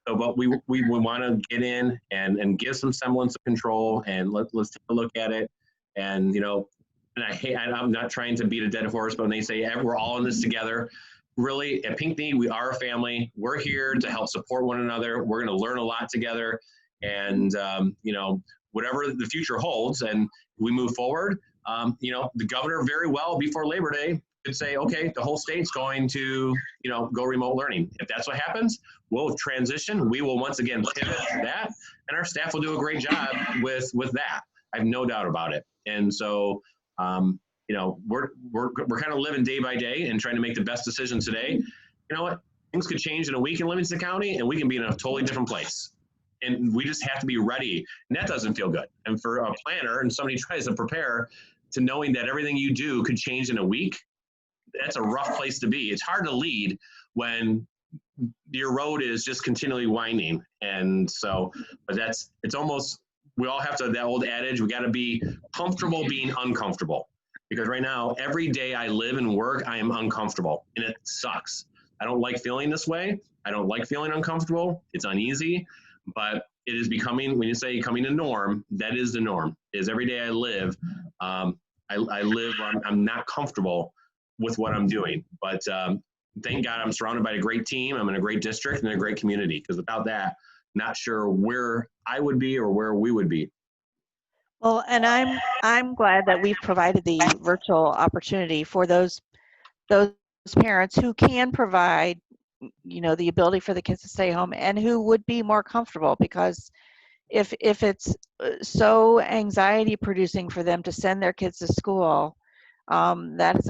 so, but we want to get in and give some semblance of control, and let's take a look at it. And, and I'm not trying to beat a dead horse, but when they say we're all in this together, really at Pinckney, we are a family. We're here to help support one another. We're going to learn a lot together, and you know, whatever the future holds, and we move forward. You know, the governor very well before Labor Day could say, okay, the whole state's going to, you know, go remote learning. If that's what happens, we'll transition. We will once again pivot to that, and our staff will do a great job with that. I have no doubt about it. And so, you know, we're kind of living day by day and trying to make the best decision today. You know what? Things could change in a week in Livingston County, and we can be in a totally different place. And we just have to be ready, and that doesn't feel good. And for a planner and somebody tries to prepare to knowing that everything you do could change in a week, that's a rough place to be. It's hard to lead when your road is just continually winding. And so, but it's almost, we all have to, that old adage, we got to be comfortable being uncomfortable. Because right now, every day I live and work, I am uncomfortable, and it sucks. I don't like feeling this way. I don't like feeling uncomfortable. It's uneasy, but it is becoming, when you say becoming a norm, that is the norm. Is every day I live, I live, I'm not comfortable with what I'm doing. But thank God I'm surrounded by a great team. I'm in a great district and a great community, because without that, not sure where I would be or where we would be. Well, and I'm glad that we've provided the virtual opportunity for those parents who can provide, you know, the ability for the kids to stay home and who would be more comfortable, because if it's so anxiety producing for them to send their kids to school, that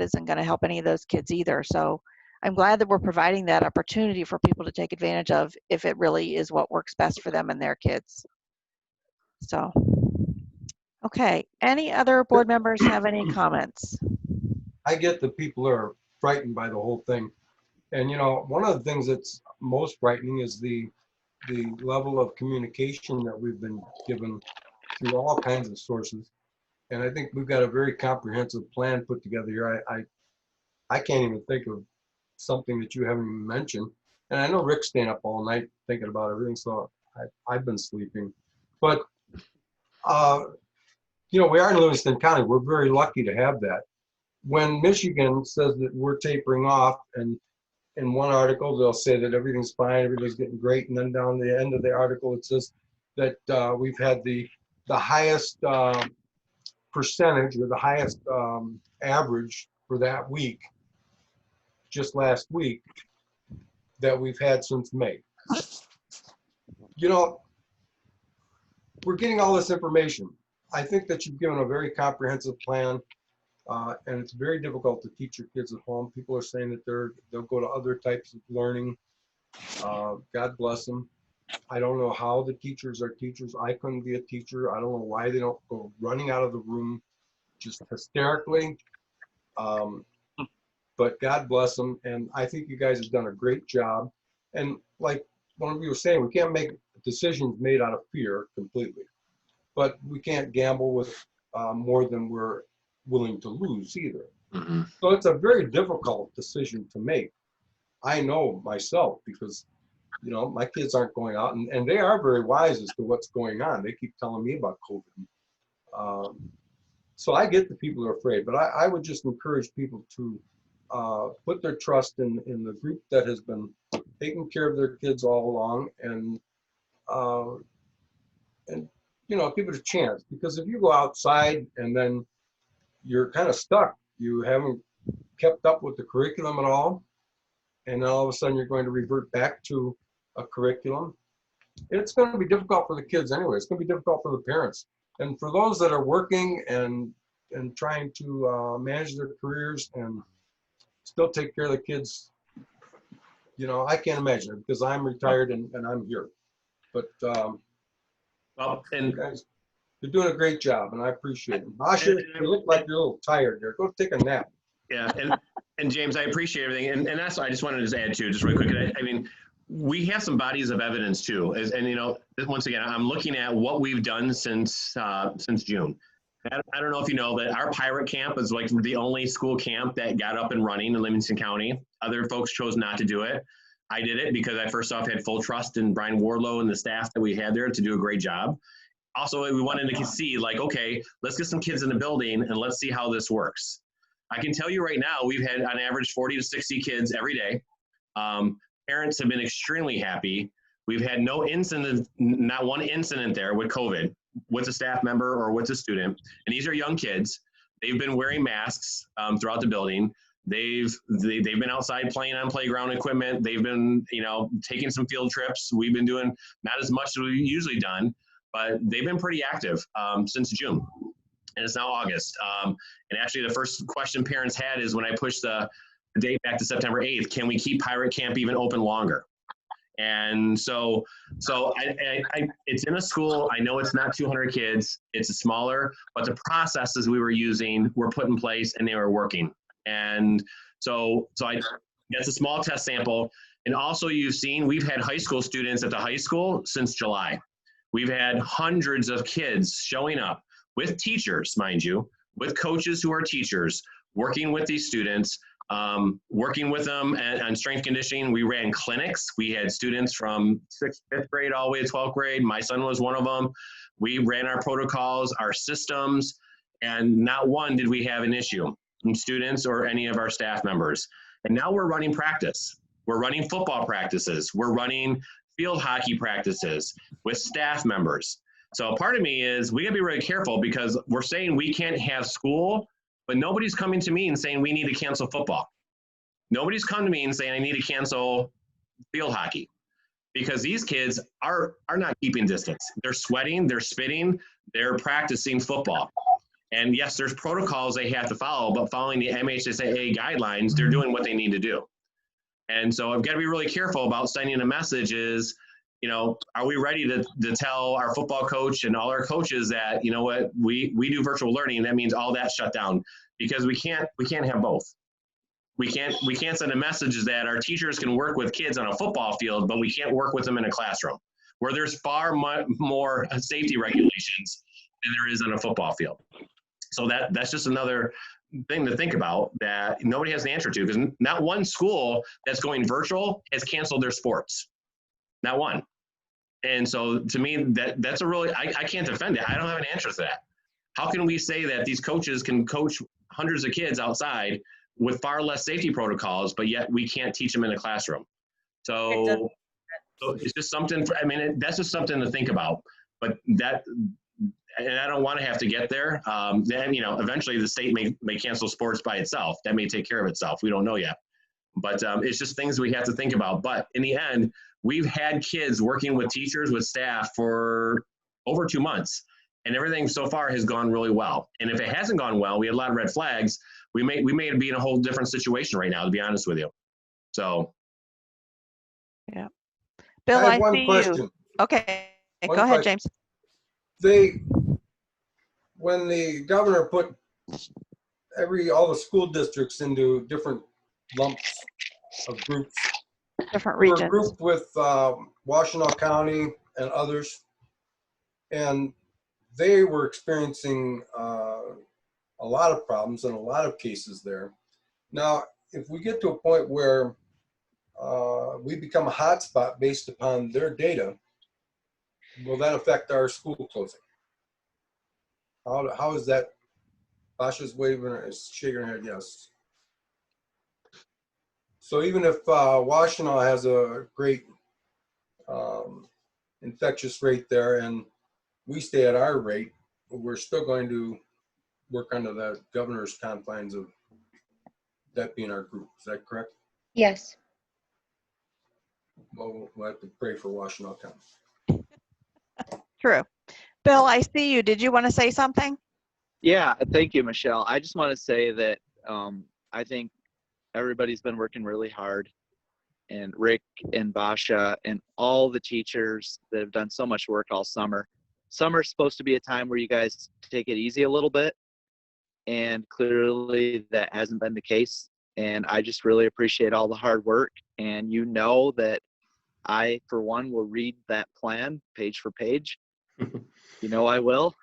isn't gonna help any of those kids either. So I'm glad that we're providing that opportunity for people to take advantage of if it really is what works best for them and their kids. So, okay, any other board members have any comments? I get that people are frightened by the whole thing. And, you know, one of the things that's most frightening is the level of communication that we've been given through all kinds of sources. And I think we've got a very comprehensive plan put together here. I can't even think of something that you haven't even mentioned. And I know Rick's staying up all night thinking about everything, so I've been sleeping. But, you know, we are in Livingston County. We're very lucky to have that. When Michigan says that we're tapering off, and in one article they'll say that everything's fine, everything's getting great, and then down the end of the article it says that we've had the highest percentage, or the highest average for that week, just last week, that we've had since May. You know, we're getting all this information. I think that you've given a very comprehensive plan. And it's very difficult to teach your kids at home. People are saying that they'll go to other types of learning. God bless them. I don't know how the teachers are teachers. I couldn't be a teacher. I don't know why they don't go running out of the room just hysterically. But God bless them. And I think you guys have done a great job. And like one of you was saying, we can't make decisions made out of fear completely. But we can't gamble with more than we're willing to lose either. Mm-hmm. So it's a very difficult decision to make. I know myself, because, you know, my kids aren't going out, and they are very wise as to what's going on. They keep telling me about COVID. So I get that people are afraid, but I would just encourage people to put their trust in the group that has been taking care of their kids all along, and you know, give it a chance. Because if you go outside and then you're kind of stuck, you haven't kept up with the curriculum at all, and then all of a sudden you're going to revert back to a curriculum. It's going to be difficult for the kids anyway. It's going to be difficult for the parents, and for those that are working and trying to manage their careers and still take care of the kids. You know, I can't imagine it, because I'm retired and I'm here. But well, and guys, you're doing a great job, and I appreciate it. Basha, you look like you're a little tired there. Go take a nap. Yeah, and James, I appreciate everything, and that's what I just wanted to add to, just really quick. I mean, we have some bodies of evidence too, and you know, once again, I'm looking at what we've done since June. I don't know if you know, but our pirate camp is like the only school camp that got up and running in Livingston County. Other folks chose not to do it. I did it because I first off had full trust in Brian Wardlow and the staff that we had there to do a great job. Also, we wanted to see, like, okay, let's get some kids in the building and let's see how this works. I can tell you right now, we've had on average 40 to 60 kids every day. Parents have been extremely happy. We've had no incident, not one incident there with COVID, with a staff member or with a student. And these are young kids. They've been wearing masks throughout the building. They've been outside playing on playground equipment. They've been, taking some field trips. We've been doing not as much as we've usually done, but they've been pretty active since June. And it's now August. And actually the first question parents had is when I pushed the date back to September 8th, can we keep Pirate Camp even open longer? And so it's in a school. I know it's not 200 kids. It's smaller, but the processes we were using were put in place and they were working. And so that's a small test sample. And also you've seen, we've had high school students at the high school since July. We've had hundreds of kids showing up with teachers, mind you, with coaches who are teachers, working with these students, working with them on strength conditioning. We ran clinics. We had students from 5th grade all the way to 12th grade. My son was one of them. We ran our protocols, our systems, and not one did we have an issue from students or any of our staff members. And now we're running practice. We're running football practices. We're running field hockey practices with staff members. So part of me is we gotta be really careful because we're saying we can't have school, but nobody's coming to me and saying we need to cancel football. Nobody's come to me and saying I need to cancel field hockey because these kids are not keeping distance. They're sweating, they're spitting, they're practicing football. And yes, there's protocols they have to follow, but following the MHSAA guidelines, they're doing what they need to do. And so I've got to be really careful about sending a message is, are we ready to tell our football coach and all our coaches that, you know what, we do virtual learning and that means all that shut down because we can't have both. We can't send a message that our teachers can work with kids on a football field, but we can't work with them in a classroom where there's far more safety regulations than there is on a football field. So that's just another thing to think about that nobody has an answer to because not one school that's going virtual has canceled their sports. Not one. And so to me, that's a really, I can't defend it. I don't have an answer to that. How can we say that these coaches can coach hundreds of kids outside with far less safety protocols, but yet we can't teach them in a classroom? So it's just something, that's just something to think about. But and I don't want to have to get there. Then, eventually the state may cancel sports by itself. That may take care of itself. We don't know yet. But it's just things we have to think about. But in the end, we've had kids working with teachers, with staff for over 2 months. And everything so far has gone really well. And if it hasn't gone well, we had a lot of red flags. We may be in a whole different situation right now, to be honest with you. So. Yeah. Bill, I have one see question. you. Okay. One Go ahead, question. James. When the governor put all the school districts into different lumps of groups, different we regions. were grouped with Washtenaw County and others, and they were experiencing a lot of problems and a lot of cases there. Now, if we get to a point where we become a hotspot based upon their data, will that affect our school closing? How is that? Basha's waving, is shaking her head, yes. So even if Washtenaw has a great infectious rate there and we stay at our rate, we're still going to work under the governor's confines of that being our group. Is that correct? Yes. Well, we'll have to pray for Washtenaw County. True. Bill, I see you. Did you want to say something? Yeah, thank you, Michelle. I just want to say that I think everybody's been working really hard, and Rick and Basha and all the teachers that have done so much work all summer. Summer's supposed to be a time where you guys take it easy a little bit, and clearly that hasn't been the case. And I just really appreciate all the hard work, and that I, for one, will read that plan page for page. I will.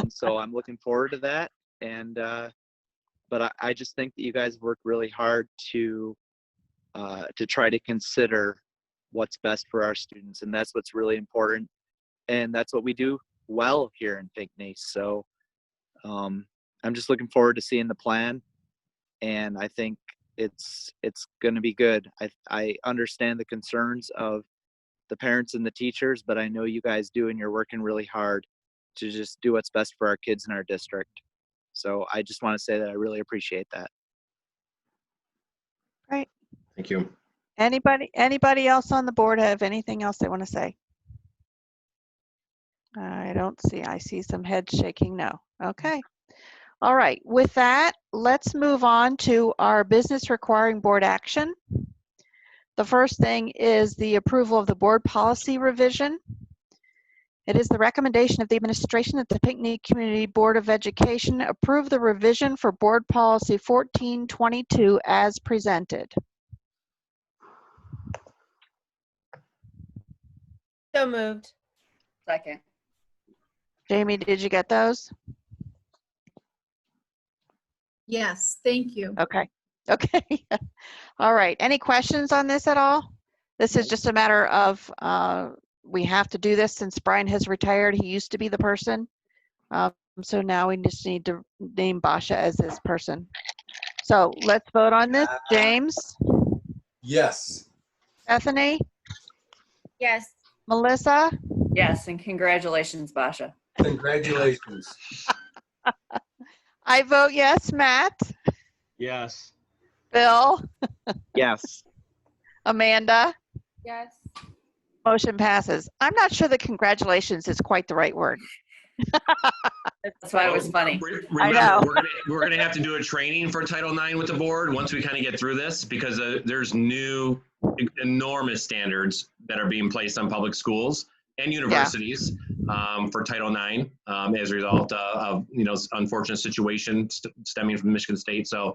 So I'm looking forward to that. And but I just think that you guys work really hard to try to consider what's best for our students, and that's what's really important. And that's what we do well here in Pinckney. So I'm just looking forward to seeing the plan. and I think it's going to be good. I understand the concerns of the parents and the teachers, but I know you guys do, and you're working really hard to just do what's best for our kids in our district. So I just want to say that I really appreciate that. Great. Thank you. Anybody else on the board have anything else they want to say? I don't see. I see some heads shaking no. Okay. All right. With that, let's move on to our business requiring board action. The first thing is the approval of the board policy revision. It is the recommendation of the administration that the Pinckney Community Board of Education approve the revision for board policy 1422 as presented. So moved. Second. Jamie, did you get those? Yes, thank you. Okay. Okay. All right. Any questions on this at all? This is just a matter of we have to do this since Brian has retired. He used to be the person. So now we just need to name Basha as this person. So let's vote on this. James? Yes. Bethany? Yes. Melissa? Yes, and congratulations, Basha. Congratulations. I vote yes. Matt? Yes. Bill? Yes. Amanda? Yes. Motion passes. I'm not sure that congratulations is quite the right word. That's why it was funny. I know. We're gonna have to do a training for Title IX with the board once we kind of get through this, because there's new enormous standards that are being placed on public schools and universities for Title IX as a result of unfortunate situation stemming from Michigan State. So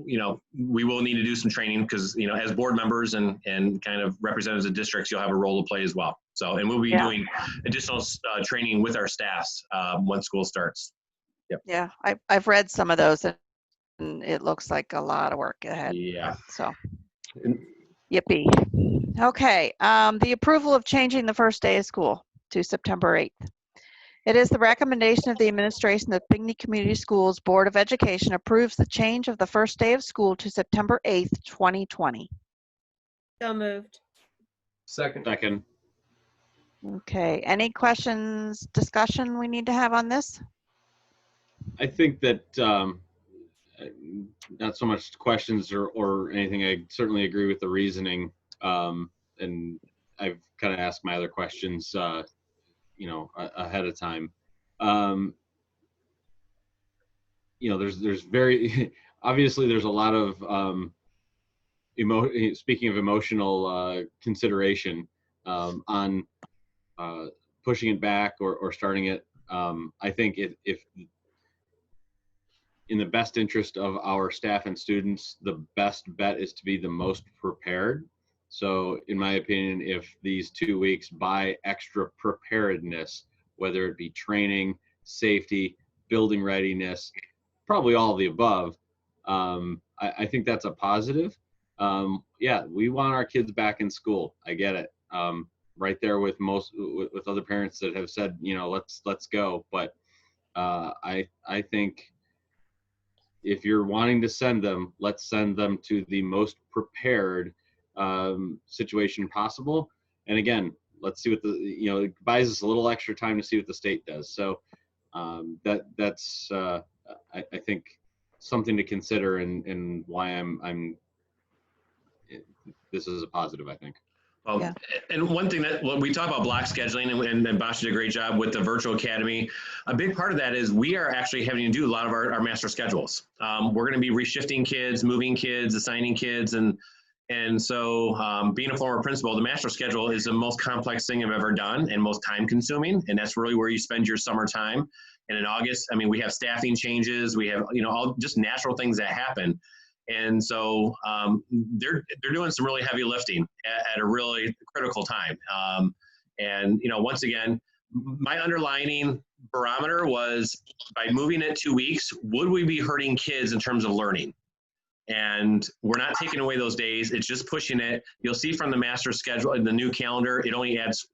we will need to do some training because as board members and kind of representatives of districts, you'll have a role to play as well. So, and we'll be doing additional training with our staffs once school starts. Yep. Yeah, I've read some of those and it looks like a lot of work ahead. Yeah. So, yippee. Okay, the approval of changing the first day of school to September 8th. It is the recommendation of the administration that Pinckney Community Schools Board of Education approves the change of the first day of school to September 8th, 2020. So moved. Second. Second. Okay, any questions, discussion we need to have on this? I think that not so much questions or anything. I certainly agree with the reasoning, and I've kind of asked my other questions, ahead of time. There's very obviously there's a lot of speaking of emotional consideration on pushing it back or starting it. I think if in the best interest of our staff and students, the best bet is to be the most prepared. So in my opinion, if these 2 weeks buy extra preparedness, whether it be training, safety, building readiness, probably all of the above, I think that's a positive. Yeah, we want our kids back in school. I get it. Right there with other parents that have said, let's go. But I think if you're wanting to send them, let's send them to the most prepared situation possible. And again, let's see what it buys us a little extra time to see what the state does. So that's I think something to consider and why I'm this is a positive, I think. Well, and one thing that when we talk about block scheduling, and Bosch did a great job with the virtual academy, a big part of that is we are actually having to do a lot of our master schedules. We're going to be reshifting kids, moving kids, assigning kids, and so being a former principal, the master schedule is the most complex thing I've ever done and most time consuming, and that's really where you spend your summer time. And in August, I mean, we have staffing changes, we have all just natural things that happen. And so they're doing some really heavy lifting at a really critical time. And once again, my underlining barometer was by moving it 2 weeks, would we be hurting kids in terms of learning? And we're not taking away those days. It's just pushing it. You'll see from the master schedule in the new calendar, it only adds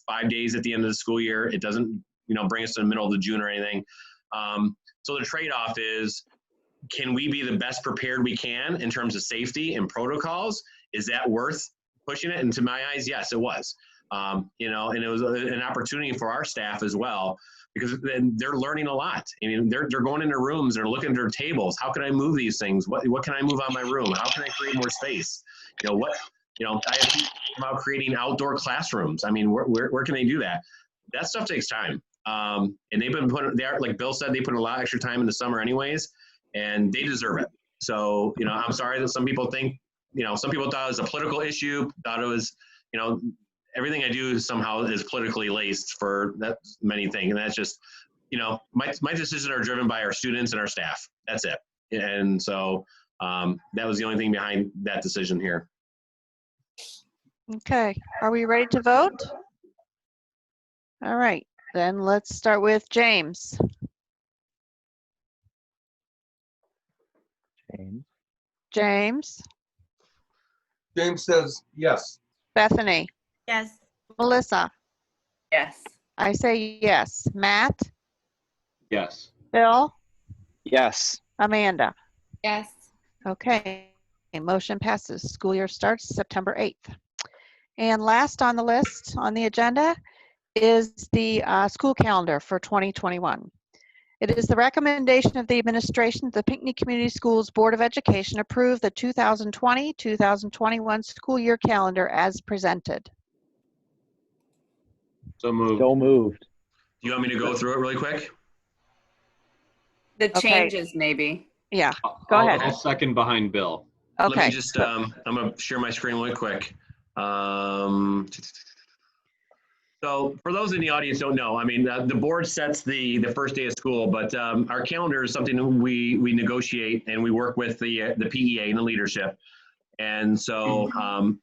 5 days at the end of the school year. It doesn't bring us to the middle of the June or anything. So the trade-off is can we be the best prepared we can in terms of safety and protocols? Is that worth pushing it? And to my eyes, yes, it was. You know, and it was an opportunity for our staff as well, because they're learning a lot. I mean, they're going into rooms, they're looking at their tables. How can I move these things? What can I move on my room? How can I create more space? You know, I have people about creating outdoor classrooms. I mean, where can they do that? That stuff takes time. And they've been like Bill said, they put a lot of extra time in the summer anyways, and they deserve it. So, you know, I'm sorry that some people think, you know, some people thought it was a political issue, thought it was, you know, everything I do somehow is politically laced for that many things. And that's just, you know, my decisions are driven by our students and our staff. That's it. And so that was the only thing behind that decision here. Okay, are we ready to vote? All right, then let's start with James. James. James says yes. Bethany. Yes. Melissa. Yes. I say yes. Matt. Yes. Bill. Yes. Amanda. Yes. Okay, motion passes. School year starts September 8th. And last on the list on the agenda is the school calendar for 2021. It is the recommendation of the administration that the Pinckney Community Schools Board of Education approve the 2020-2021 school year calendar as presented. So moved. So moved. Do you want me to go through it really quick? The Okay. changes, maybe. Yeah, go ahead. I'll second behind Bill. Okay. Let me just, I'm going to share my screen really quick. So for those in the audience who don't know, I mean, the board sets the first day of school, but our calendar is something we negotiate, and we work with the PEA and the leadership. And so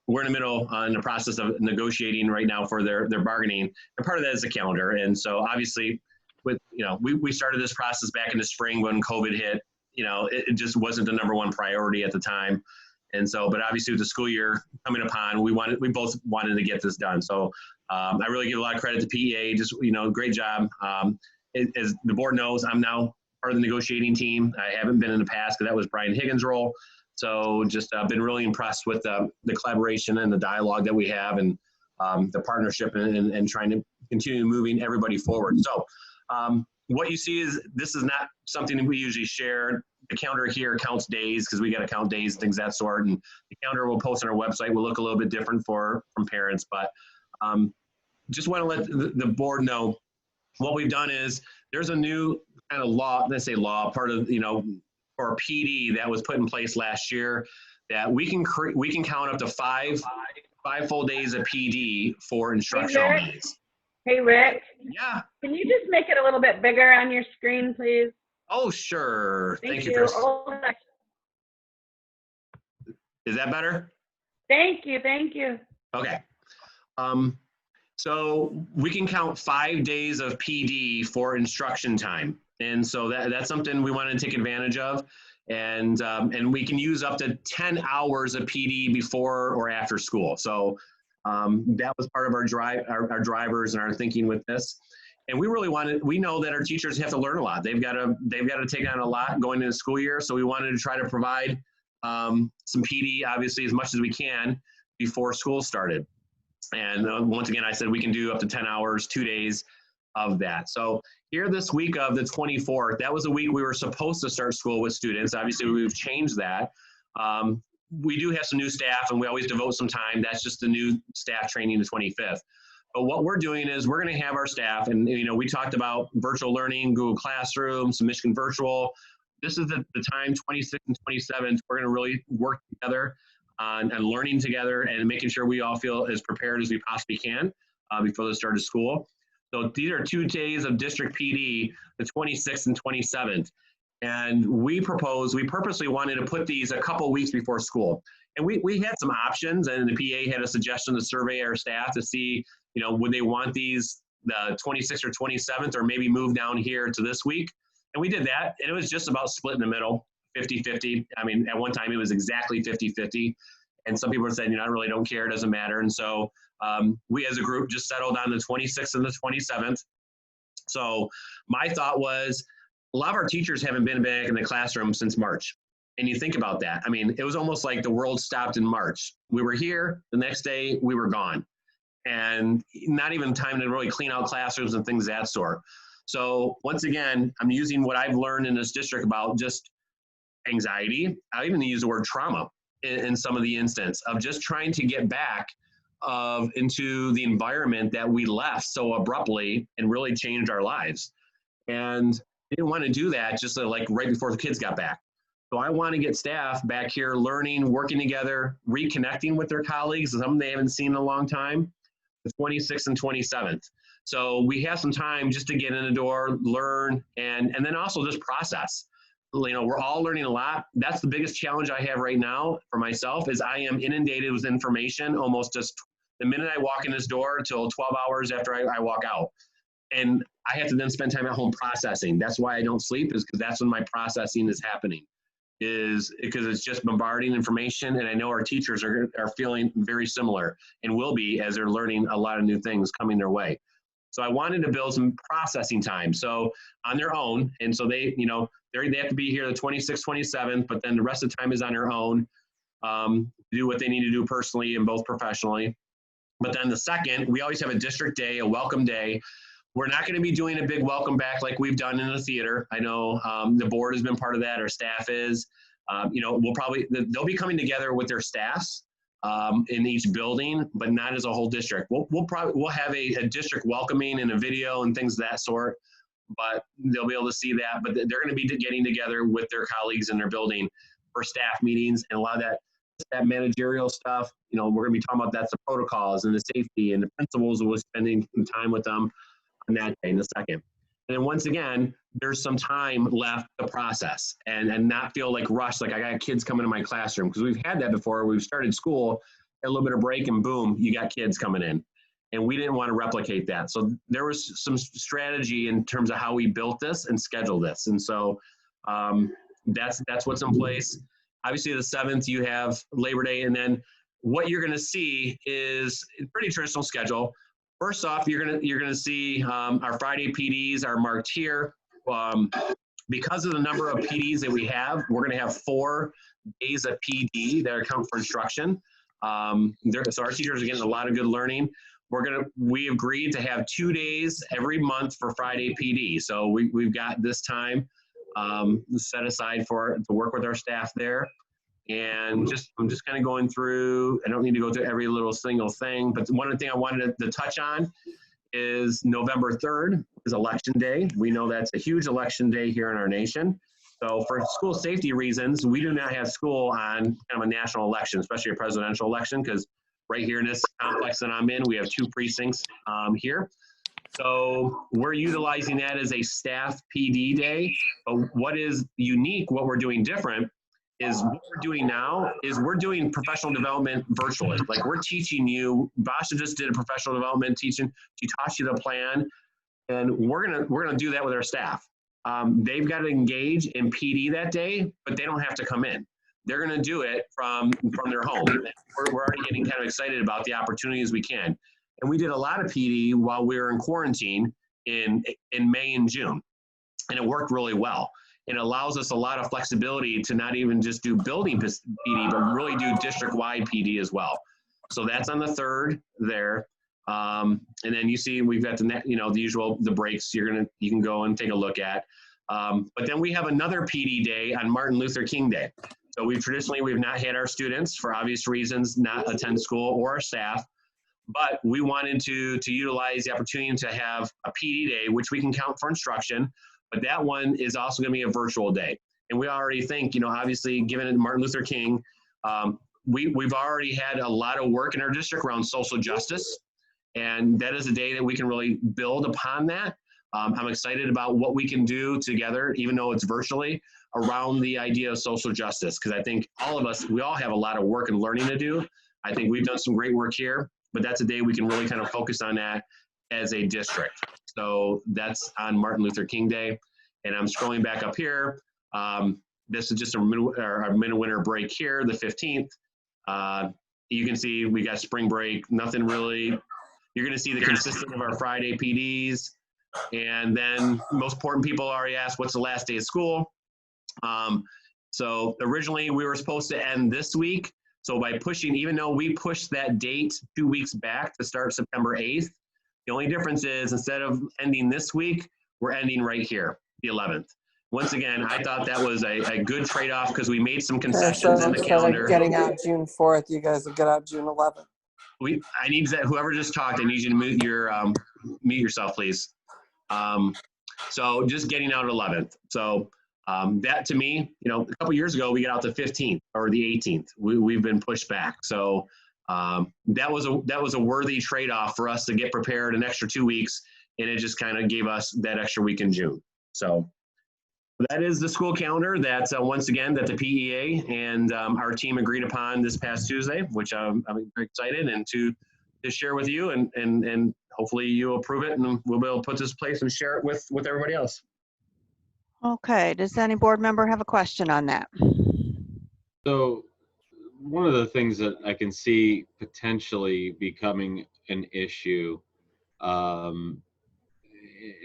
we're in the middle in the process of negotiating right now for their bargaining. And part of that is the calendar. And so obviously with, you know, we started this process back in the spring when COVID hit. You know, it just wasn't the #1 priority at the time. And so, but obviously with the school year coming upon, we both wanted to get this done. So I really give a lot of credit to PEA, just, you know, great job. As the board knows, I'm now part of the negotiating team. I haven't been in the past because that was Brian Higgins' role. So just been really impressed with the collaboration and the dialogue that we have, and the partnership and trying to continue moving everybody forward. So what you see is, this is not something that we usually share. The calendar here counts days because we got to count days, things that sort. And the calendar we'll post on our website will look a little bit different from parents. But just want to let the board know what we've done is there's a new kind of law, let's say law, part of, you know, or PD that was put in place last year, that we can count up to five full days of PD for instructional days. Hey, Rick. Yeah. Can you just make it a little bit bigger on your screen, please? Oh, sure. Thank you, you. Chris. Oh, Is that better? thank you. Thank you. Okay. So we can count 5 days of PD for instruction time. And so that's something we want to take advantage of. And we can use up to 10 hours of PD before or after school. So that was part of our drivers and our thinking with this. And we really we know that our teachers have to learn a lot. They've got to take on a lot going into the school year. So we wanted to try to provide some PD, obviously, as much as we can before school started. And once again, I said we can do up to 10 hours, 2 days of that. So here this week of the 24th, that was a week we were supposed to start school with students. Obviously, we've changed that. We do have some new staff, and we always devote some time. That's just the new staff training the 25th. But what we're doing is we're going to have our staff, and you know, we talked about virtual learning, Google Classroom, some Michigan Virtual. This is the time, 26th and 27th, we're going to really work together on learning together and making sure we all feel as prepared as we possibly can before the start of school. So these are 2 days of district PD, the 26th and 27th. And we purposely wanted to put these a couple weeks before school. And we had some options, and the PA had a suggestion to survey our staff to see, you know, would they want these the 26th or 27th, or maybe move down here to this week. And we did that, and it was just about split in the middle, 50-50. I mean, at one time it was exactly 50-50. And some people said, you know, I really don't care, it doesn't matter. And so we as a group just settled on the 26th and the 27th. So my thought was, a lot of our teachers haven't been back in the classroom since March. And you think about that. I mean, it was almost like the world stopped in March. We were here, the next day we were gone. And not even time to really clean out classrooms and things of that sort. So once again, I'm using what I've learned in this district about just anxiety. I even use the word trauma in some of the instance of just trying to get back into the environment that we left so abruptly and really changed our lives. And I didn't want to do that just like right before the kids got back. So I want to get staff back here learning, working together, reconnecting with their colleagues, some they haven't seen in a long time, the 26th and 27th. So we have some time just to get in the door, learn, and then also just process. You know, we're all learning a lot. That's the biggest challenge I have right now for myself is I am inundated with information almost just the minute I walk in this door till 12 hours after I walk out. And I have to then spend time at home processing. That's why I don't sleep, is because that's when my processing is happening, is because it's just bombarding information. And I know our teachers are feeling very similar and will be as they're learning a lot of new things coming their way. So I wanted to build some processing time. So on their own, and so they, you know, they have to be here the 26th, 27th, but then the rest of the time is on their own, do what they need to do personally and both professionally. But then the second, we always have a district day, a welcome day. We're not going to be doing a big welcome back like we've done in the theater. I know the board has been part of that, our staff is. You know, they'll be coming together with their staffs in each building, but not as a whole district. We'll have a district welcoming and a video and things of that sort, but they'll be able to see that. But they're going to be getting together with their colleagues in their building for staff meetings and a lot of that managerial stuff. You know, we're going to be talking about that's the protocols and the safety and the principals. We'll be spending some time with them on that day in a second. And then once again, there's some time left to process and not feel like rushed, like I got kids coming to my classroom, because we've had that before. We've started school, had a little bit of break, and boom, you got kids coming in. And we didn't want to replicate that. So there was some strategy in terms of how we built this and scheduled this. And so that's what's in place. Obviously, the 7th, you have Labor Day. And then what you're going to see is a pretty traditional schedule. First off, you're gonna see our Friday PDs are marked here. Because of the number of PDs that we have, we're gonna have 4 days of PD that account for instruction. So our teachers are getting a lot of good learning. We agreed to have 2 days every month for Friday PD. So we've got this time set aside to work with our staff there. And I'm just kind of going through, I don't need to go through every little single thing, but one thing I wanted to touch on is November 3rd is Election Day. We know that's a huge election day here in our nation. So for school safety reasons, we do not have school on kind of a national election, especially a presidential election, because right here in this complex that I'm in, we have 2 precincts here. So we're utilizing that as a staff PD day. But what is unique, what we're doing different, is what we're doing now is we're doing professional development virtually. Like we're teaching you, Basha just did a professional development teaching, she taught you the plan, and we're gonna do that with our staff. They've got to engage in PD that day, but they don't have to come in. They're gonna do it from their home. We're already getting kind of excited about the opportunities we can. And we did a lot of PD while we were in quarantine in May and June, and it worked really well. It allows us a lot of flexibility to not even just do building PD, but really do district-wide PD as well. So that's on the 3rd there. And then you see we've got the breaks you can go and take a look at. But then we have another PD day on Martin Luther King Day. So we've not had our students, for obvious reasons, not attend school, or our staff. But we wanted to utilize the opportunity to have a PD day, which we can count for instruction. But that one is also going to be a virtual day. And we already think, obviously, given it Martin Luther King, we've already had a lot of work in our district around social justice. And that is a day that we can really build upon that. I'm excited about what we can do together, even though it's virtually, around the idea of social justice. Because I think we all have a lot of work and learning to do. I think we've done some great work here, but that's a day we can really kind of focus on that as a district. So that's on Martin Luther King Day. And I'm scrolling back up here. This is just our mid-winter break here, the 15th. You can see we got spring break, nothing really. You're going to see the consistent of our Friday PDs. And then most important people already asked, what's the last day of school? So originally we were supposed to end this week. So by pushing, even though we pushed that date 2 weeks back to start September 8th, the only difference is instead of ending this week, we're ending right here, the 11th. Once again, I thought that was a good trade-off because we made some Okay, concessions so in the instead of calendar. getting out June 4th, you guys will get out June 11th. I need that, whoever just talked, I need you to mute yourself, please. So just getting out 11th. So that to me, a couple years ago, we got out the 15th or the 18th. We've been pushed back. So that was a worthy trade-off for us to get prepared an extra 2 weeks, and it just kind of gave us that extra week in June. So that is the school calendar that's once again that the PEA and our team agreed upon this past Tuesday, which I'm very excited and to share with you, and hopefully you approve it, and we'll be able to put this in place and share it with everybody else. Okay, does any board member have a question on that? So one of the things that I can see potentially becoming an issue, and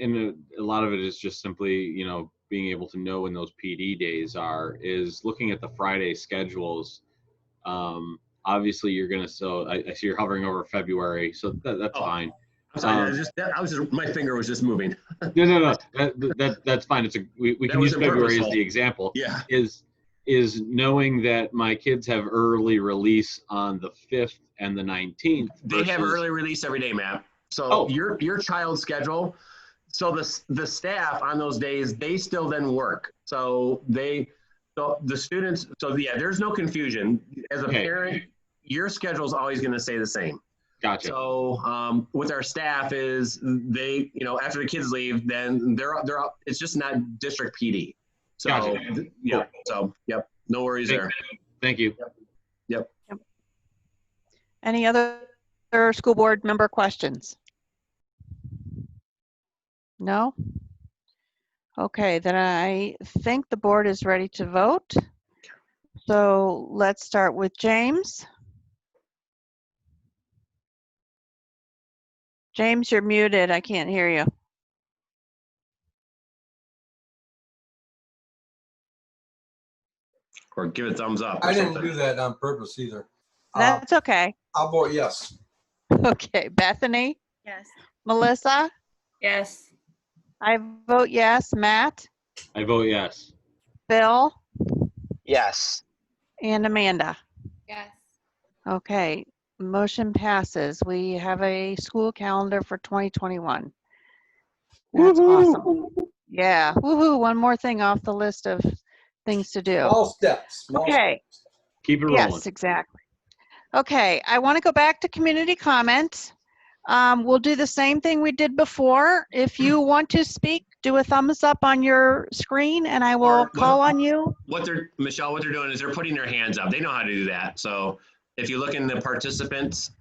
a lot of it is just simply, being able to know when those PD days are, is looking at the Friday schedules. Obviously you're going to, so I see you're hovering over February, so that's fine. I'm sorry, my finger was just moving. No. That's fine. We can use February as the example. Yeah. Is knowing that my kids have early release on the 5th and the 19th. They have early release every day, Matt. So your child's schedule. So the staff on those days, they still then work. So the students. So yeah, there's no confusion. As a parent, your schedule is always going to stay the same. Gotcha. So with our staff is they, after the kids leave, then they're up. It's just not district PD. So Gotcha. Yeah. Cool. So yep, no worries there. Thank you. Yep. Any other school board member questions? No? Okay, then I think the board is ready to vote. So let's start with James. James, you're muted. I can't hear you. Or give a thumbs up. I didn't do that on purpose either. That's okay. I'll vote yes. Okay, Bethany? Yes. Melissa? Yes. I vote yes. Matt? I vote yes. Bill? Yes. And Amanda? Yes. Okay, motion passes. We have a school calendar for 2021. That's awesome. Yeah, woohoo, one more thing off the list of things to do. All steps. Okay. Keep it rolling. Yes, exactly. Okay, I want to go back to community comments. We'll do the same thing we did before. If you want to speak, do a thumbs up on your screen and I will call on you. Michelle, what they're doing is they're putting their hands up. They know how to do that. So if you look in the participants,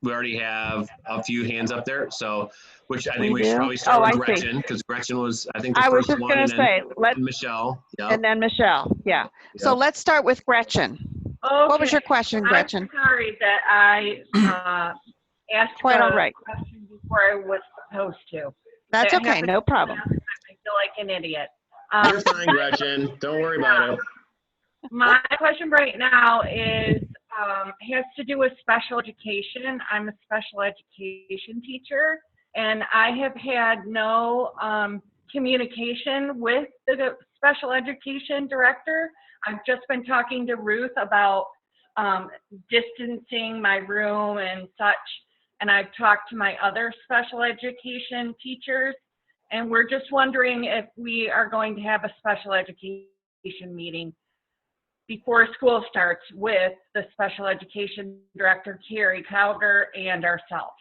we already have a few hands up there. So, which I think we should probably start with Gretchen, because Gretchen was, I think, the I was first just one. going to say, Michelle. Yep. And then Michelle, yeah. So Yep. let's start with Gretchen. Okay. What was your question, Gretchen? I'm sorry that I asked Quite all a right. question before I was supposed to. That's That okay, happened no problem. last time. I feel like an idiot. You're fine, Gretchen. Don't worry about it. My question right now is has to do with special education. I'm a special education teacher, and I have had no communication with the special education director. I've just been talking to Ruth about distancing my room and such, and I've talked to my other special education teachers, and we're just wondering if we are going to have a special education meeting before school starts with the special education director, Carrie Cowger, and ourselves.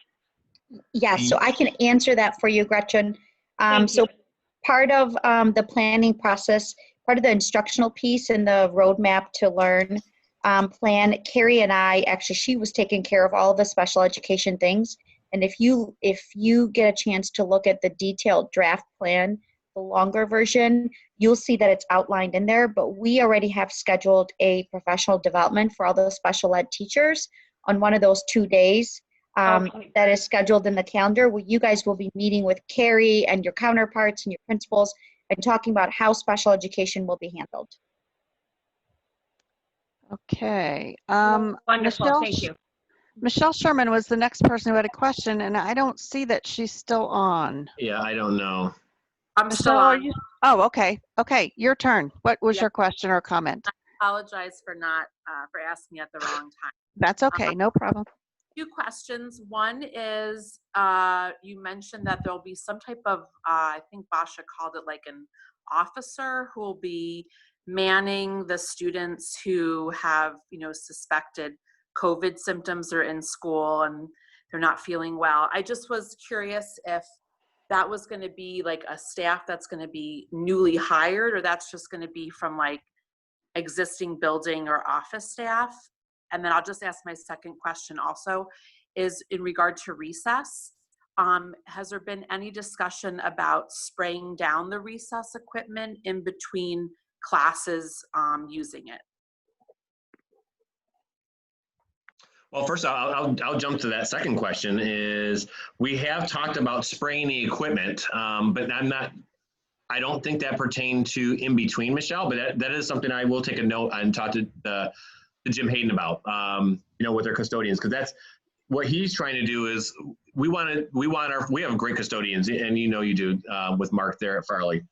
Yes, so I can answer that for you, Gretchen. So part of the planning process, part of the instructional piece in the roadmap to learn plan, Carrie and I, actually, she was taking care of all the special education things. And if you get a chance to look at the detailed draft plan, the longer version, you'll see that it's outlined in there, but we already have scheduled a professional development for all those special ed teachers on one of those 2 days. that is scheduled in the calendar where you guys will be meeting with Carrie and your counterparts and your principals and talking about how special education will be handled. Okay. Wonderful, thank you. Michelle Sherman was the next person who had a question, and I don't see that she's still on. Yeah, I don't know. I'm still Michelle, are on. you? Oh, okay. Okay, your turn. What was Yeah. your question or comment? I apologize for not for asking at the wrong time. That's okay, no problem. Two questions. One is you mentioned that there'll be some type of I think Basha called it like an officer who will be manning the students who have, you know, suspected COVID symptoms are in school and they're not feeling well. I just was curious if that was going to be like a staff that's going to be newly hired, or that's just going to be from like existing building or office staff. And then I'll just ask my second question also is in regard to recess. Has there been any discussion about spraying down the recess equipment in between classes using it? Well, first I'll jump to that second question is we have talked about spraying the equipment, but I don't think that pertained to in between, Michelle, but that is something I will take a note and talk to Jim Hayden about, you know, with our custodians, because that's what he's trying to do is we have great custodians, and you know you do with Mark there at Farley,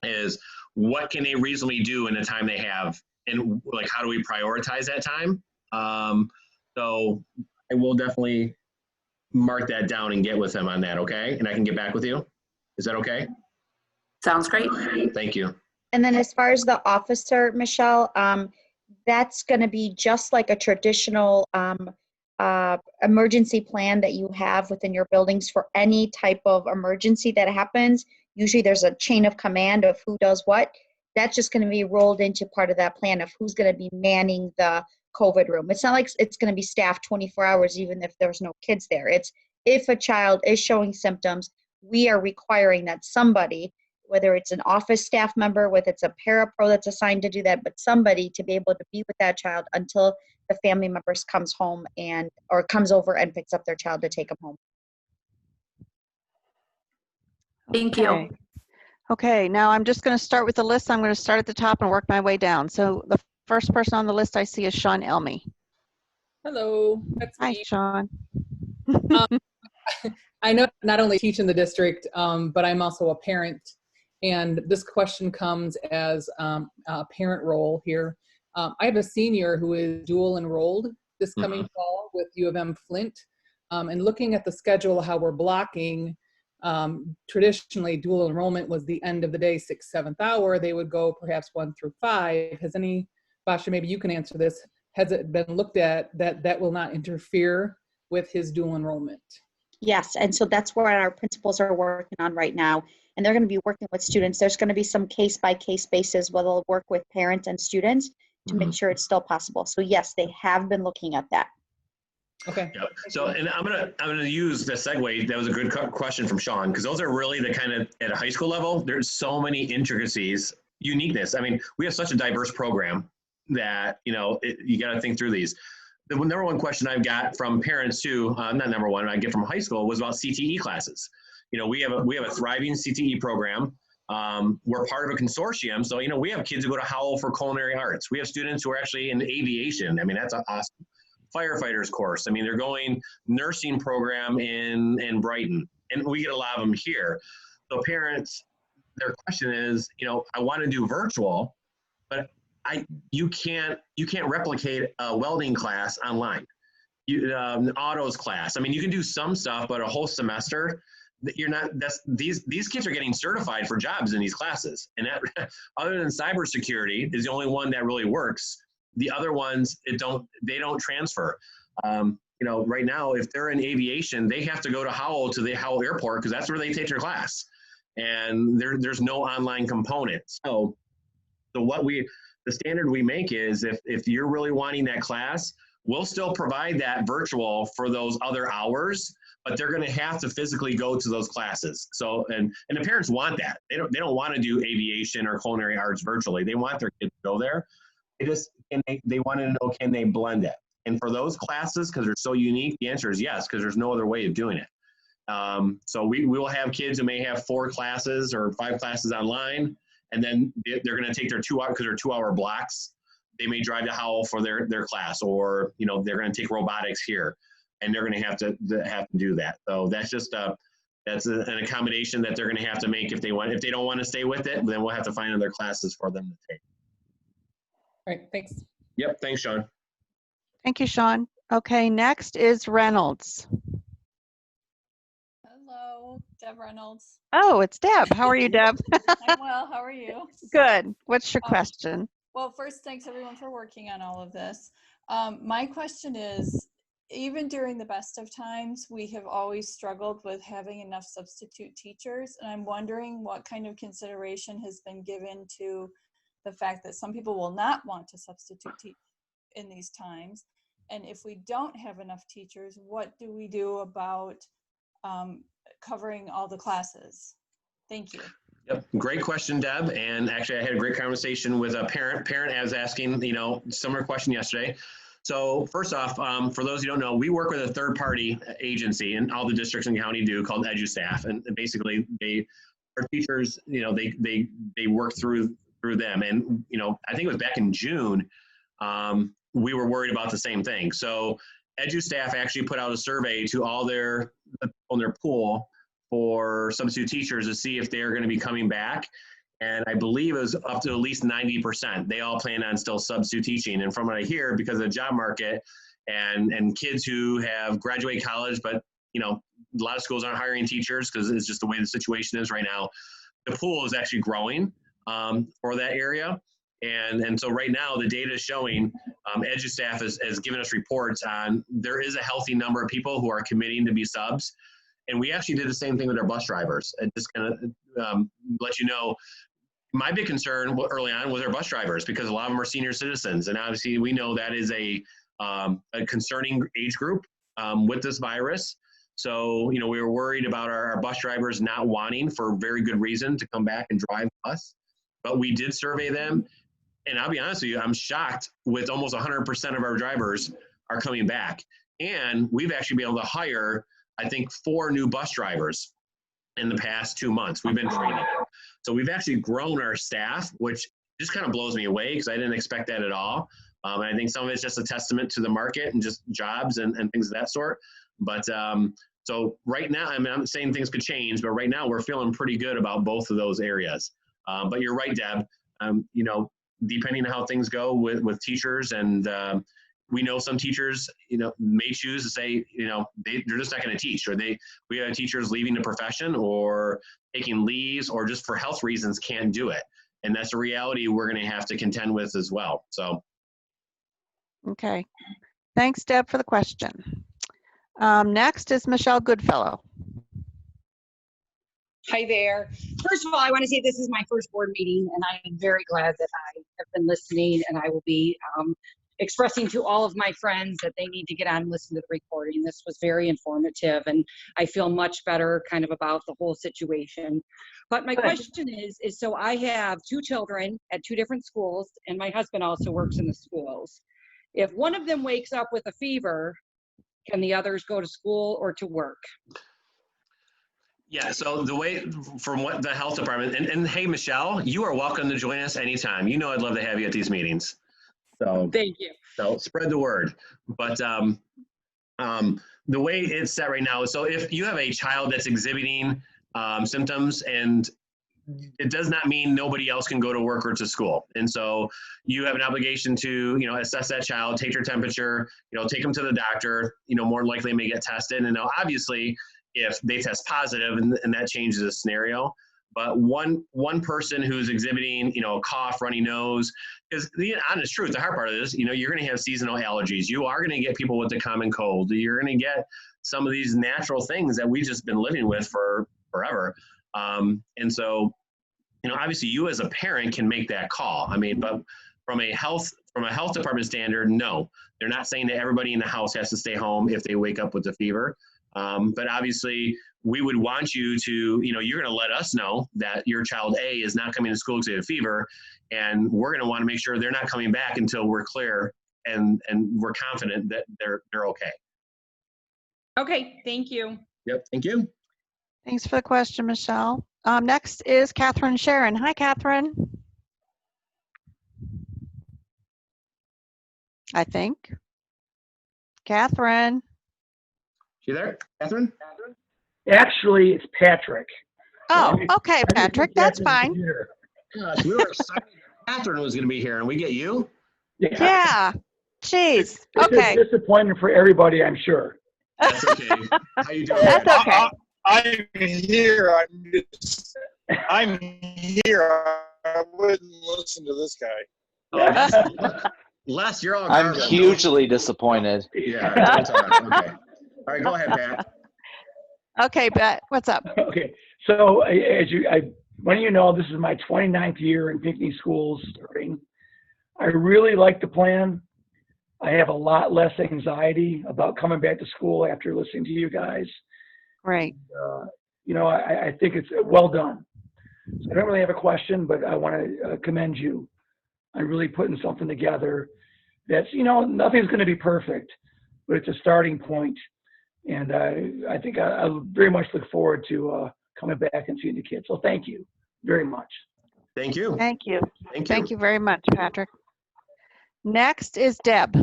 is what can they reasonably do in the time they have, and like how do we prioritize that time? So I will definitely mark that down and get with them on that, okay? And I can get back with you. Is that okay? Sounds great. Thank you. And then as far as the officer, Michelle, that's going to be just like a traditional emergency plan that you have within your buildings for any type of emergency that happens. Usually there's a chain of command of who does what. That's just going to be rolled into part of that plan of who's going to be manning the COVID room. It's not like it's going to be staffed 24 hours even if there's no kids there. It's if a child is showing symptoms, we are requiring that somebody, whether it's an office staff member, whether it's a parapro that's assigned to do that, but somebody to be able to be with that child until the family members comes home or comes over and picks up their child to take them home. Thank you. Okay, now I'm just going to start with the list. I'm going to start at the top and work my way down. So the first person on the list I see is Sean Elmy. Hello, that's Hi, me. Sean. I know not only teach in the district, but I'm also a parent. And this question comes as a parent role here. I have a senior who is dual enrolled this coming fall with U of M Flint. And looking at the schedule, how we're blocking, traditionally dual enrollment was the end of the day, 6th, 7th hour. They would go perhaps 1 through 5. Has any, Basha, maybe you can answer this. Has it been looked at that will not interfere with his dual enrollment? Yes, and so that's what our principals are working on right now. And they're going to be working with students. There's going to be some case-by-case basis where they'll work with parents and students to make sure it's still possible. So yes, they have been looking at that. Okay. Yep. So, and I'm gonna use the segue. That was a good question from Sean, because those are really the kind of at a high school level. There's so many intricacies, uniqueness. I mean, we have such a diverse program that you know you got to think through these. The number one question I've got from parents too, not number one, I get from high school was about CTE classes. You know, we have a thriving CTE program. We're part of a consortium, so you know we have kids who go to Howell for culinary arts. We have students who are actually in aviation. I mean, that's awesome. Firefighters course. I mean, they're going nursing program in Brighton, and we get a lot of them here. So parents, their question is, you know, I want to do virtual, but you can't replicate a welding class online. Autos class. I mean, you can do some stuff, but a whole semester, you're not. These kids are getting certified for jobs in these classes, and that other than cybersecurity is the only one that really works. The other ones, they don't transfer. You know, right now, if they're in aviation, they have to go to Howell to the Howell Airport because that's where they take their class, and there's no online component. So the standard we make is if you're really wanting that class, we'll still provide that virtual for those other hours, but they're going to have to physically go to those classes. So and the parents want that. They don't want to do aviation or culinary arts virtually. They want their kids to go there. They want to know, can they blend it? And for those classes, because they're so unique, the answer is yes, because there's no other way of doing it. So we will have kids who may have 4 classes or 5 classes online, and then they're going to take their 2 hour, because they're 2-hour blocks. They may drive to Howell for their class, or they're going to take robotics here, and they're going to have to do that. So that's just an accommodation that they're going to have to make if they don't want to stay with it. Then we'll have to find other classes for them to take. All right, thanks. Yep, thanks, Sean. Thank you, Sean. Okay, next is Reynolds. Hello, Deb Reynolds. Oh, it's Deb. How are you, Deb? I'm well. How are you? Good. What's your question? Well, first, thanks everyone for working on all of this. My question is, even during the best of times, we have always struggled with having enough substitute teachers. And I'm wondering what kind of consideration has been given to the fact that some people will not want to substitute teach in these times. And if we don't have enough teachers, what do we do about covering all the classes? Thank you. Yep, great question, Deb. And actually, I had a great conversation with a parent. Parent was asking, similar question yesterday. So first off, for those who don't know, we work with a third-party agency, and all the districts in the county do, called EduStaff. And basically, our teachers, they work through them. And I think it was back in June, we were worried about the same thing. So EduStaff actually put out a survey to all their pool for substitute teachers to see if they're going to be coming back. And I believe it was up to at least 90%. They all plan on still substitute teaching. And from what I hear, because of the job market and kids who have graduated college, but a lot of schools aren't hiring teachers because it's just the way the situation is right now, the pool is actually growing for that area. And so right now the data is showing, EduStaff has given us reports on there is a healthy number of people who are committing to be subs. And we actually did the same thing with our bus drivers. And just kind of let you know, my big concern early on was our bus drivers, because a lot of them are senior citizens. And obviously we know that is a concerning age group with this virus. So, we were worried about our bus drivers not wanting, for very good reason, to come back and drive us. But we did survey them. And I'll be honest with you, I'm shocked with almost 100% of our drivers are coming back. And we've actually been able to hire, I think, 4 new bus drivers in the past 2 months. We've been training them. So we've actually grown our staff, which just kind of blows me away because I didn't expect that at all. And I think some of it's just a testament to the market and just jobs and things of that sort. But so right now, I'm not saying things could change, but right now we're feeling pretty good about both of those areas. But you're right, Deb. Depending on how things go with teachers, and we know some teachers, may choose to say, they're just not going to teach, or we have teachers leaving the profession or taking leaves, or just for health reasons can't do it. And that's a reality we're going to have to contend with as well. So. Okay. Thanks, Deb, for the question. Next is Michelle Goodfellow. Hi there. First of all, I want to say this is my first board meeting, and I'm very glad that I have been listening, and I will be expressing to all of my friends that they need to get on and listen to the recording. This was very informative, and I feel much better kind of about the whole situation. But my question is so I have 2 children at 2 different schools, and my husband also works in the schools. If one of them wakes up with a fever, can the others go to school or to work? Yeah, so the way, from what the health department, and hey, Michelle, you are welcome to join us anytime. I'd love to have you at these meetings. So thank you. So spread the word. But the way it's set right now is, so if you have a child that's exhibiting symptoms, and it does not mean nobody else can go to work or to school. And so you have an obligation to, assess that child, take their temperature, take them to the doctor, more than likely they may get tested. And now obviously, if they test positive, and that changes the scenario. But one person who's exhibiting, a cough, runny nose, because the honest truth, the hard part of this, you're going to have seasonal allergies. You are going to get people with the common cold. You're going to get some of these natural things that we've just been living with for forever. And so, obviously you as a parent can make that call. But from a health department standard, no, they're not saying that everybody in the house has to stay home if they wake up with a fever. But obviously we would want you to, you're going to let us know that your child A is not coming to school because they have a fever, and we're going to want to make sure they're not coming back until we're clear and we're confident that they're okay. Okay, thank you. Yep, thank you. Thanks for the question, Michelle. Next is Catherine Sharon. Hi, Catherine. I think. Catherine. You there, Catherine? Actually, it's Patrick. Oh, okay, Patrick, that's fine. Gosh, we were excited Catherine was going to be here, and we get you? Yeah. Jeez. It's Okay. a disappointment for everybody, I'm sure. That's okay. How you doing? That's okay. I'm here. I'm here. I wouldn't listen to this guy. Les, you're all I'm garbled. hugely disappointed. Yeah, don't talk. Okay. All right, go ahead, Pat. Okay, Pat, what's up? Okay, so one of you know, this is my 29th year in Pinckney schools starting. I really like the plan. I have a lot less anxiety about coming back to school after listening to you guys. Right. I think it's well done. So I don't really have a question, but I want to commend you on really putting something together that's, nothing's going to be perfect, but it's a starting point. And I think I very much look forward to coming back and seeing the kids. So thank you very much. Thank you. Thank you. Thank you. Thank you very much, Patrick. Next is Deb.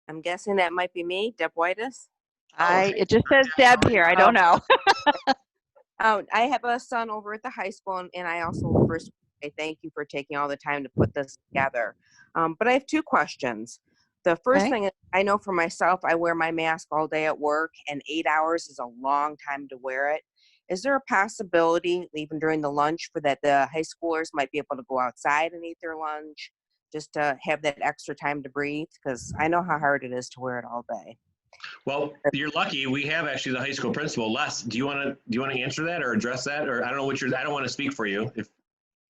I'm guessing that might be me, Deb Whitus. It just says Deb here. I don't know. I have a son over at the high school, and I also first say thank you for taking all the time to put this together. But I have two questions. The first thing is, I know for myself, I wear my mask all day at work, and 8 hours is a long time to wear it. Is there a possibility, even during the lunch, for that the high schoolers might be able to go outside and eat their lunch, just to have that extra time to breathe? Because I know how hard it is to wear it all day. Well, you're lucky. We have actually the high school principal. Les, do you want to answer that or address that? Or I don't know I don't want to speak for you.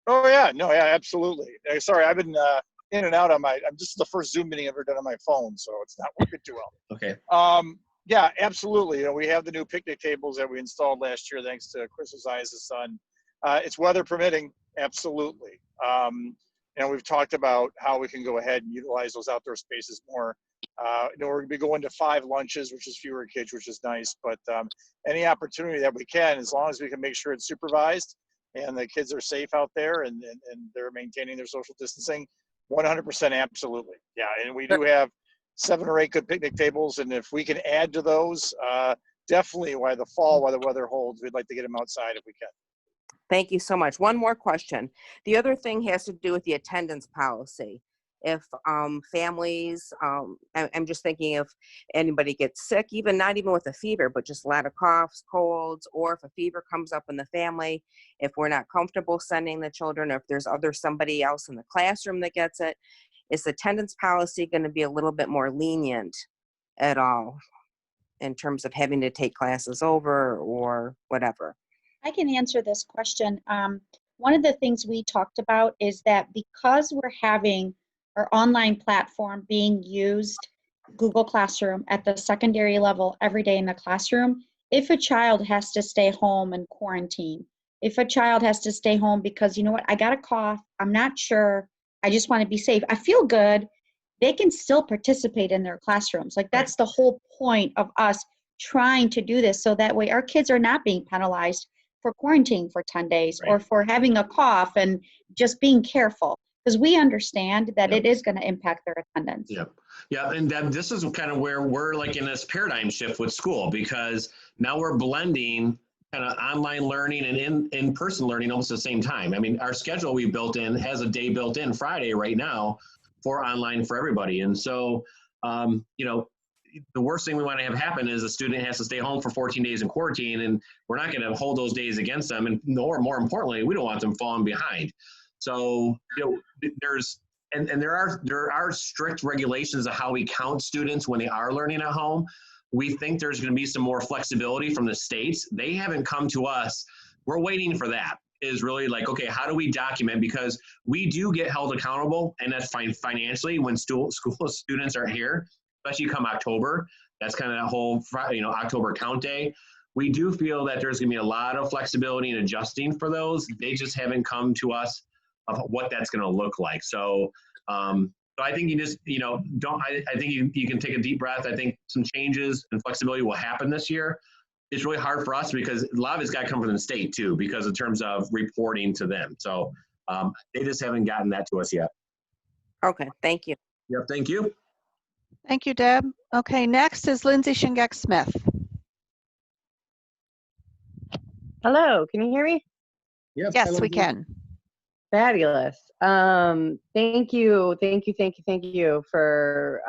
Oh yeah, no, yeah, absolutely. Sorry, I've been in and out on this is the first Zoom meeting I've ever done on my phone, so it's not working too well. Okay. Yeah, absolutely. We have the new picnic tables that we installed last year, thanks to Chris Ozias' son. It's weather permitting, absolutely. We've talked about how we can go ahead and utilize those outdoor spaces more. We're going to be going to 5 lunches, which is fewer kids, which is nice. But any opportunity that we can, as long as we can make sure it's supervised and the kids are safe out there and they're maintaining their social distancing, 100% absolutely. Yeah, and we do have 7 or 8 good picnic tables, and if we can add to those, definitely while the weather holds, we'd like to get them outside if we can. Thank you so much. One more question. The other thing has to do with the attendance policy. If families, I'm just thinking if anybody gets sick, not even with a fever, but just a lot of coughs, colds, or if a fever comes up in the family, if we're not comfortable sending the children, or if there's somebody else in the classroom that gets it, is the attendance policy going to be a little bit more lenient at all in terms of having to take classes over or whatever? I can answer this question. One of the things we talked about is that because we're having our online platform being used, Google Classroom, at the secondary level every day in the classroom, if a child has to stay home and quarantine, if a child has to stay home because, you know what, I got a cough, I'm not sure, I just want to be safe, I feel good, they can still participate in their classrooms. Like, that's the whole point of us trying to do this, so that way our kids are not being penalized for quarantine for 10 days or for having a cough, and just being careful, because we understand that it is going to impact their attendance. Yeah, and this is kind of where we're like in this paradigm shift with school, because now we're blending kind of online learning and in-person learning almost at the same time. I mean, our schedule we built in has a day built in, Friday right now, for online for everybody. And so, the worst thing we want to have happen is a student has to stay home for 14 days in quarantine, and we're not going to hold those days against them. And more importantly, we don't want them falling behind. So, there are strict regulations of how we count students when they are learning at home. We think there's going to be some more flexibility from the states. They haven't come to us. We're waiting for that. Is really like, okay, how do we document? Because we do get held accountable, and that's fine financially when school students aren't here, especially come October. That's kind of that whole, October count day. We do feel that there's going to be a lot of flexibility in adjusting for those. They just haven't come to us of what that's going to look like. So So I think you just, I think you can take a deep breath. I think some changes and flexibility will happen this year. It's really hard for us because a lot of it's got to come from the state too, because in terms of reporting to them. So they just haven't gotten that to us yet. Okay, thank you. Yep, thank you. Thank you, Deb. Okay, next is Lindsay Shingek-Smith. Hello, can you hear me? Yes, we can. Fabulous. Thank you for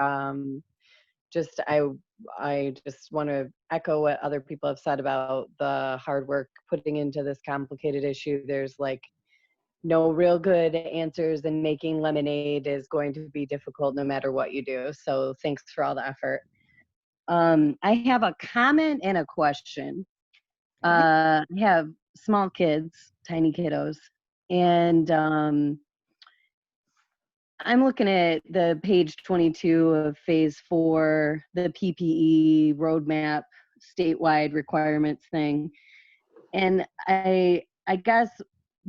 I just want to echo what other people have said about the hard work putting into this complicated issue. There's like no real good answers, and making lemonade is going to be difficult no matter what you do. So thanks for all the effort. I have a comment and a question. I have small kids, tiny kiddos, and I'm looking at the page 22 of phase 4, the PPE roadmap statewide requirements thing. And I guess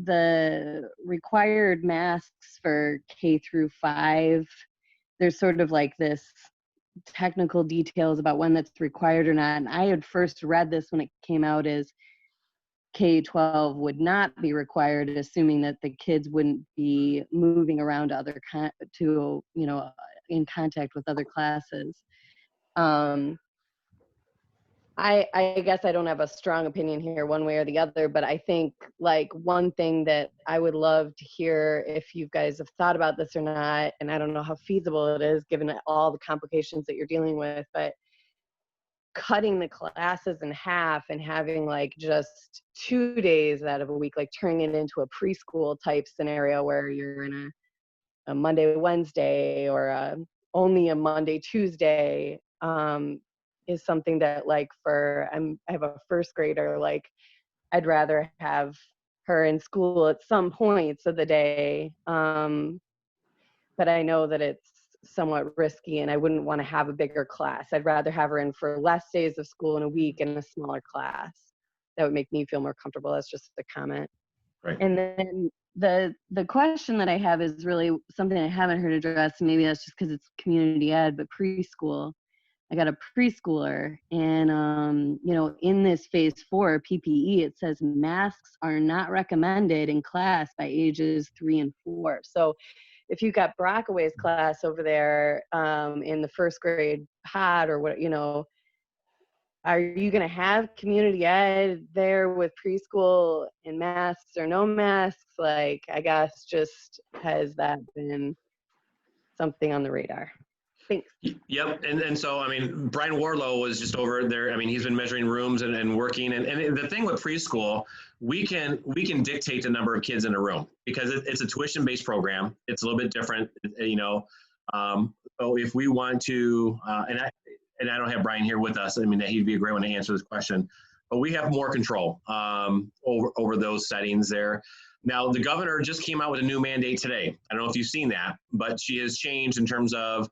the required masks for K through 5, there's sort of like this technical details about when that's required or not. And I had first read this when it came out as K-12 would not be required, assuming that the kids wouldn't be moving around to in contact with other classes. I guess I don't have a strong opinion here one way or the other, but I think like one thing that I would love to hear if you guys have thought about this or not, and I don't know how feasible it is given all the complications that you're dealing with, but cutting the classes in half and having like just 2 days out of a week, like turning it into a preschool type scenario where you're in a Monday, Wednesday, or only a Monday, Tuesday, is something that like I have a first grader, like I'd rather have her in school at some points of the day. But I know that it's somewhat risky and I wouldn't want to have a bigger class. I'd rather have her in for less days of school in a week in a smaller class. That would make me feel more comfortable. That's just a comment. Right. And then the question that I have is really something I haven't heard addressed. Maybe that's just because it's community ed, but preschool. I got a preschooler, and in this phase 4 PPE, it says masks are not recommended in class by ages 3 and 4. So if you got Brockaway's class over there in the first grade pod or what, are you going to have community ed there with preschool in masks or no masks? Like, I guess just has that been something on the radar? Thanks. Yep, and so, I mean, Brian Warlow was just over there. I mean, he's been measuring rooms and working. And the thing with preschool, we can dictate the number of kids in a room because it's a tuition-based program. It's a little bit different, So if we want to, and I don't have Brian here with us. I mean, he'd be a great one to answer this question. But we have more control over those settings there. Now, the governor just came out with a new mandate today. I don't know if you've seen that, but she has changed in terms of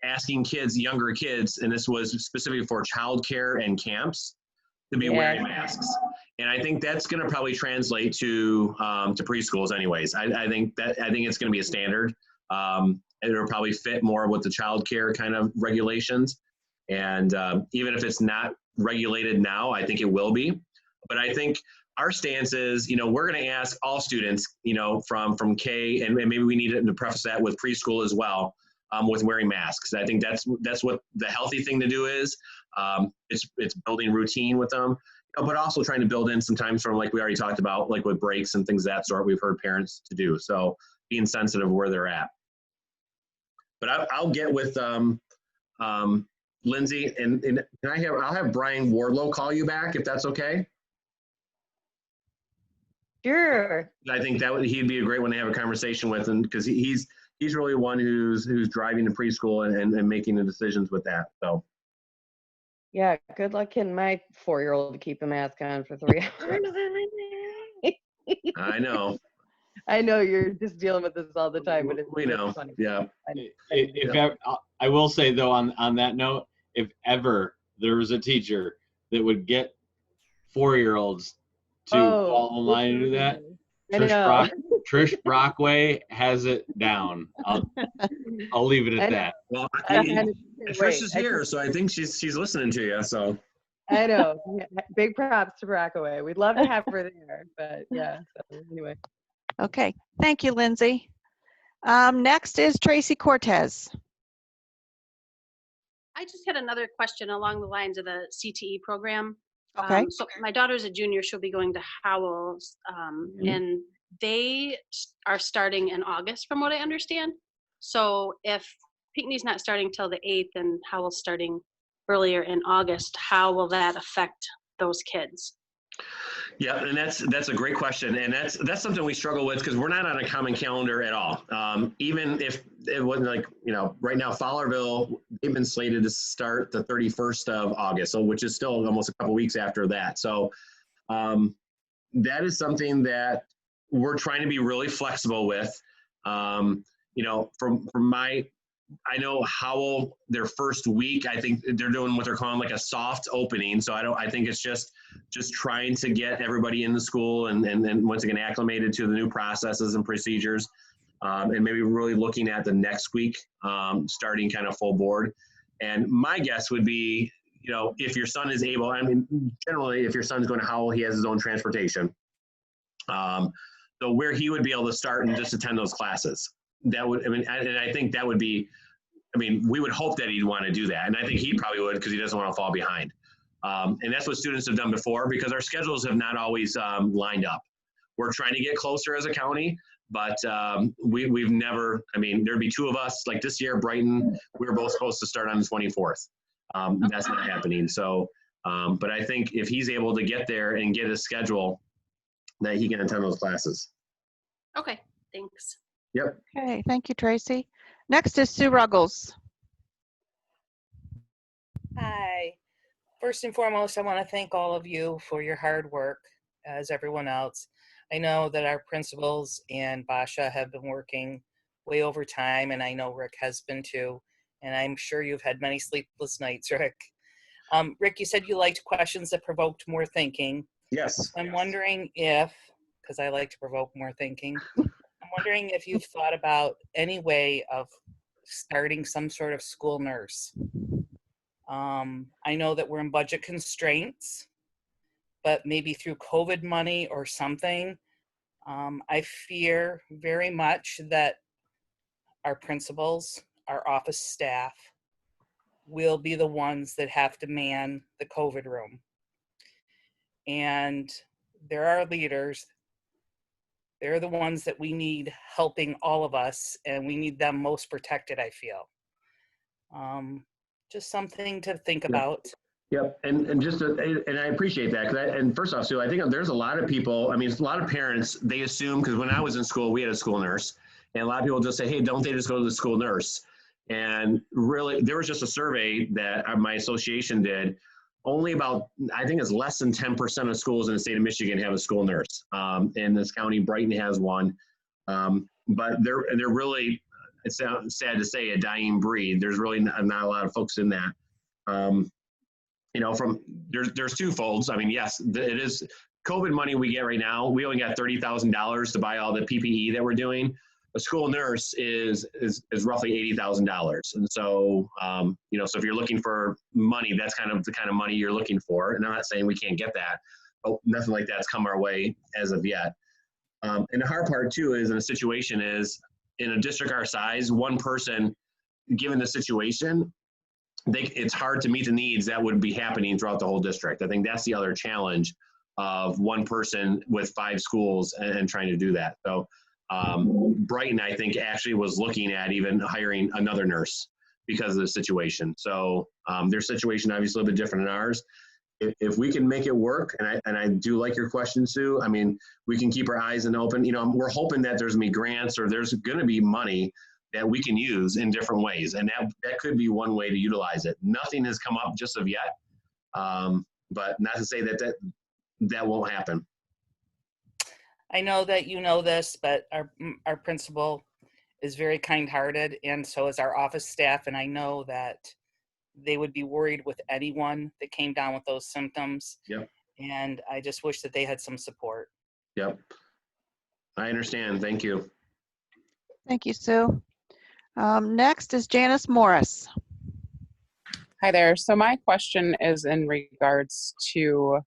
asking younger kids, and this was specifically for childcare and camps, to be wearing masks. And I think that's going to probably translate to preschools anyways. I think it's going to be a standard. It'll probably fit more with the childcare kind of regulations. And even if it's not regulated now, I think it will be. But I think our stance is, we're going to ask all students, from K, and maybe we need to preface that with preschool as well, with wearing masks. I think that's what the healthy thing to do is. It's building routine with them, but also trying to build in sometimes from, like we already talked about, like with breaks and things of that sort, we've heard parents to do. So being sensitive where they're at. But I'll get with Lindsay, and I'll have Brian Wardlow call you back if that's okay. Sure. I think he'd be a great one to have a conversation with, and because he's really one who's driving the preschool and making the decisions with that. So. Yeah, good luck getting my 4-year-old to keep a mask on for 3 hours. I know. I know you're just dealing with this all the time, but we know. Funny. Yeah. I will say though, on that note, if ever there was a teacher that would get 4-year-olds to fall in line and do that, I know. Trish Brockway has it down. I'll leave it I at know. that. Well, I kind of Trish wait. is here, so I think she's listening to you. So I know. Big props to Rockaway. We'd love to have her there, but yeah. So anyway. Okay, thank you, Lindsay. Next is Tracy Cortez. I just had another question along the lines of the CTE program. Okay. So my daughter's a junior. She'll be going to Howells, and they are starting in August, from what I understand. So if Pinckney's not starting till the 8th and Howell's starting earlier in August, how will that affect those kids? yeah, and that's a great question, and that's something we struggle with because we're not on a common calendar at all. Even if it wasn't like, right now Fowlerville, they've been slated to start the 31st of August, so which is still almost a couple weeks after that. So that is something that we're trying to be really flexible with. From I know Howell, their first week, I think they're doing what they're calling like a soft opening. So I think it's just trying to get everybody in the school and once again acclimated to the new processes and procedures, and maybe really looking at the next week, starting kind of full board. And my guess would be, if your son is able, generally if your son's going to Howell, he has his own transportation. So where he would be able to start and just attend those classes. That would, and I think that would be, we would hope that he'd want to do that. And I think he probably would because he doesn't want to fall behind. And that's what students have done before because our schedules have not always lined up. We're trying to get closer as a county, but we've never, there'd be two of us, like this year, Brighton, we were both supposed to start on the 24th. That's not happening. So, but I think if he's able to get there and get his schedule, that he can attend those classes. Okay, thanks. Yep. Okay, thank you, Tracy. Next is Sue Ruggles. Hi. First and foremost, I want to thank all of you for your hard work, as everyone else. I know that our principals and Basha have been working way over time, and I know Rick has been too. And I'm sure you've had many sleepless nights, Rick. Rick, you said you liked questions that provoked more thinking. Yes. I'm wondering if, because I like to provoke more thinking, I'm wondering if you've thought about any way of starting some sort of school nurse. I know that we're in budget constraints, but maybe through COVID money or something. I fear very much that our principals, our office staff, will be the ones that have to man the COVID room. And there are leaders. They're the ones that we need helping all of us, and we need them most protected, I feel. Just something to think about. Yep, and I appreciate that. And first off, Sue, I think there's a lot of people. A lot of parents, they assume, because when I was in school, we had a school nurse, and a lot of people just say, "Hey, don't they just go to the school nurse?" And really, there was just a survey that my association did. Only about, I think it's less than 10% of schools in the state of Michigan have a school nurse. In this county, Brighton has one, but they're really, it's sad to say, a dying breed. There's really not a lot of folks in that. There's two folds. Yes, it is COVID money we get right now. We only got $30,000 to buy all the PPE that we're doing. A school nurse is roughly $80,000. And so, so if you're looking for money, that's kind of the kind of money you're looking for. And I'm not saying we can't get that, but nothing like that's come our way as of yet. And the hard part too is in a situation is in a district our size, one person, given the situation, it's hard to meet the needs that would be happening throughout the whole district. I think that's the other challenge of one person with 5 schools and trying to do that. So Brighton, I think, actually was looking at even hiring another nurse because of the situation. So their situation obviously a little bit different than ours. If we can make it work, and I do like your question, Sue, we can keep our eyes open. We're hoping that there's going to be grants or there's going to be money that we can use in different ways. And that could be one way to utilize it. Nothing has come up just of yet, but not to say that won't happen. I know that you know this, but our principal is very kind-hearted, and so is our office staff, and I know that they would be worried with anyone that came down with those symptoms. Yep. And I just wish that they had some support. Yep. I understand. Thank you. Thank you, Sue. Next is Janice Morris. Hi there. So my question is in regards to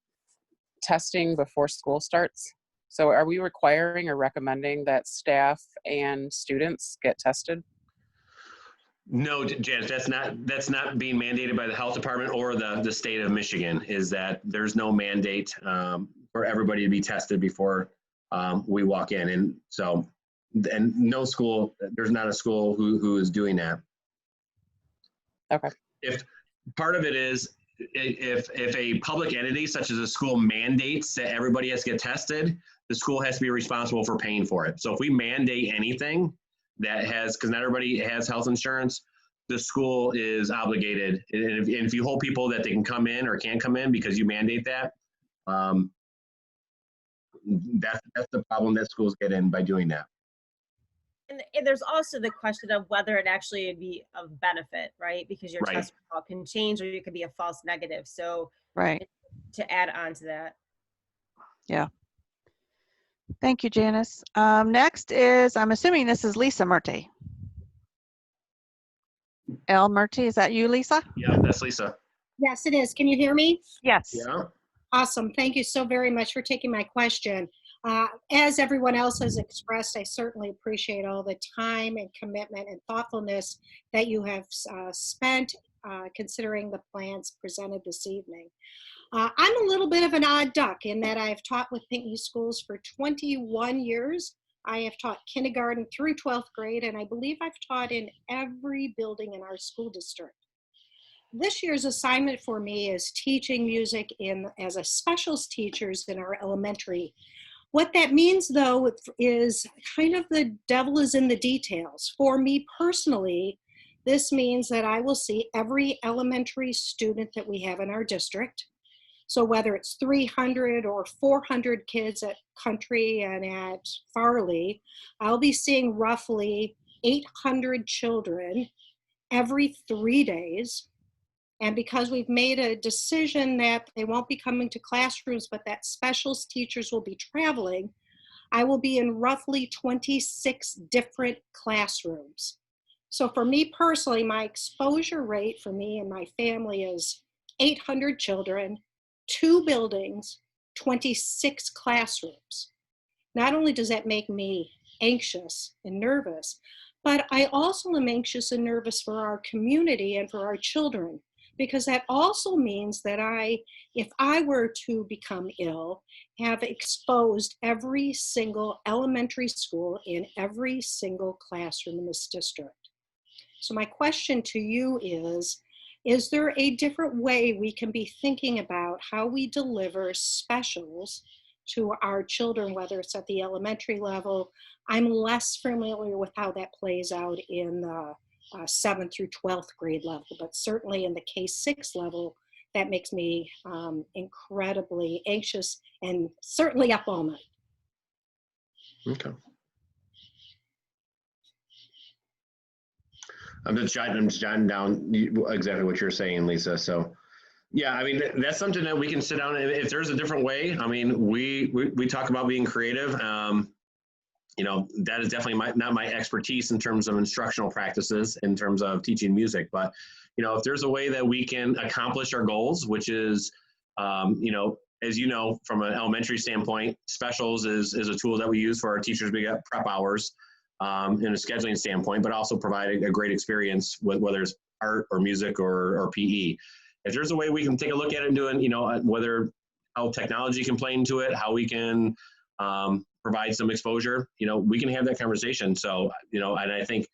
testing before school starts. So are we requiring or recommending that staff and students get tested? No, Janice, that's not being mandated by the health department or the state of Michigan. Is that there's no mandate for everybody to be tested before we walk in, and so and no school, there's not a school who is doing that. Okay. If part of it is if a public entity such as a school mandates that everybody has to get tested, the school has to be responsible for paying for it. So if we mandate anything that has, because not everybody has health insurance, the school is obligated. And if you hold people that they can come in or can't come in because you mandate that, that's the problem that schools get in by doing that. And there's also the question of whether it actually would be of benefit, right? Because your Right. test result can change or it could be a false negative. So Right. to add on to that. Yeah. Thank you, Janice. Next is, I'm assuming this is Lisa Murty. L. Murty, is that you, Lisa? Yeah, that's Lisa. Yes, it is. Can you hear me? Yes. Yeah. Awesome. Thank you so very much for taking my question. As everyone else has expressed, I certainly appreciate all the time and commitment and thoughtfulness that you have spent considering the plans presented this evening. I'm a little bit of an odd duck in that I've taught with Pinckney Schools for 21 years. I have taught kindergarten through 12th grade, and I believe I've taught in every building in our school district. This year's assignment for me is teaching music as a specials teachers in our elementary. What that means, though, is kind of the devil is in the details. For me personally, this means that I will see every elementary student that we have in our district. So whether it's 300 or 400 kids at Country and at Farley, I'll be seeing roughly 800 children every 3 days. And because we've made a decision that they won't be coming to classrooms, but that specials teachers will be traveling, I will be in roughly 26 different classrooms. So for me personally, my exposure rate for me and my family is 800 children, 2 buildings, 26 classrooms. Not only does that make me anxious and nervous, but I also am anxious and nervous for our community and for our children, because that also means that if I were to become ill, have exposed every single elementary school in every single classroom in this district. So my question to you is there a different way we can be thinking about how we deliver specials to our children, whether it's at the elementary level? I'm less familiar with how that plays out in the 7th through 12th grade level, but certainly in the K-6 level, that makes me incredibly anxious and certainly up all night. Okay. I'm just jotting down exactly what you're saying, Lisa. So, yeah, I mean, that's something that we can sit down and if there's a different way. I mean, we talk about being creative. You know, that is definitely not my expertise in terms of instructional practices, in terms of teaching music. But, you know, if there's a way that we can accomplish our goals, which is, you know, as you know, from an elementary standpoint, specials is a tool that we use for our teachers. We get prep hours in a scheduling standpoint, but also provide a great experience with whether it's art or music or PE. If there's a way we can take a look at it and do it, you know, whether how technology can play into it, how we can provide some exposure, you know, we can have that conversation. So, you know, and I think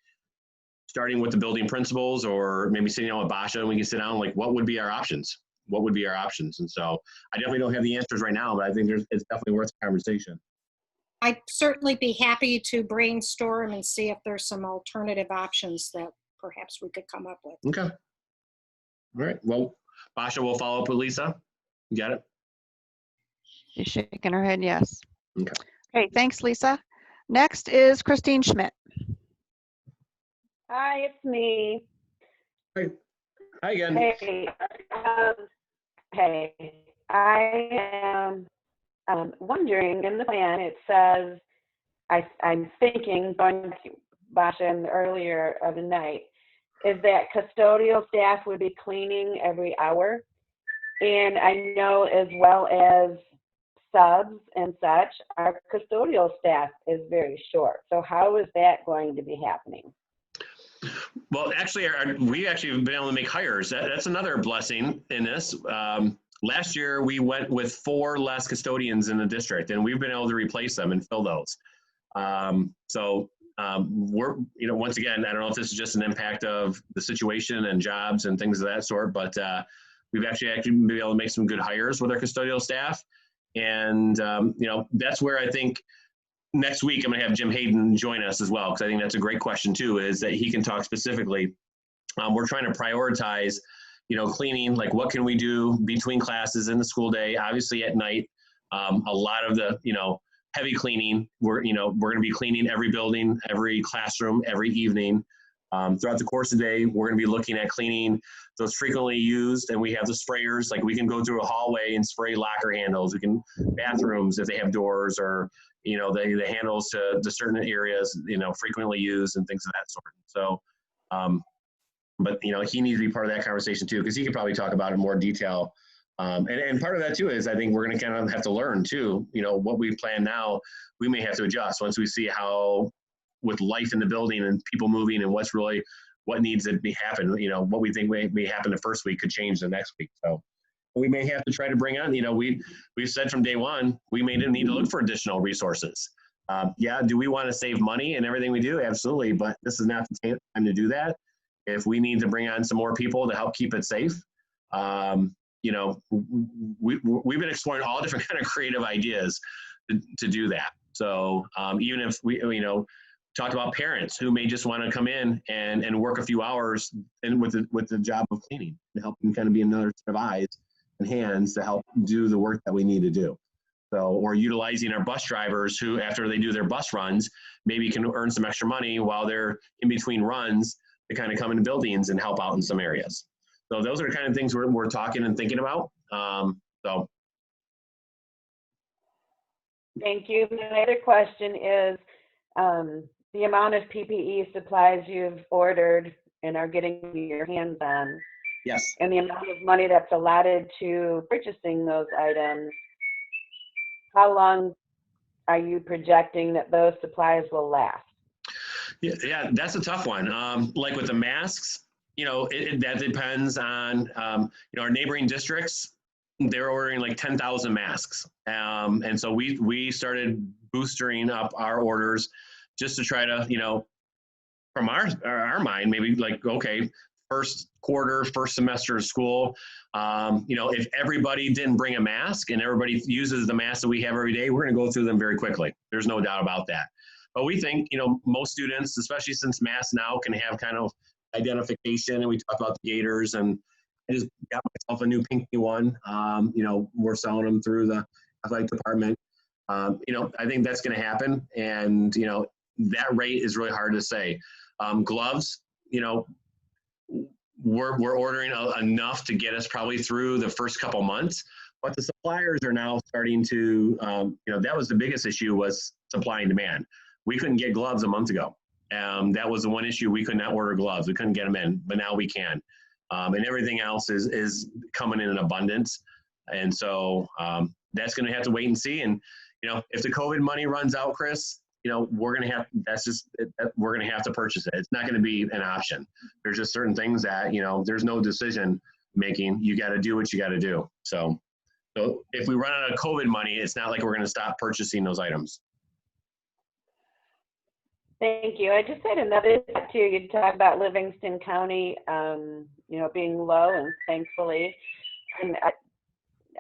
starting with the building principals or maybe sitting down with Basha and we can sit down like, what would be our options? What would be our options? And so I definitely don't have the answers right now, but I think it's definitely worth a conversation. I'd certainly be happy to brainstorm and see if there's some alternative options that perhaps we could come up with. Okay. All right. Well, Basha will follow up with Lisa. You got it? She's shaking her head yes. Okay. Okay, thanks, Lisa. Next is Christine Schmidt. Hi, it's me. Hi. Hi again. Hey, hey, I am wondering, in the plan it says I'm thinking, going to Basha earlier of the night, is that custodial staff would be cleaning every hour. And I know as well as subs and such, our custodial staff is very short. So how is that going to be happening? Well, actually, we actually have been able to make hires. That's another blessing in this. Last year, we went with 4 less custodians in the district, and we've been able to replace them and fill those. We're, once again, I don't know if this is just an impact of the situation and jobs and things of that sort, but we've actually been able to make some good hires with our custodial staff. And, that's where I think next week I'm going to have Jim Hayden join us as well, because I think that's a great question too, is that he can talk specifically. We're trying to prioritize, cleaning, like what can we do between classes in the school day, obviously at night. A lot of the, heavy cleaning, we're going to be cleaning every building, every classroom, every evening. Throughout the course of the day, we're going to be looking at cleaning those frequently used, and we have the sprayers, like we can go through a hallway and spray locker handles. We can, bathrooms if they have doors, or the handles to certain areas, frequently used and things of that sort. So, but he needs to be part of that conversation too, because he could probably talk about it in more detail. And part of that too is I think we're going to kind of have to learn too, what we plan now, we may have to adjust once we see how, with life in the building and people moving and what needs to be happen, what we think may happen the first week could change the next week. So we may have to try to bring on, we've said from day one, we may need to look for additional resources. Do we want to save money and everything we do? Absolutely. But this is not the time to do that. If we need to bring on some more people to help keep it safe, we've been exploring all different kind of creative ideas to do that. So even if we, talked about parents who may just want to come in and work a few hours and with the job of cleaning, to help them kind of be another set of eyes and hands to help do the work that we need to do. So, or utilizing our bus drivers who, after they do their bus runs, maybe can earn some extra money while they're in between runs to kind of come into buildings and help out in some areas. So those are the kind of things we're talking and thinking about. Thank you. My other question is the amount of PPE supplies you've ordered and are getting your hands on. Yes. And the amount of money that's allotted to purchasing those items. How long are you projecting that those supplies will last? Yeah, that's a tough one. Like with the masks, that depends on, our neighboring districts. They're ordering like 10,000 masks. And so we started boosting up our orders just to try to, from our mind, maybe like, okay, first quarter, first semester of school, if everybody didn't bring a mask and everybody uses the mask that we have every day, we're going to go through them very quickly. There's no doubt about that. But we think, most students, especially since masks now can have kind of identification, and we talk about the gaiters, and I just got myself a new pinky one. We're selling them through the athletic department. I think that's going to happen. And, that rate is really hard to say. Gloves, we're ordering enough to get us probably through the first couple months, but the suppliers are now starting to, that was the biggest issue, was supply and demand. We couldn't get gloves a month ago. That was the one issue. We could not order gloves. We couldn't get them in, but now we can. And everything else is coming in abundance. And so that's going to have to wait and see. And, if the COVID money runs out, Chris, we're going to have, we're going to have to purchase it. It's not going to be an option. There's just certain things that, there's no decision making. You got to do what you got to do. So if we run out of COVID money, it's not like we're going to stop purchasing those items. Thank you. I just had another too. You talk about Livingston County, being low, and thankfully, and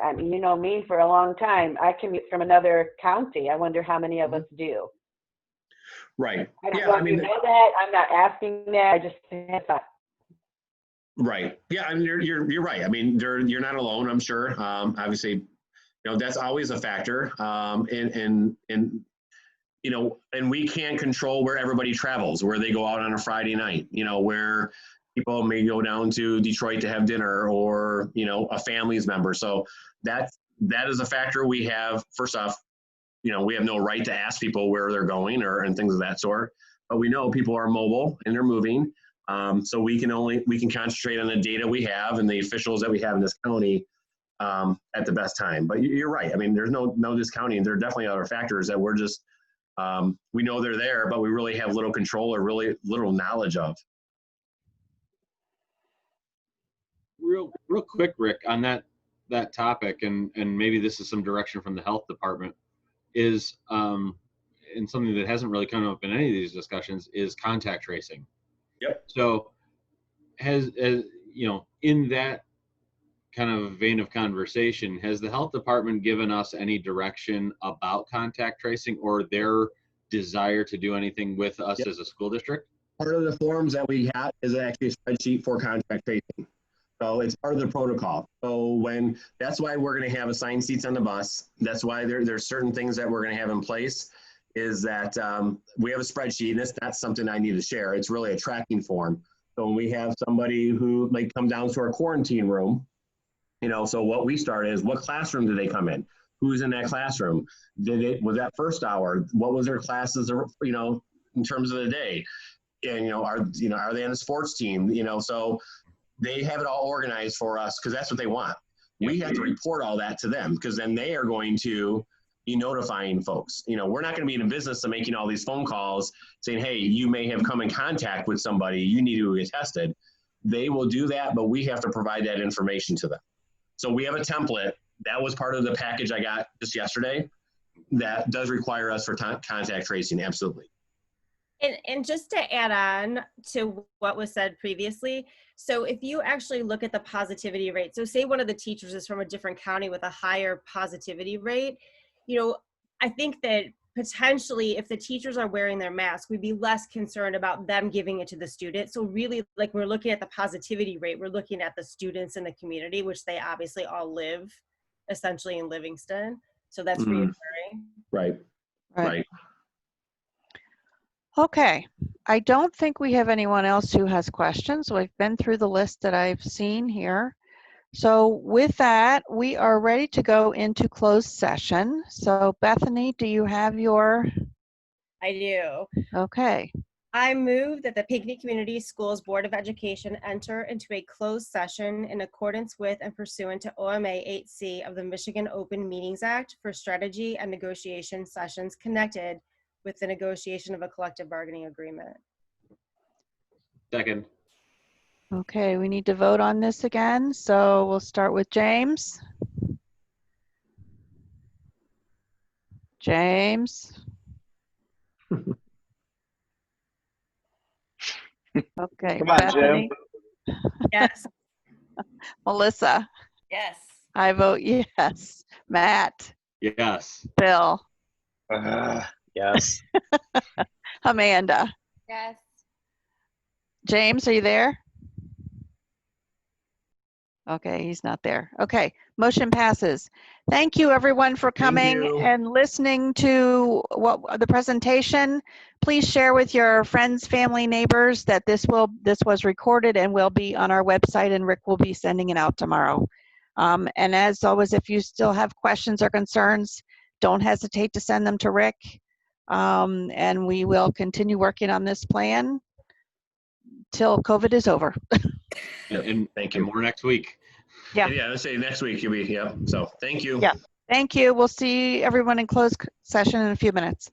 I mean, you know me for a long time. I commute from another county. I wonder how many of us do. Right. I don't know if you know that. I'm not asking that. I just had thought. Right. Yeah. I mean, you're right. I mean, you're not alone, I'm sure. Obviously, that's always a factor. And we can't control where everybody travels, where they go out on a Friday night, where people may go down to Detroit to have dinner, or, a family's member. So that is a factor we have. First off, we have no right to ask people where they're going and things of that sort. But we know people are mobile and they're moving. So we can concentrate on the data we have and the officials that we have in this county at the best time. But you're right. I mean, there's no discounting. There are definitely other factors that we're just, we know they're there, but we really have little control or really little knowledge of. Real quick, Rick, on that topic, and maybe this is some direction from the health department, is and something that hasn't really come up in any of these discussions is contact tracing. Yep. So has in that kind of vein of conversation, has the health department given us any direction about contact tracing or their desire to do anything with us as a school district? Part of the forms that we have is actually a spreadsheet for contact tracing. So it's part of the protocol. So that's why we're going to have assigned seats on the bus. That's why there's certain things that we're going to have in place, is that we have a spreadsheet, and it's not something I need to share. It's really a tracking form. So when we have somebody who might come down to our quarantine room, so what we start is, what classroom did they come in? Who's in that classroom? Was that first hour? What was their classes, in terms of the day? And, are they on the sports team? So they have it all organized for us because that's what they want. We have to report all that to them because then they are going to be notifying folks. We're not going to be in the business of making all these phone calls saying, hey, you may have come in contact with somebody, you need to get tested. They will do that, but we have to provide that information to them. So we have a template. That was part of the package I got just yesterday that does require us for contact tracing, absolutely. And just to add on to what was said previously, so if you actually look at the positivity rate, so say one of the teachers is from a different county with a higher positivity rate, I think that potentially if the teachers are wearing their mask, we'd be less concerned about them giving it to the student. So really, like, we're looking at the positivity rate, we're looking at the students in the community, which they obviously all live essentially in Livingston. So that's reassuring. Right. Okay, I don't think we have anyone else who has questions. We've been through the list that I've seen here. So with that, we are ready to go into closed session. So Bethany, do you have your? I do. Okay. I move that the Pinckney Community Schools Board of Education enter into a closed session in accordance with and pursuant to OMA 8C of the Michigan Open Meetings Act for strategy and negotiation sessions connected with the negotiation of a collective bargaining agreement. Second. Okay, we need to vote on this again. So we'll start with James. James. Okay. Come on, Bethany. Jim. Yes. Melissa. Yes. I vote yes. Matt. Yes. Bill. Yes. Amanda. Yes. James, are you there? Okay, he's not there. Okay, motion passes. Thank you everyone for coming and listening to the presentation. Please share with your friends, family, neighbors that this was recorded and will be on our website, and Rick will be sending it out tomorrow. And as always, if you still have questions or concerns, don't hesitate to send them to Rick. And we will continue working on this plan till COVID is over. And thank you. More next week. Yeah. Yeah, let's say next week you'll be, So thank you. Yeah. Thank you. We'll see everyone in closed session in a few minutes.